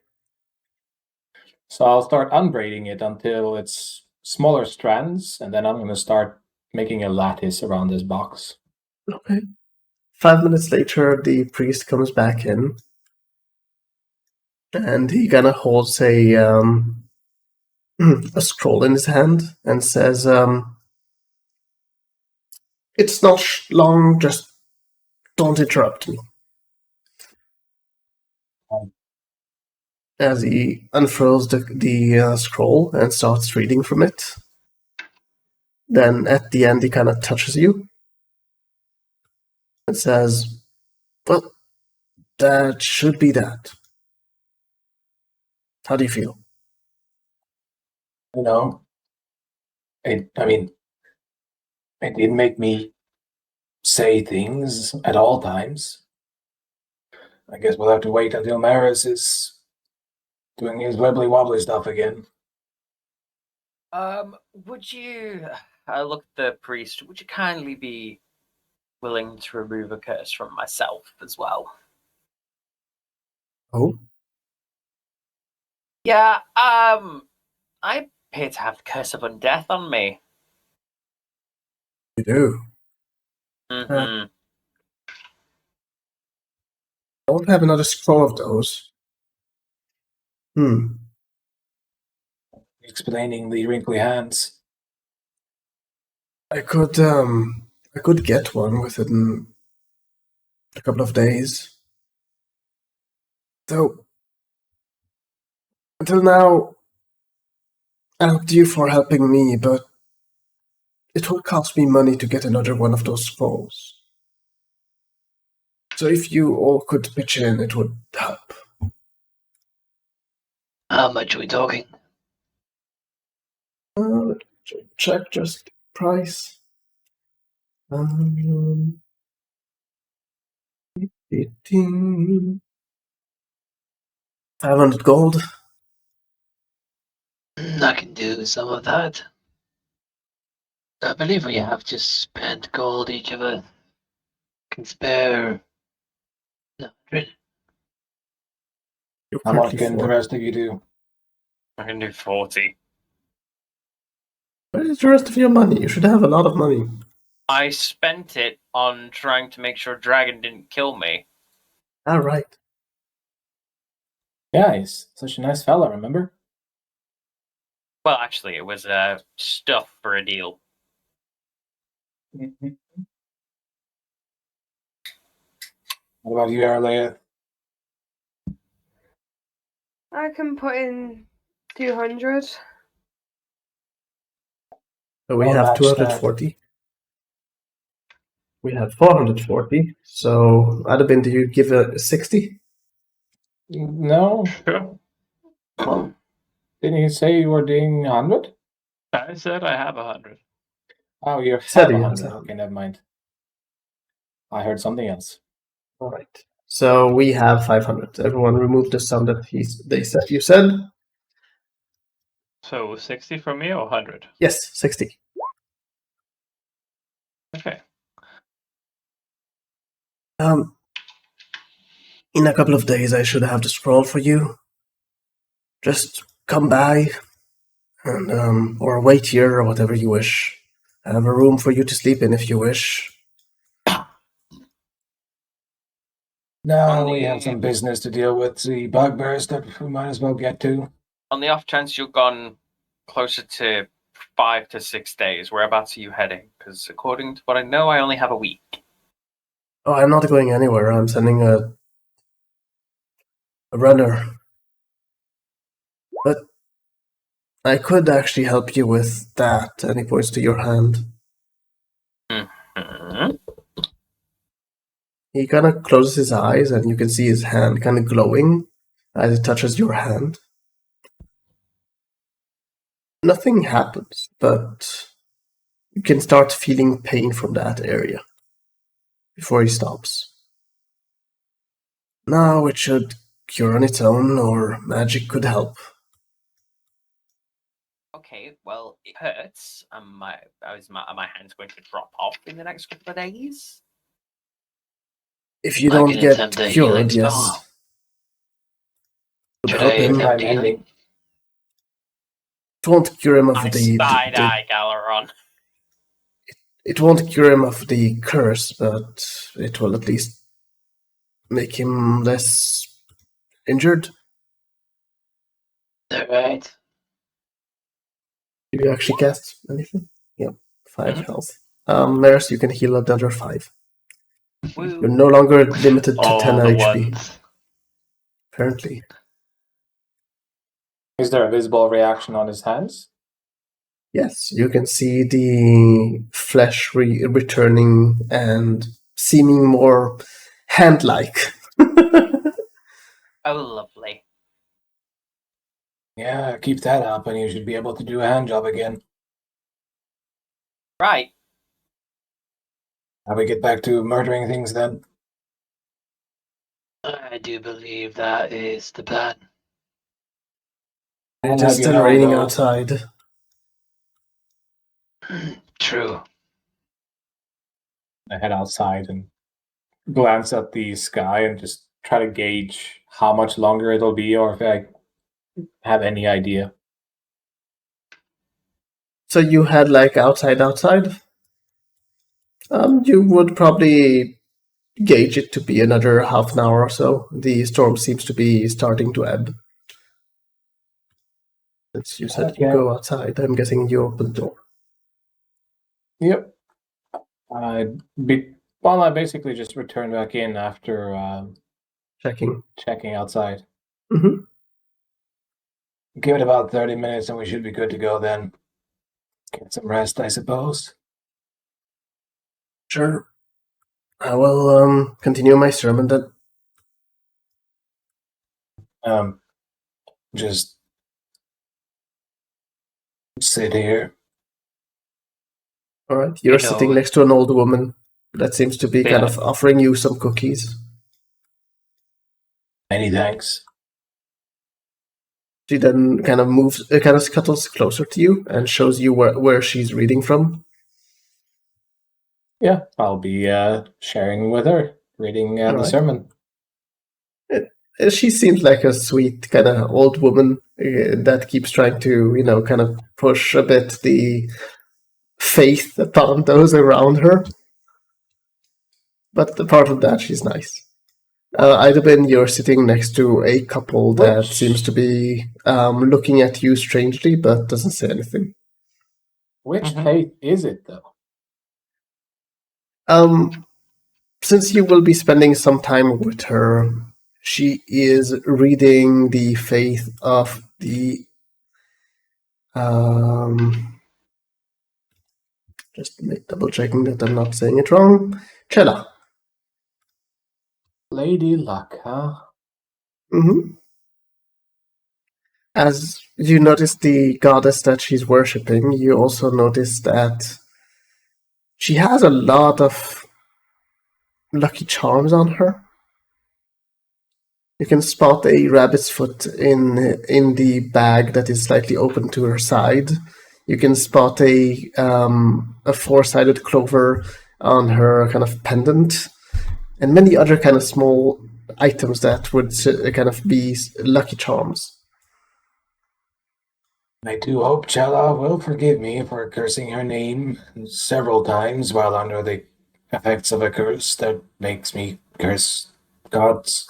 So I'll start unbraiding it until it's smaller strands, and then I'm gonna start making a lattice around this box. Okay. 5 minutes later, the priest comes back in, and he kind of holds a scroll in his hand and says, "It's not long. Just don't interrupt me." As he unfurls the scroll and starts reading from it, then at the end he kind of touches you and says, "Well, that should be that. How do you feel?" You know, it didn't make me say things at all times. I guess we'll have to wait until Maris is doing his wibbly wobbly stuff again. Would you... I look at the priest. Would you kindly be willing to remove a curse from myself as well? Oh? Yeah, I appear to have the curse of undeath on me. You do? Mm-hmm. I don't have another scroll of those. Explaining the wrinkly hands. I could get one within a couple of days. So, until now, I helped you for helping me, but it will cost me money to get another one of those scrolls. So if you all could pitch in, it would help. How much are we talking? Check just price. 18. 500 gold. I can do some of that. I believe we have to spend gold each of us. can spare 100. How much can the rest of you do? I can do 40. Where is the rest of your money? You should have a lot of money. I spent it on trying to make sure Dragon didn't kill me. All right. Yeah, he's such a nice fella, remember? Well, actually, it was stuff for a deal. Mm-hmm. What about you, Arlea? I can put in 200. So we I'll have match 240. We have 440. So, Adabin, do you give a 60? No. Sure. Didn't you say you were doing 100? I said I have 100. Oh, you Said have he 100. has Okay, never mind. I heard something else. All right. So we have 500. Everyone remove the sum that they said. You said? So 60 from me or 100? Yes, 60. Okay. In a couple of days, I should have the scroll for you. Just come by, and or wait here, or whatever you wish. I have a room for you to sleep in if you wish. No, we have some business to deal with. The bugbears that we might as well get to. On the off chance you're gone closer to 5 to 6 days, whereabouts are you heading? Because according to what I know, I only have a week. Oh, I'm not going anywhere. I'm sending a runner. But I could actually help you with that. And he points to your hand. Mm-hmm. He kind of closes his eyes, and you can see his hand kind of glowing as it touches your hand. Nothing happens, but you can start feeling pain from that area before he stops. Now it should cure on its own, or magic could help. Okay, well, it hurts. Are my hands going to drop off in the next couple of days? If you I don't can get attempt a healing cured, yes. spell. Would Should help I him. attempt I'm healing? ending. It won't cure him of I the side-eye Galaron. it won't cure him of the curse, but it will at least make him less injured. Alright. Did you actually cast anything? Yep, 5 Mhm. health. Maris, you can heal another 5. Woo. You're no longer limited to 10 All the HP, ones. apparently. Is there a visible reaction on his hands? Yes, you can see the flesh returning and seeming more hand-like. Oh, lovely. Yeah, keep that up, and you should be able to do a hand job again. Right. How we get back to murdering things then? I do believe that is the plan. It I'll is have you still know, raining though. outside. True. I head outside and glance at the sky and just try to gauge how much longer it'll be, or if I have any idea. So you had like outside? You would probably gauge it to be another half an hour or so. The storm seems to be starting to ebb. Since you said you Okay. go outside, I'm guessing you open the door. Yep. I basically just return back in after Checking. checking outside. Mm-hmm. Give it about 30 minutes, and we should be good to go then. Get some rest, I suppose. Sure. I will continue my sermon then. Just sit here. All right. You're You know, sitting next to an old woman that seems to be kind Yeah. of offering you some cookies. Many thanks. She then kind of scuttles closer to you and shows you where she's reading from. Yeah, I'll be sharing with her, reading the right. sermon. She seems like a sweet kind of old woman that keeps trying to, kind of push a bit the faith upon those around her. But apart from that, she's nice. Idabin, you're sitting next to a couple that seems to be looking at you strangely, but doesn't say anything. Which faith is it, though? Since you will be spending some time with her, she is reading the faith of the just double checking that I'm not saying it wrong. Chela. Lady Luck, huh? Mm-hmm. As you notice the goddess that she's worshipping, you also notice that she has a lot of lucky charms on her. You can spot a rabbit's foot in the bag that is slightly open to her side. You can spot a four-sided clover on her kind of pendant, and many other kind of small items that would kind of be lucky charms. I do hope Chela will forgive me for cursing her name several times while under the effects of a curse that makes me curse gods.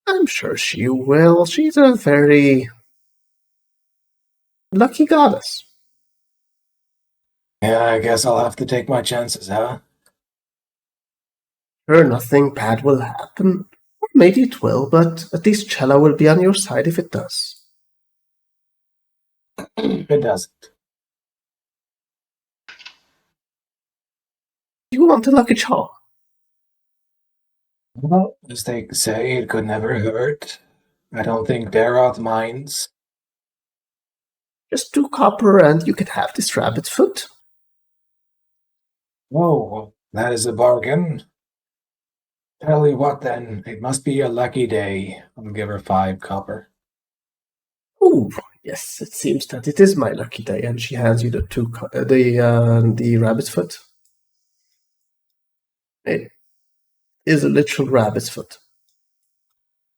I'm sure she will. She's a very lucky goddess. Yeah, I guess I'll have to take my chances, huh? Sure, nothing bad will happen. Or maybe it will, but at least Chela will be on your side if it does. It doesn't. You want a lucky charm? Well, as they say, it could never hurt. I don't think Daroth minds. Just 2 copper and you can have this rabbit's foot. Oh, that is a bargain. Tell you what then, it must be a lucky day. I'll give her 5 copper. Oh, yes, it seems that it is my lucky day, and she hands you the rabbit's foot. It is a literal rabbit's foot.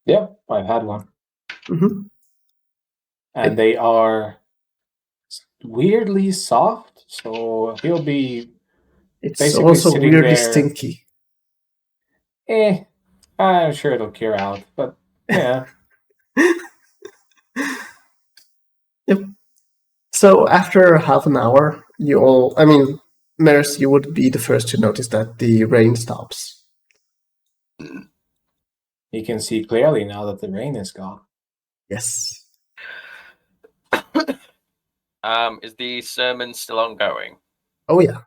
Yeah, I've had one. Mm-hmm. And they are weirdly soft, so he'll be It's basically also sitting weirdly there. stinky. I'm sure it'll cure out, but yeah. Yep. So after half an hour, Maris, you would be the first to notice that the rain stops. You can see clearly now that the rain is gone. Yes. Is the sermon still ongoing? Oh, yeah.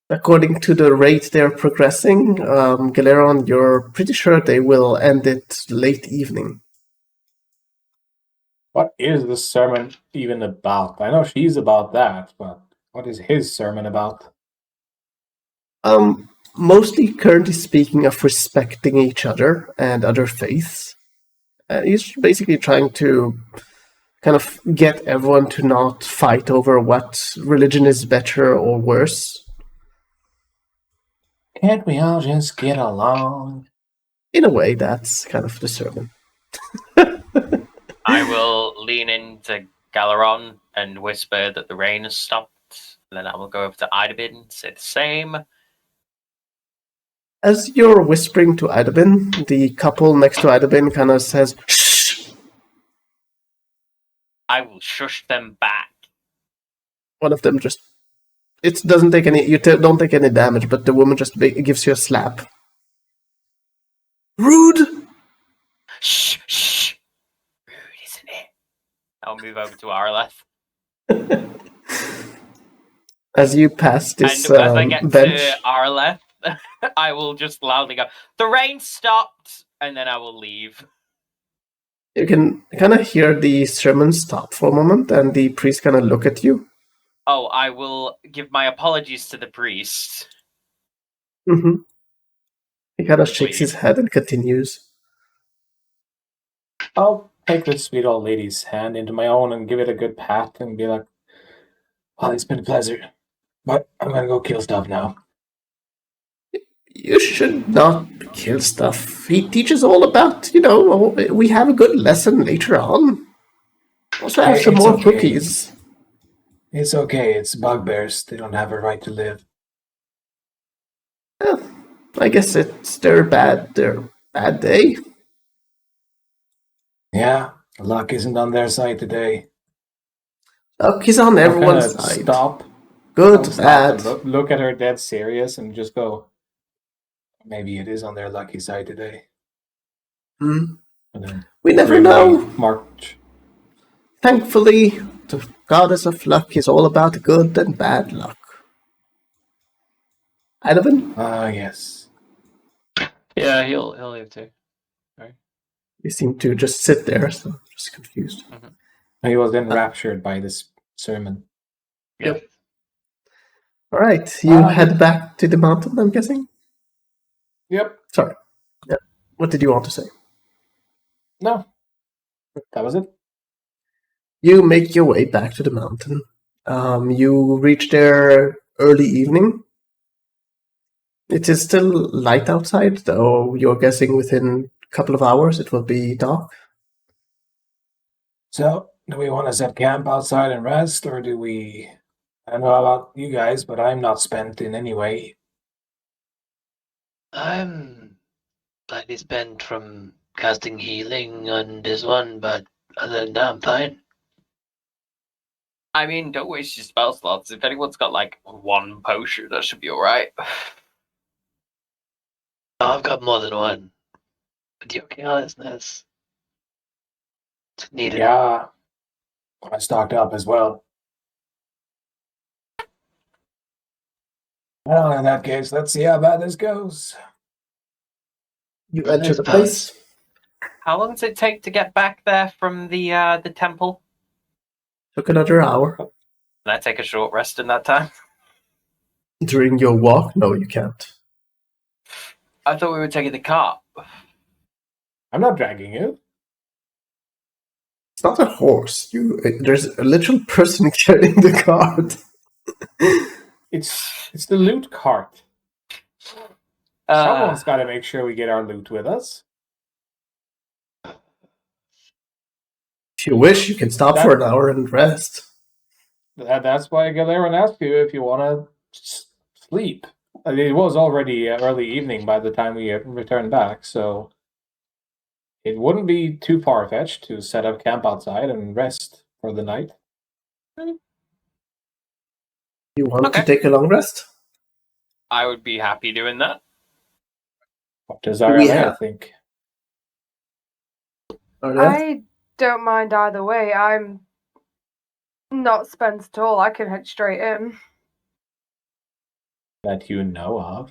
According to the rate they're progressing, Galeron, you're pretty sure they will end it late evening. What is the sermon even about? I know she's about that, but what is his sermon about? Mostly currently speaking of respecting each other and other faiths. He's basically trying to kind of get everyone to not fight over what religion is better or worse. Can't we all just get along? In a way, that's kind of the sermon. I will lean into Galeron and whisper that the rain has stopped. And then I will go over to Idabin, say the same. As you're whispering to Idabin, the couple next to Idabin kind of says, "Shh!" I will shush them back. One of them just... It doesn't take any... You don't take any damage, but the woman just gives you a slap. Rude! Shh, shh. Rude, isn't it? I'll move over to Arleth. As you pass this and as I get bench... to Arleth, I will just loudly go, "The rain stopped!" And then I will leave. You can kind of hear the sermon stop for a moment, and the priest kind of look at you. Oh, I will give my apologies to the priest. Mm-hmm. He kind of shakes his head and continues. I'll take this sweet old lady's hand into my own and give it a good pat and be like, Well, it's been a pleasure. But I'm gonna go kill stuff now. You should not kill stuff. He teaches all about, we have a good lesson later on. Also have some more cookies. It's okay. It's bugbears. They don't have a right to live. Well, I guess it's their bad day. Yeah, luck isn't on their side today. Luck is on everyone's side. Stop. Good, bad. Look at her dead serious and just go. Maybe it is on their lucky side today. We never know. March. Thankfully, the goddess of luck is all about good and bad luck. Idovan? Yes. Yeah, he'll leave too. Right. You seem to just sit there, so I'm just confused. Mm-hmm. He was enraptured by this sermon. Yep. All right, you head back to the mountain, I'm guessing? Yep. Sorry. Yep. What did you want to say? No. That was it. You make your way back to the mountain. You reach there early evening. It is still light outside, though you're guessing within a couple of hours it will be dark. So, do we want to set camp outside and rest, or do we... I don't know about you guys, but I'm not spent in any way. I'm slightly spent from casting healing on this one, but other than that, I'm fine. I mean, don't waste your spell slots. If anyone's got like one potion, that should be alright. Oh, I've got more than one. But your carelessness. It's needed. Yeah. I stocked up as well. Well, in that case, let's see how bad this goes. You enter the place. How long does it take to get back there from the temple? Took another hour. Can I take a short rest in that time? During your walk? No, you can't. I thought we were taking the cart. I'm not dragging you. It's not a horse. There's a literal person carrying the cart. It's the loot cart. Someone's got to make sure we get our loot with us. If you wish, you can stop for an hour and rest. That's why Galeron asked you if you want to sleep. I mean, it was already early evening by the time we returned back, so it wouldn't be too far-fetched to set up camp outside and rest for the night. You want to take a long rest? I would be happy doing that. What does Ariana think? I don't mind either way. I'm not spent at all. I can head straight in. That you know of.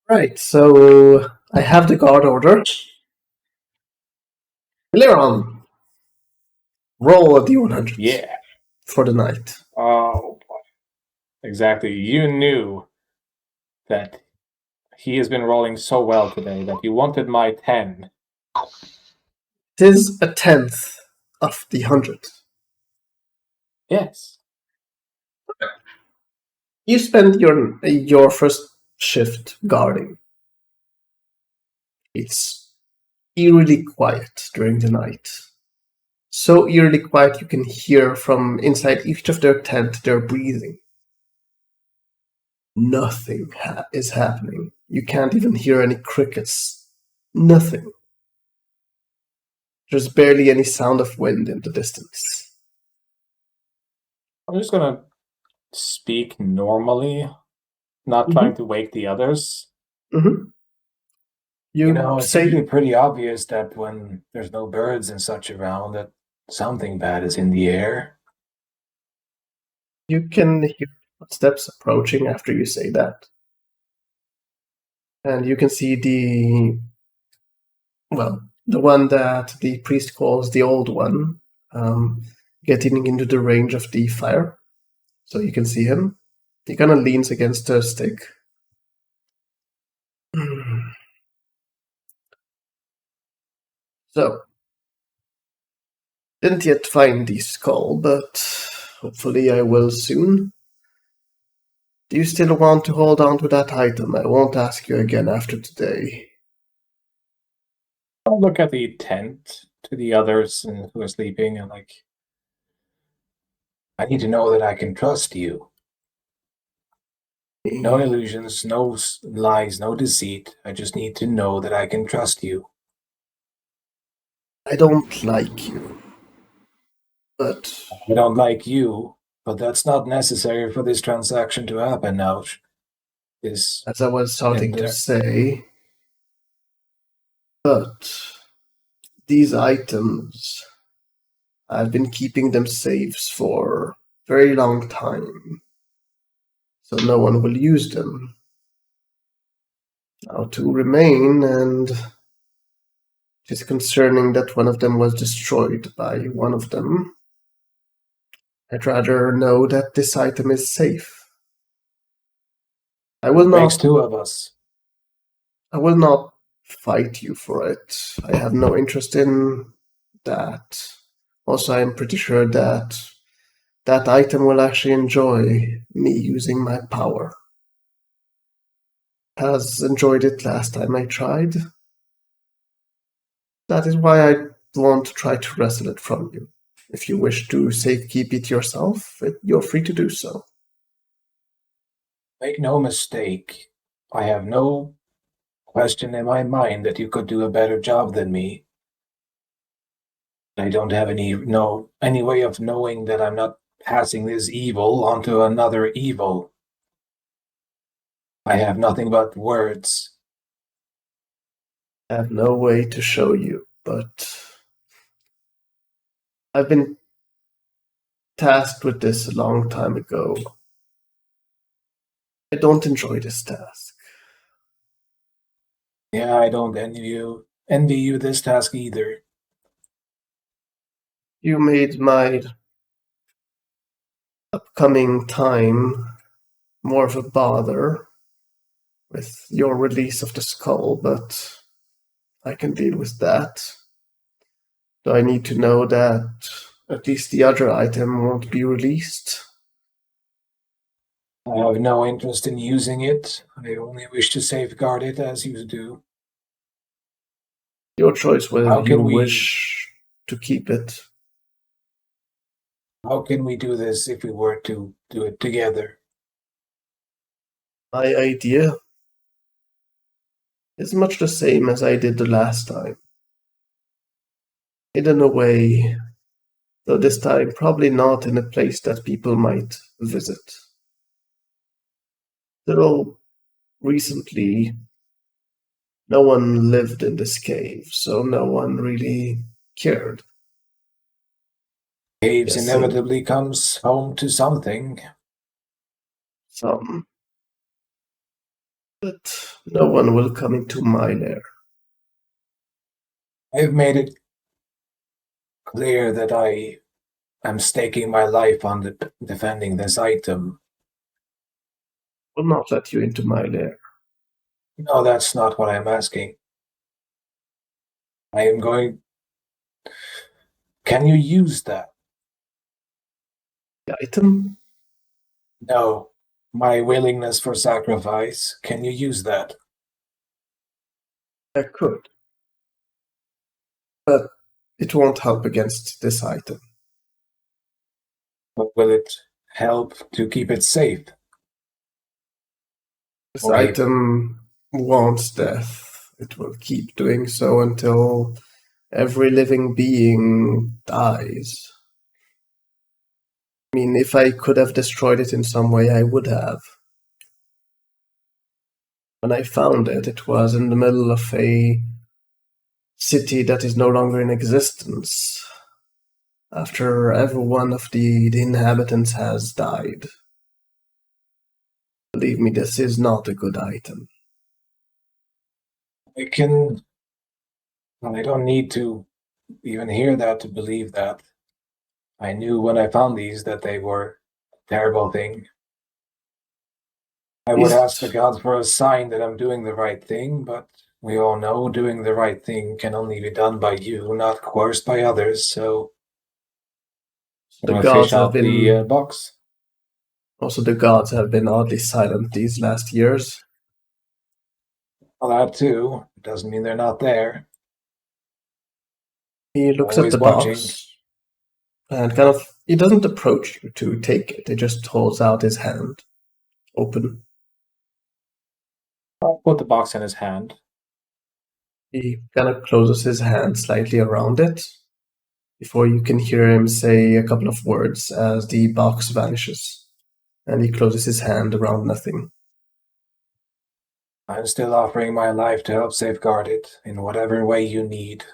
Right, so I have the guard order. Thelarr, roll a d100. Yeah. For the night. Oh, boy. Exactly. You knew that he has been rolling so well today that you wanted my 10. It is a 10th of the 100. Yes. You spend your first shift guarding. It's eerily quiet during the night. So eerily quiet you can hear from inside each of their tent their breathing. Nothing is happening. You can't even hear any crickets. Nothing. There's barely any sound of wind in the distance. I'm just going to speak normally, not trying to wake the others. Mm-hmm. It's usually pretty obvious that when there's no birds and such around, that something bad is in the air. You can hear footsteps approaching after you say that. And you can see the one that the priest calls the Old One, getting into the range of the fire. So you can see him. He kind of leans against a stick. So, Didn't yet find the skull, but hopefully I will soon. Do you still want to hold on to that item? I won't ask you again after today. I'll look at the tent to the others who are sleeping and I need to know that I can trust you. No illusions, no lies, no deceit. I just need to know that I can trust you. I don't like you. But I don't like you, but that's not necessary for this transaction to happen now. As I was starting to say, but these items, I've been keeping them safes for a very long time, so no one will use them. Now two remain, and it is concerning that one of them was destroyed by one of them. I'd rather know that this item is safe. I will not. Makes two of us. I will not fight you for it. I have no interest in that. Also, I'm pretty sure that that item will actually enjoy me using my power. Has enjoyed it last time I tried. That is why I won't try to wrestle it from you. If you wish to safekeep it yourself, you're free to do so. Make no mistake, I have no question in my mind that you could do a better job than me. I don't have any way of knowing that I'm not passing this evil onto another evil. I have nothing but words. I have no way to show you, but I've been tasked with this a long time ago. I don't enjoy this task. Yeah, I don't envy you this task either. You made my upcoming time more of a bother with your release of the skull, but I can deal with that. Do I need to know that at least the other item won't be released? I have no interest in using it. I only wish to safeguard it as you do. Your choice whether you wish to keep it. How can we do this if we were to do it together? My idea is much the same as I did the last time. Hidden away, though this time probably not in a place that people might visit. Though recently, no one lived in this cave, so no one really cared. Caves inevitably comes home to something. Some. But no one will come into my lair. I've made it clear that I am staking my life on defending this item. Will not let you into my lair. No, that's not what I'm asking. I am going... Can you use that? The item? No. My willingness for sacrifice. Can you use that? I could. But it won't help against this item. But will it help to keep it safe? This item wants death. It will keep doing so until every living being dies. I mean, if I could have destroyed it in some way, I would have. When I found it, it was in the middle of a city that is no longer in existence, after every one of the inhabitants has died. Believe me, this is not a good item. I don't need to even hear that to believe that. I knew when I found these that they were a terrible thing. I would ask the gods for a sign that I'm doing the right thing, but we all know doing the right thing can only be done by you, not coerced by others, so The gods have been the box. Also, the gods have been oddly silent these last years. Well, that too. Doesn't mean they're not there. He looks Always at the watching. box and he doesn't approach you to take it. He just holds out his hand, open. I'll put the box in his hand. He kind of closes his hand slightly around it before you can hear him say a couple of words as the box vanishes. And he closes his hand around nothing. I'm still offering my life to help safeguard it in whatever way you need.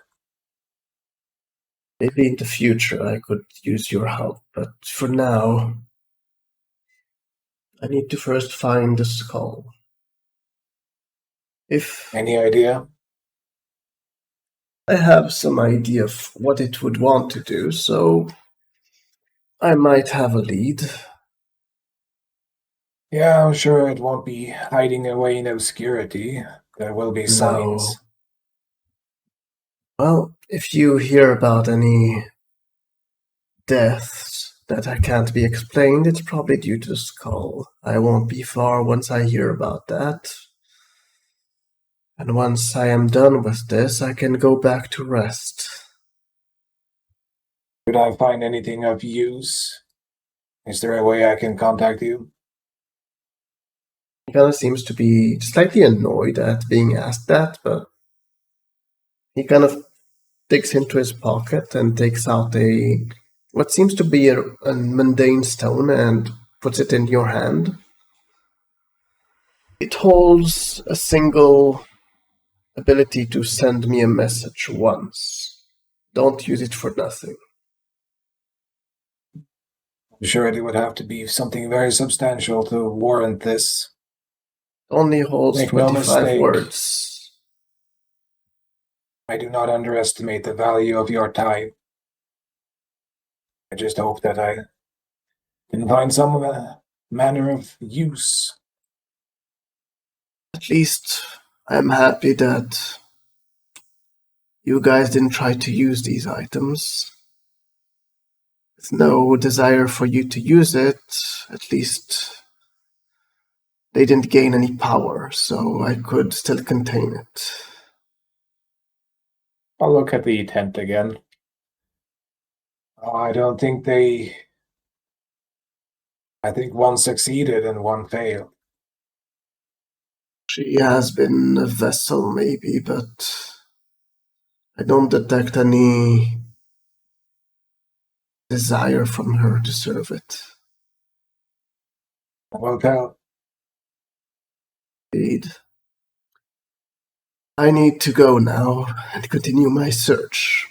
Maybe in the future I could use your help, but for now, I need to first find the skull. Any idea? I have some idea of what it would want to do, so I might have a lead. Yeah, I'm sure it won't be hiding away in obscurity. There will be signs. No. Well, if you hear about any deaths that I can't be explained, it's probably due to the skull. I won't be far once I hear about that. And once I am done with this, I can go back to rest. Could I find anything of use? Is there a way I can contact you? He kind of seems to be slightly annoyed at being asked that, but he kind of digs into his pocket and takes out what seems to be a mundane stone and puts it in your hand. It holds a single ability to send me a message once. Don't use it for nothing. I'm sure it would have to be something very substantial to warrant this. Only holds Make no 25 mistake. words. I do not underestimate the value of your time. I just hope that I can find some manner of use. At least I'm happy that you guys didn't try to use these items. With no desire for you to use it, at least they didn't gain any power, so I could still contain it. I'll look at the tent again. I don't think I think one succeeded and one failed. She has been a vessel, maybe, but I don't detect any desire from her to serve it. Well, tell. Indeed. I need to go now and continue my search.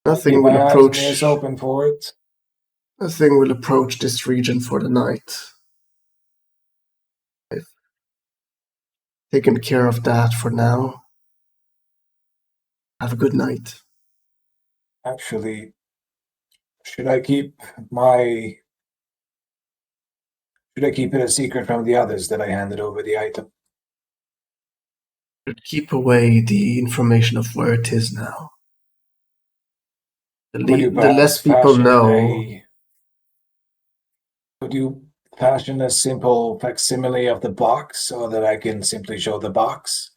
Nothing will approach. Keep my eyes and ears open for it. Nothing will approach this region for the night. I've taken care of that for now. Have a good night. Actually, should I keep it a secret from the others that I handed over the item? Keep away the information of where it is now. The less people know. Could you fashion a simple facsimile of the box so that I can simply show the box?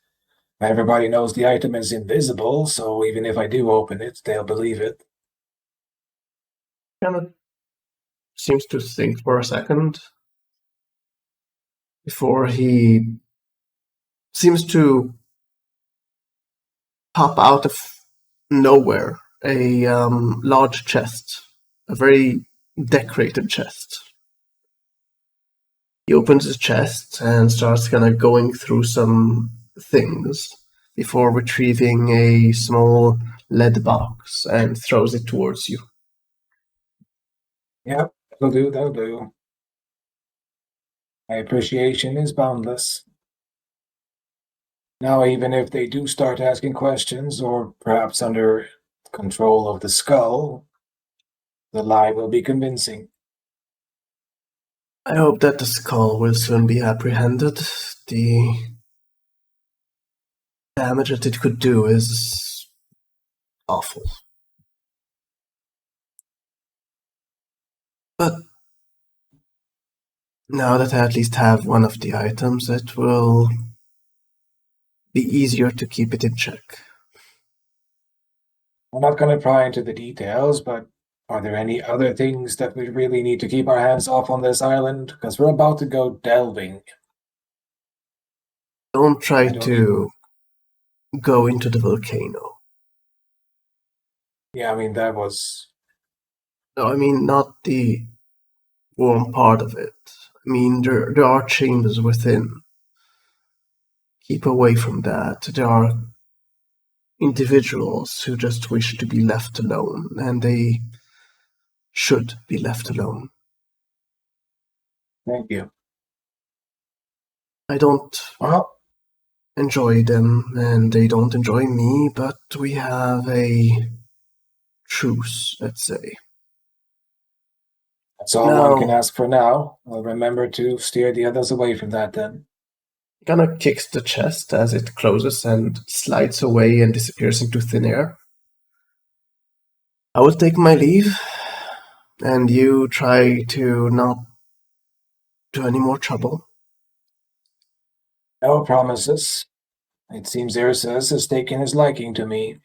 Everybody knows the item is invisible, so even if I do open it, they'll believe it. Kind of seems to think for a second before he seems to pop out of nowhere a large chest, a very decorated chest. He opens his chest and starts kind of going through some things before retrieving a small lead box and throws it towards you. Yep, that'll do. My appreciation is boundless. Now, even if they do start asking questions, or perhaps under control of the skull, the lie will be convincing. I hope that the skull will soon be apprehended. The damage that it could do is awful. But now that I at least have one of the items, it will be easier to keep it in check. I'm not going to pry into the details, but are there any other things that we really need to keep our hands off on this island? Because we're about to go delving. Don't try to go into the volcano. Yeah, I mean, that was... No, I mean, not the warm part of it. I mean, there are chambers within. Keep away from that. There are individuals who just wish to be left alone, and they should be left alone. Thank you. I don't enjoy them, and they don't enjoy me, but we have a truce, let's say. That's all one can ask for now. I'll remember to steer the others away from that then. He kind of kicks the chest as it closes and slides away and disappears into thin air. I will take my leave, and you try to not do any more trouble. No promises. It seems Ursus has taken his liking to me.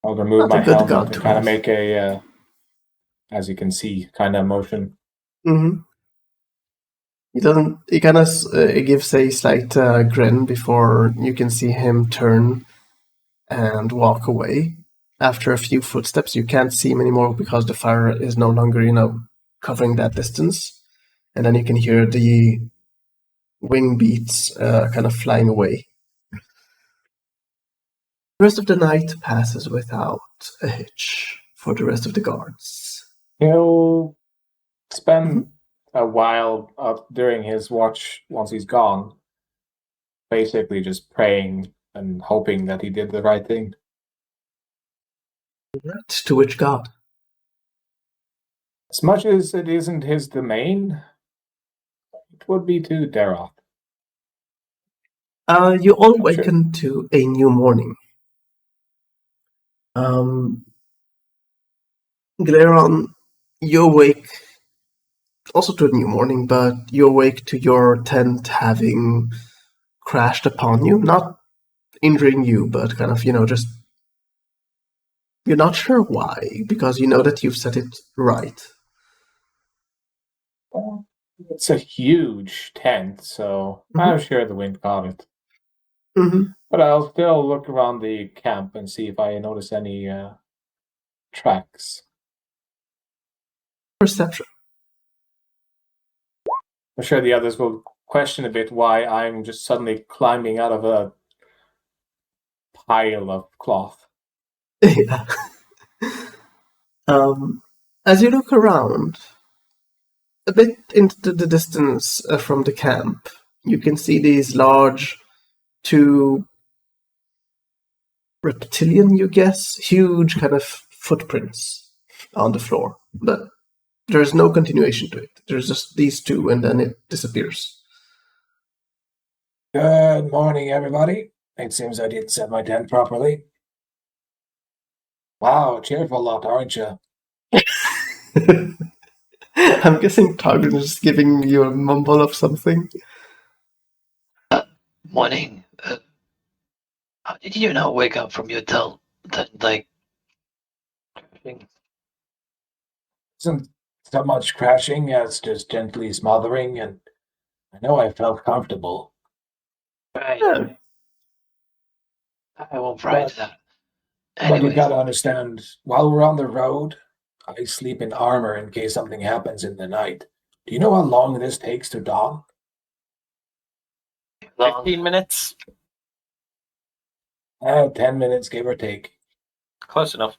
I'll remove my helmet and kind of make a, as you can see, kind of motion. He doesn't. He kind of gives a slight grin before you can see him turn and walk away. After a few footsteps, you can't see him anymore because the fire is no longer, covering that distance. And then you can hear the wing beats kind of flying away. The rest of the night passes without a hitch for the rest of the guards. He'll spend a while during his watch, once he's gone, basically just praying and hoping that he did the right thing. To which god? As much as it isn't his domain, it would be to Daroth. You all awaken to a new morning. Galeron, you awake also to a new morning, but you awake to your tent having crashed upon you, not injuring you, but kind of, just... You're not sure why, because you know that you've set it right. It's a huge tent, so I'm sure the wind caught it. But I'll still look around the camp and see if I notice any tracks. Perception. I'm sure the others will question a bit why I'm just suddenly climbing out of a pile of cloth. Yeah. As you look around, a bit into the distance from the camp, you can see these large, two reptilian, you guess, huge kind of footprints on the floor. But there's no continuation to it. There's just these two, and then it disappears. Good morning, everybody. It seems I didn't set my tent properly. Wow, cheerful lot, aren't you? I'm guessing Targon is just giving you a mumble of something. Morning. How did you not wake up from your crashing? Isn't so much crashing as just gently smothering, and I know I felt comfortable. Right. Yeah. I won't pry into that. But you gotta understand, while we're on the road, I sleep in armor in case something happens in the night. Do you know how long this takes to dawn? 15 minutes. 10 minutes, give or take. Close enough.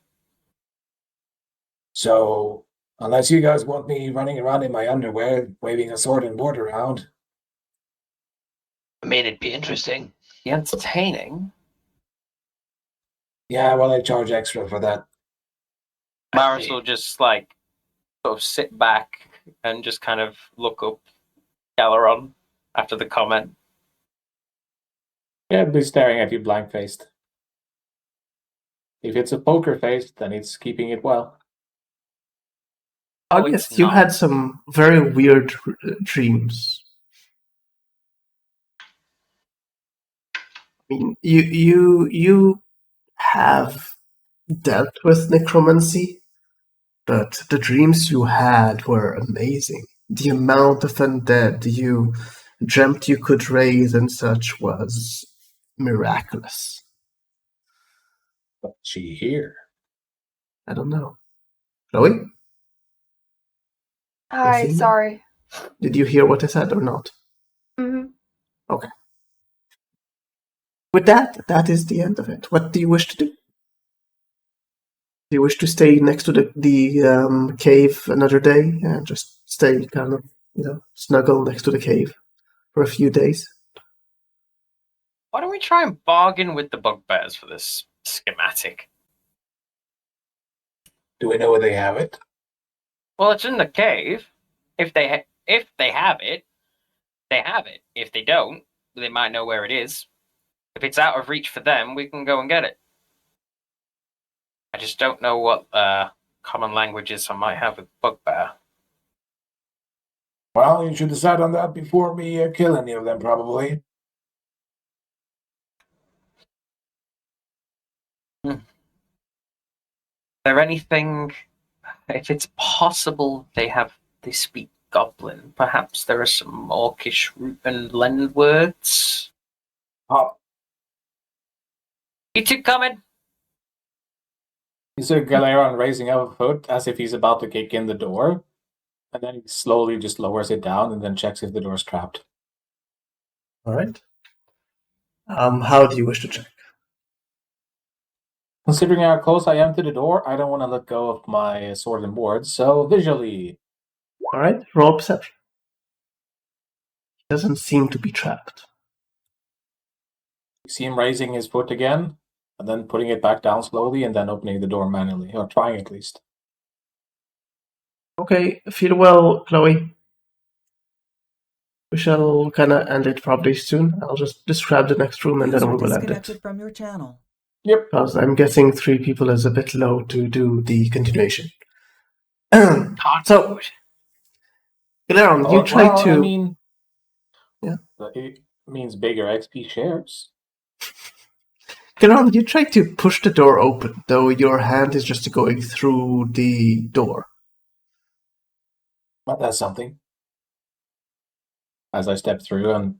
So, unless you guys want me running around in my underwear, waving a sword and board around. I mean, it'd be interesting. Be entertaining. Yeah, well, I charge extra for that. Maris will just, sort of sit back and just kind of look up Galeron after the comment. Yeah, I'd be staring at you blank-faced. If it's a poker face, then it's keeping it well. August, you had some very weird dreams. I mean, you have dealt with necromancy, but the dreams you had were amazing. The amount of undead you dreamt you could raise and such was miraculous. What's she here? I don't know. Chloe? Hi, sorry. Did you hear what I said or not? Mm-hmm. Okay. With that is the end of it. What do you wish to do? Do you wish to stay next to the cave another day and just stay kind of, snuggle next to the cave for a few days? Why don't we try and bargain with the bugbears for this schematic? Do we know where they have it? Well, it's in the cave. If they have it, they have it. If they don't, they might know where it is. If it's out of reach for them, we can go and get it. I just don't know what common languages I might have with bugbear. Well, you should decide on that before we kill any of them, probably. Is there anything, if it's possible they speak Goblin, perhaps there are some Orcish root and lend words? Hop. You two coming? You see Galeron raising up a foot as if he's about to kick in the door, and then he slowly just lowers it down and then checks if the door's trapped. All right. How do you wish to check? Considering how close I am to the door, I don't want to let go of my sword and board, so visually. All right, roll perception. He doesn't seem to be trapped. You see him raising his foot again, and then putting it back down slowly, and then opening the door manually, or trying at least. Okay, feel well, Chloe. We shall kind of end it probably soon. I'll just describe the next room and then we will end it. From your channel. Yep. Because I'm guessing 3 people is a bit low to do the continuation. So, Galeron, you try to... I mean... Yeah? It means bigger XP shares. Galeron, you try to push the door open, though your hand is just going through the door. Well, that's something. As I step through and...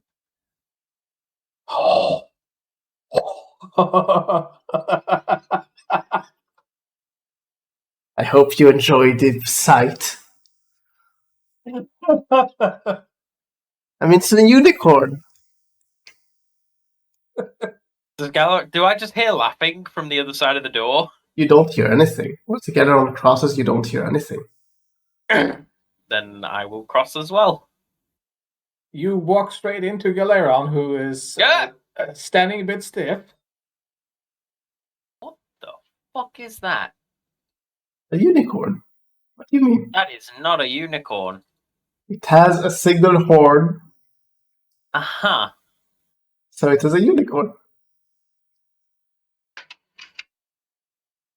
I hope you enjoy the sight. I mean, it's a unicorn. Do I just hear laughing from the other side of the door? You don't hear anything. Once you get on crosses, you don't hear anything. Then I will cross as well. You walk straight into Galeron, who is standing a bit stiff. What the fuck is that? A unicorn? What do you mean? That is not a unicorn. It has a single horn. Aha. So it is a unicorn.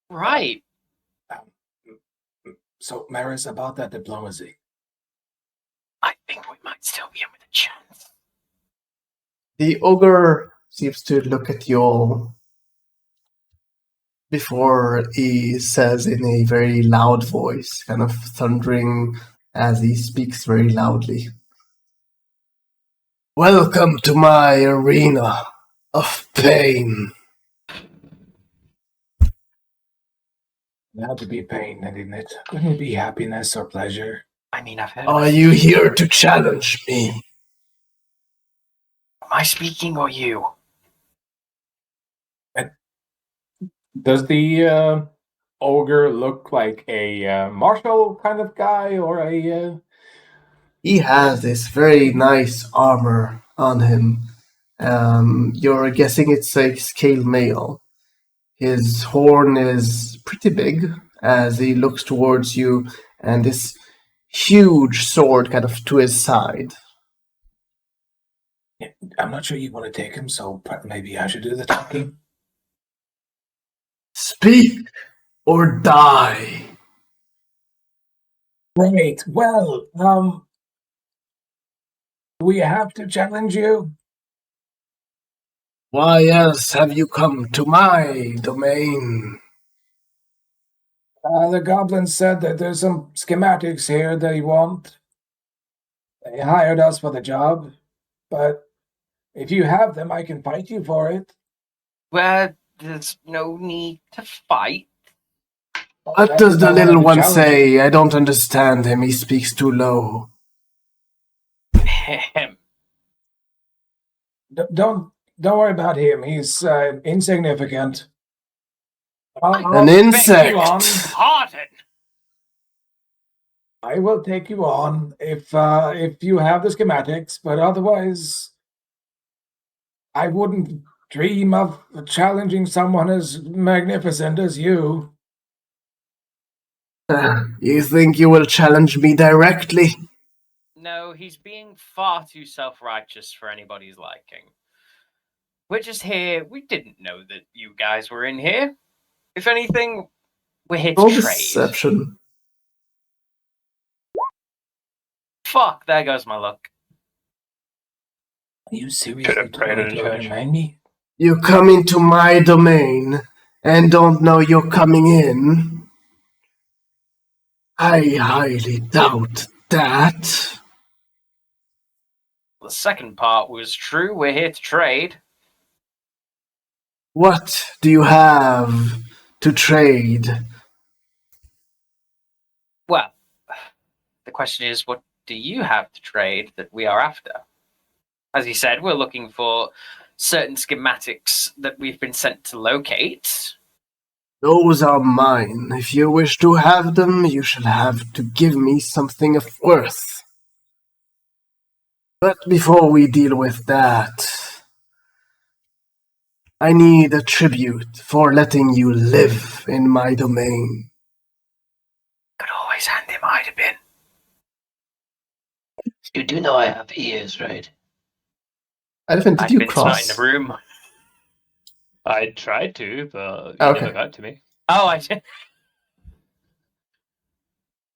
Right. So, Maris, about that diplomacy. I think we might still be in with a chance. The ogre seems to look at you all before he says in a very loud voice, kind of thundering as he speaks very loudly. Welcome to my arena of pain. It had to be pain, didn't it? Couldn't it be happiness or pleasure? I mean, I've heard. Are you here to challenge me? Am I speaking or you? Does the ogre look like a martial kind of guy or a... He has this very nice armor on him. You're guessing it's a scale mail. His horn is pretty big as he looks towards you, and this huge sword kind of to his side. Yeah, I'm not sure you want to take him, so maybe I should do the talking. Speak or die. Right. Well, we have to challenge you. Why else have you come to my domain? The goblin said that there's some schematics here they want. They hired us for the job, but if you have them, I can fight you for it. Well, there's no need to fight. What does the little one say? I don't understand him. He speaks too low. Don't worry about him. He's insignificant. An insect. Pardon. I will take you on if you have the schematics, but otherwise, I wouldn't dream of challenging someone as magnificent as you. You think you will challenge me directly? No, he's being far too self-righteous for anybody's liking. We're just here. We didn't know that you guys were in here. If anything, we're here to trade. Deception. Fuck, there goes my luck. Are you seriously trying to remind me? You come into my domain and don't know you're coming in? I highly doubt that. The second part was true. We're here to trade. What do you have to trade? Well, the question is, what do you have to trade that we are after? As you said, we're looking for certain schematics that we've been sent to locate. Those are mine. If you wish to have them, you shall have to give me something of worth. But before we deal with that, I need a tribute for letting you live in my domain. Could always hand him Ida bin. You do know I have ears, right? Elephant, did you cross? Not in the room. I tried to, but you never got to me. Oh, I did.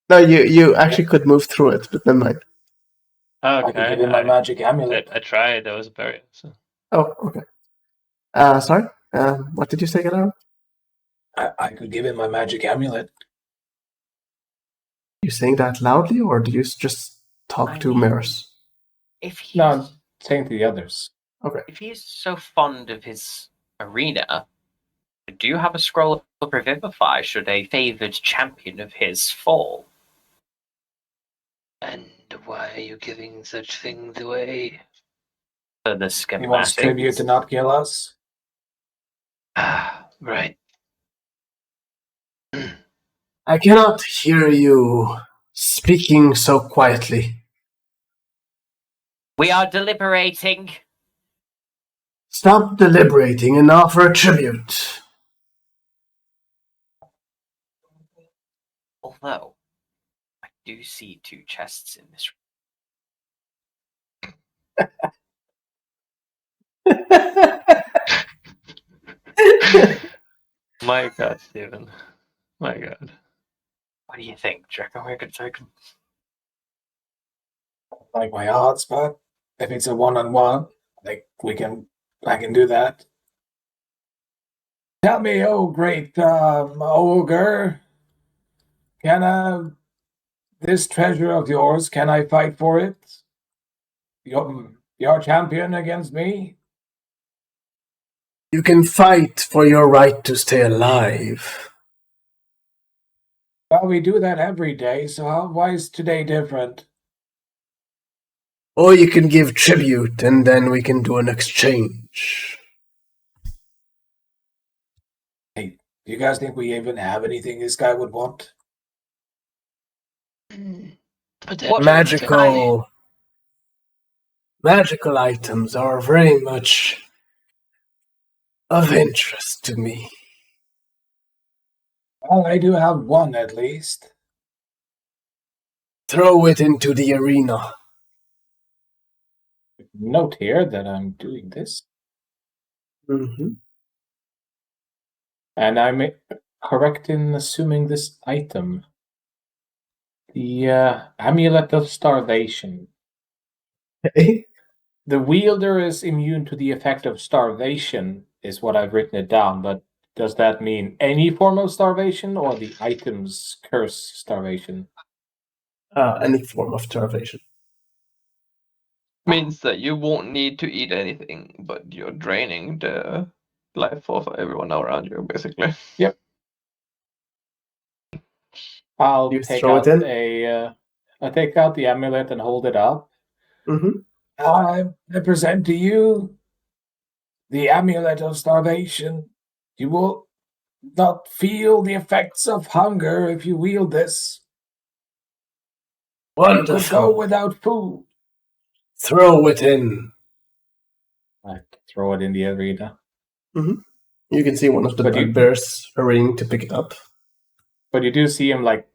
No, you actually could move through it, but never mind. Okay. I could give you my magic amulet. I tried. There was a barrier. So. Oh, okay. Sorry? What did you say, Galaro? I could give him my magic amulet. You saying that loudly, or do you just talk to Maris? If No, I'm saying to the others. Okay. If he's so fond of his arena, do you have a scroll of Revivify should a favored champion of his fall? And why are you giving such things away? For the schematics. He wants tribute to not kill us. Right. I cannot hear you speaking so quietly. We are deliberating. Stop deliberating and offer a tribute. Although, I do see 2 chests in this room. My God, Stephen. My God. What do you think? Do you reckon we could take them? Like my hotspot. If it's a one-on-one, I can do that. Tell me, oh great ogre, this treasure of yours, can I fight for it? Your champion against me? You can fight for your right to stay alive. Well, we do that every day, so why is today different? Or you can give tribute, and then we can do an exchange. Hey, do you guys think we even have anything this guy would want? Magical items are very much of interest to me. Well, I do have one at least. Throw it into the arena. Note here that I'm doing this. Mm-hmm. And I'm correct in assuming this item, the Amulet of Starvation. Okay. The wielder is immune to the effect of starvation, is what I've written it down, but does that mean any form of starvation or the item's curse starvation? Any form of starvation. Means that you won't need to eat anything, but you're draining the life force of everyone around you, basically. Yep. I'll You take throw it out in? I take out the amulet and hold it up. Mm-hmm. I present to you the Amulet of Starvation. You will not feel the effects of hunger if you wield this. Wonderful. You could go without food. Throw it in. I throw it in the arena. Mm-hmm. You can see one of the bugbears hurrying to pick it up. But you do see him like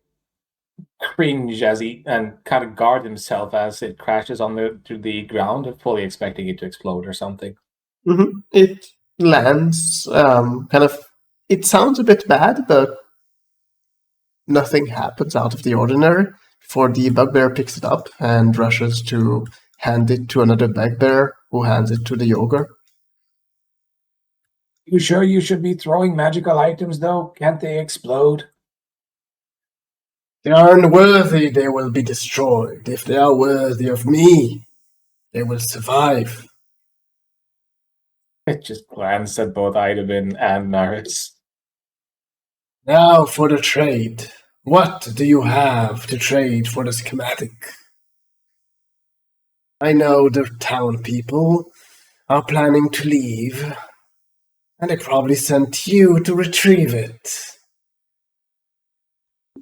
cringe as and kind of guard himself as it crashes to the ground, fully expecting it to explode or something. Mm-hmm. It lands it sounds a bit bad, but nothing happens out of the ordinary before the bugbear picks it up and rushes to hand it to another bugbear who hands it to the ogre. You sure you should be throwing magical items, though? Can't they explode? They are unworthy, they will be destroyed. If they are worthy of me, they will survive. It just glanced at both Idabin and Naris. Now for the trade. What do you have to trade for the schematic? I know the town people are planning to leave, and they probably sent you to retrieve it.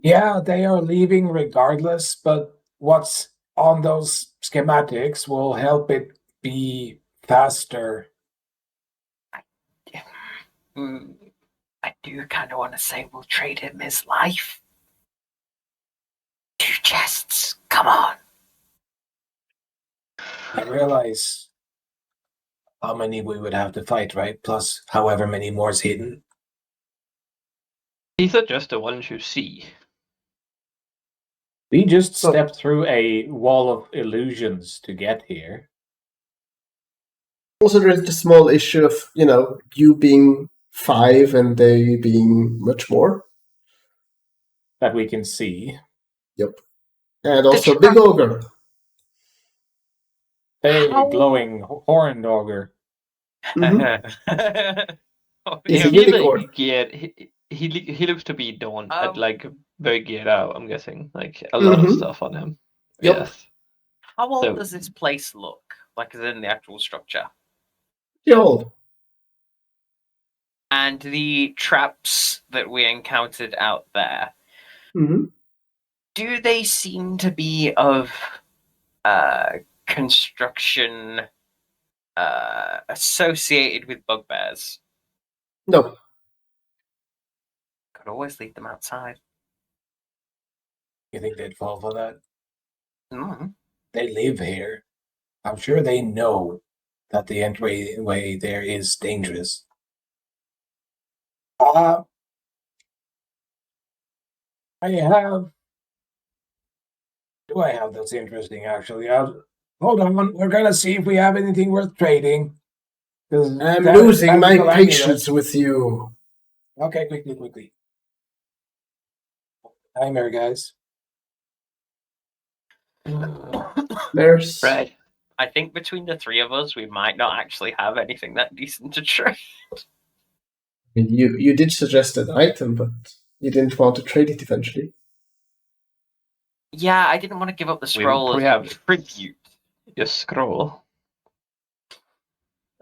Yeah, they are leaving regardless, but what's on those schematics will help it be faster. I do kind of want to say we'll trade him his life. 2 chests, come on. I realize how many we would have to fight, right? Plus however many more is hidden. These are just the ones you see. We just stepped through a wall of illusions to get here. Also, there's the small issue of, you being 5 and they being much more. That we can see. Yep. And also Big Ogre. Hey, glowing horned ogre. Mm-hmm. He's a unicorn. Geared. He looks to be very geared out, I'm guessing. Like a lot of stuff on him. Yep. Yes. How old does this place look? Like, as in the actual structure? Pretty old. And the traps that we encountered out there, do they seem to be of construction associated with bugbears? No. Could always leave them outside. You think they'd fall for that? Mm-hmm. They live here. I'm sure they know that the entryway there is dangerous. Do I have that's interesting, actually? Hold on, we're gonna see if we have anything worth trading. I'm losing my patience with you. Okay, quickly. Timer, guys. There's... Right. I think between the 3 of us, we might not actually have anything that decent to trade. You did suggest an item, but you didn't want to trade it eventually. Yeah, I didn't want to give up the scroll. We have tribute. Your scroll.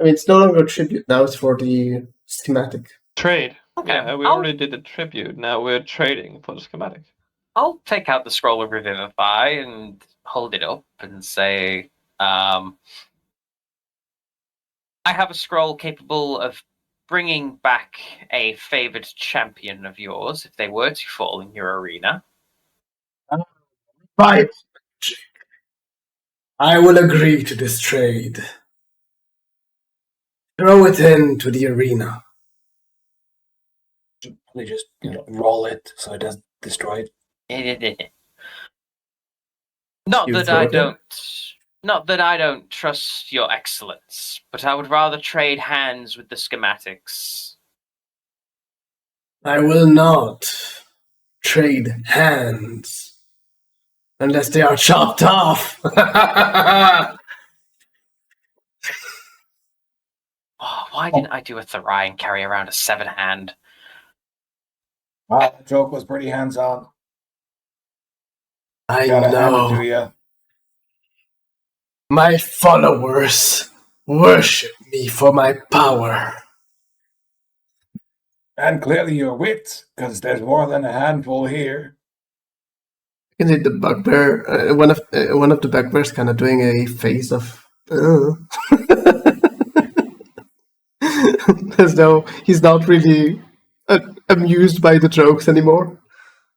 I mean, it's no longer a tribute now, it's for the schematic. Trade. Okay. Yeah, we already did the tribute. Now we're trading for the schematic. I'll take out the scroll of Revivify and hold it up and say, I have a scroll capable of bringing back a favored champion of yours if they were to fall in your arena. Right. I will agree to this trade. Throw it into the arena. We just roll it so it doesn't destroy it. Not that I don't trust your excellence, but I would rather trade hands with the schematics. I will not trade hands unless they are chopped off. Why didn't I do a Thelarr and carry around a 7-hand? That joke was pretty hands-on. I Gotta hand it to know. you. My followers worship me for my power. And clearly your wit, because there's more than a handful here. You can see the bugbear. One of the bugbears kind of doing a face of, as though he's not really amused by the jokes anymore.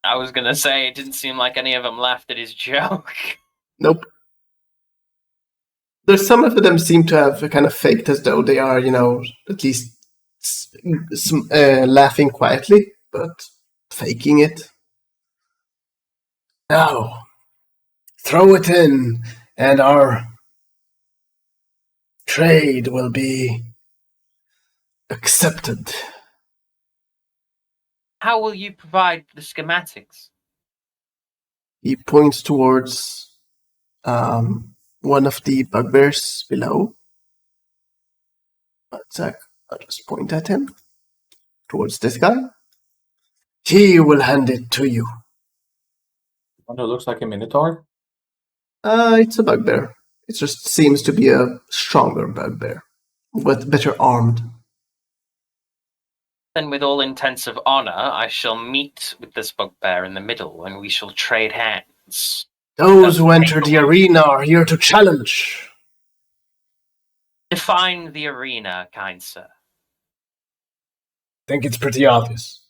I was gonna say, it didn't seem like any of them laughed at his joke. Nope. There's some of them seem to have kind of faked as though they are, at least laughing quietly, but faking it. Now, throw it in, and our trade will be accepted. How will you provide the schematics? He points towards one of the bugbears below. One sec, I'll just point at him. Towards this guy. He will hand it to you. One who looks like a minotaur? It's a bugbear. It just seems to be a stronger bugbear, but better armed. Then with all intents of honor, I shall meet with this bugbear in the middle, and we shall trade hands. Those who enter the arena are here to challenge. Define the arena, kind sir. I think it's pretty obvious.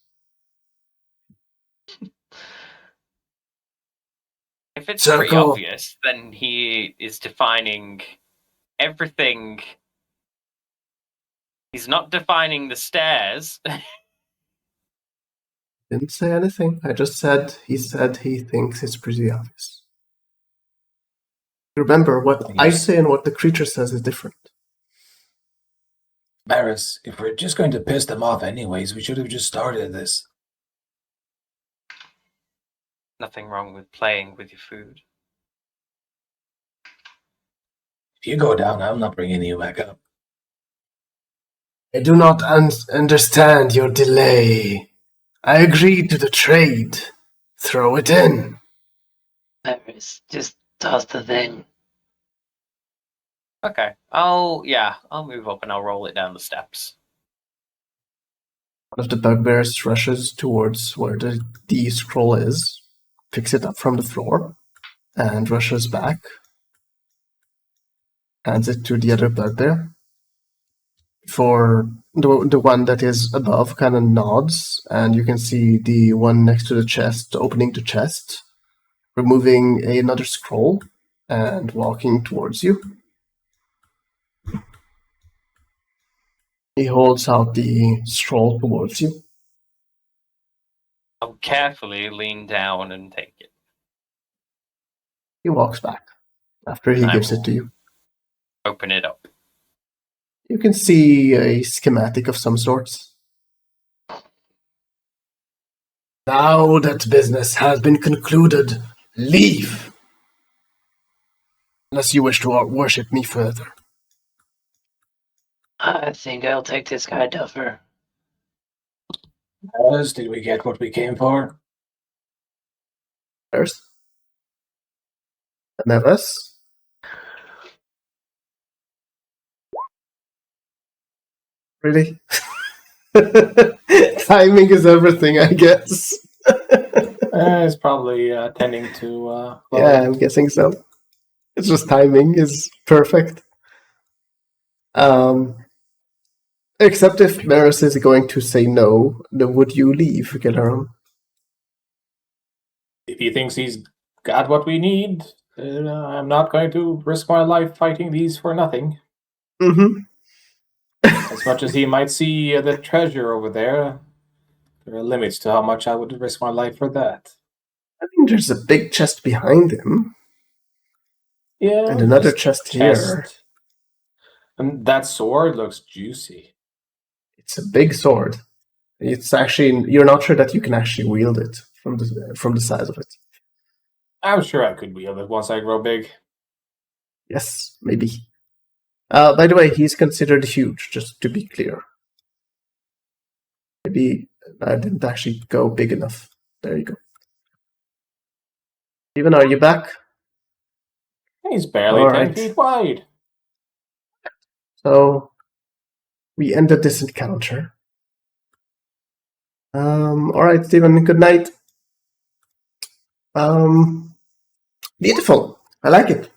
If it's pretty obvious, then he is defining everything. He's not defining the stairs. Didn't say anything. I just said he thinks it's pretty obvious. Remember, what I say and what the creature says is different. Maris, if we're just going to piss them off anyways, we should have just started this. Nothing wrong with playing with your food. If you go down, I'm not bringing you back up. I do not understand your delay. I agreed to the trade. Throw it in. Maris, just toss the thing. Okay, I'll move up and I'll roll it down the steps. One of the bugbears rushes towards where the scroll is, picks it up from the floor, and rushes back. Hands it to the other bugbear. For the one that is above kind of nods, and you can see the one next to the chest opening the chest, removing another scroll, and walking towards you. He holds out the scroll towards you. I'll carefully lean down and take it. He walks back after he gives it to you. Open it up. You can see a schematic of some sorts. Now that business has been concluded, leave. Unless you wish to worship me further. I think I'll take this guy Duffer. Did we get what we came for? First. Nevis. Really? Timing is everything, I guess. It's probably tending to... yeah, I'm guessing so. It's just timing is perfect. Except if Maris is going to say no, then would you leave, Gillerum? If he thinks he's got what we need, I'm not going to risk my life fighting these for nothing. Mm-hmm. As much as he might see the treasure over there, There are limits to how much I would risk my life for that. I mean, there's a big chest behind him. Yeah. And another chest here. And that sword looks juicy. It's a big sword. It's actually, you're not sure that you can actually wield it from the size of it. I'm sure I could wield it once I grow big. Yes, maybe. By the way, he's considered huge, just to be clear. Maybe I didn't actually go big enough. There you go. Steven, are you back? He's barely 10 feet wide. So, we ended this encounter. Alright, Steven, good night. Beautiful. I like it.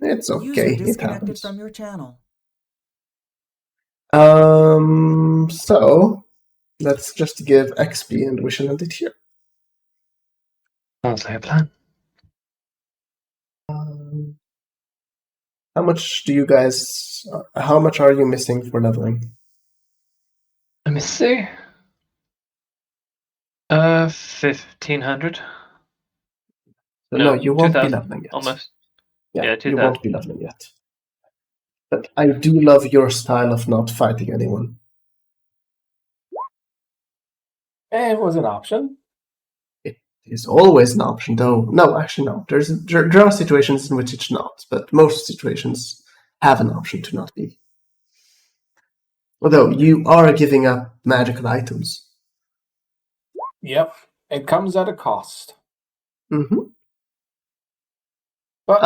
It's okay. It happens. From your channel. So let's just give XP and we shall end it here. Sounds like a plan. How much do you guys? How much are you missing for leveling? Let me see. 1,500. So no, you won't be leveling yet. Almost. Yeah, you won't be leveling yet. But I do love your style of not fighting anyone. It was an option. It is always an option, though. No, actually, no. There are situations in which it's not, but most situations have an option to not be. Although you are giving up magical items. Yep, it comes at a cost. Mm-hmm. But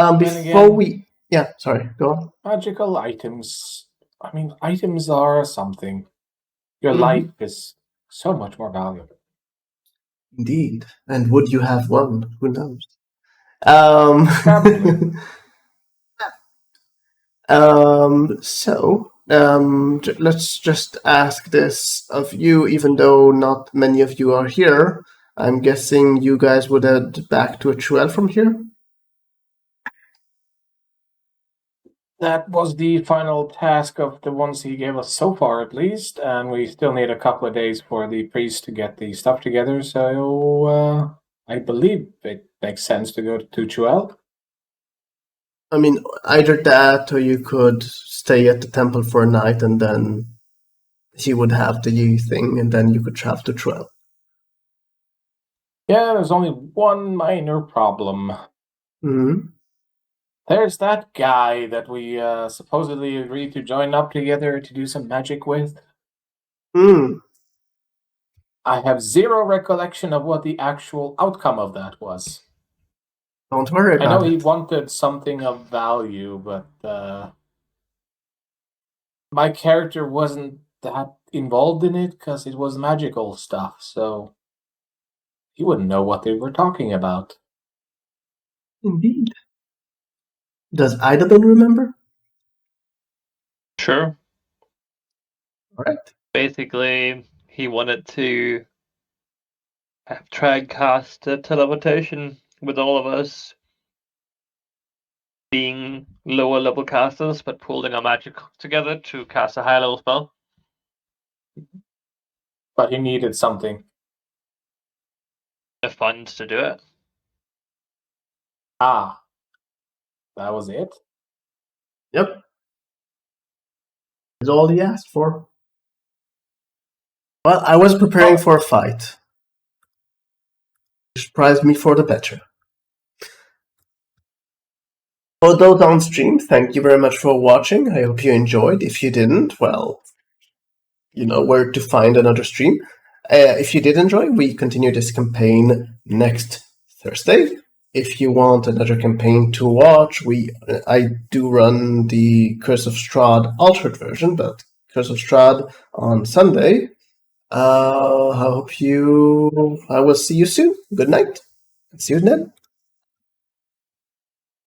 sorry, go on. Magical items. I mean, items are something. Your life is so much more valuable. Indeed. And would you have one? Who knows? Let's just ask this of you, even though not many of you are here. I'm guessing you guys would head back to a Truel from here? That was the final task of the ones he gave us so far, at least, and we still need a couple of days for the priest to get the stuff together, so I believe it makes sense to go to Truel. I mean, either that, or you could stay at the temple for a night, and then he would have the thing, and then you could travel to Truel. Yeah, there's only one minor problem. Mm-hmm. There's that guy that we supposedly agreed to join up together to do some magic with. I have zero recollection of what the actual outcome of that was. Don't worry about it. I know he wanted something of value, but my character wasn't that involved in it because it was magical stuff, so he wouldn't know what they were talking about. Indeed. Does Idabin remember? Sure. Alright. Basically, he wanted to try and cast a teleportation with all of us being lower level casters, but pooling our magic together to cast a higher level spell. But he needed something. The funds to do it. Ah. That was it? Yep. That's all he asked for. Well, I was preparing for a fight. Surprised me for the better. For those on stream, thank you very much for watching. I hope you enjoyed. If you didn't, well, you know where to find another stream. If you did enjoy, we continue this campaign next Thursday. If you want another campaign to watch, I do run the Curse of Strahd altered version, but Curse of Strahd on Sunday. I will see you soon. Good night. See you then.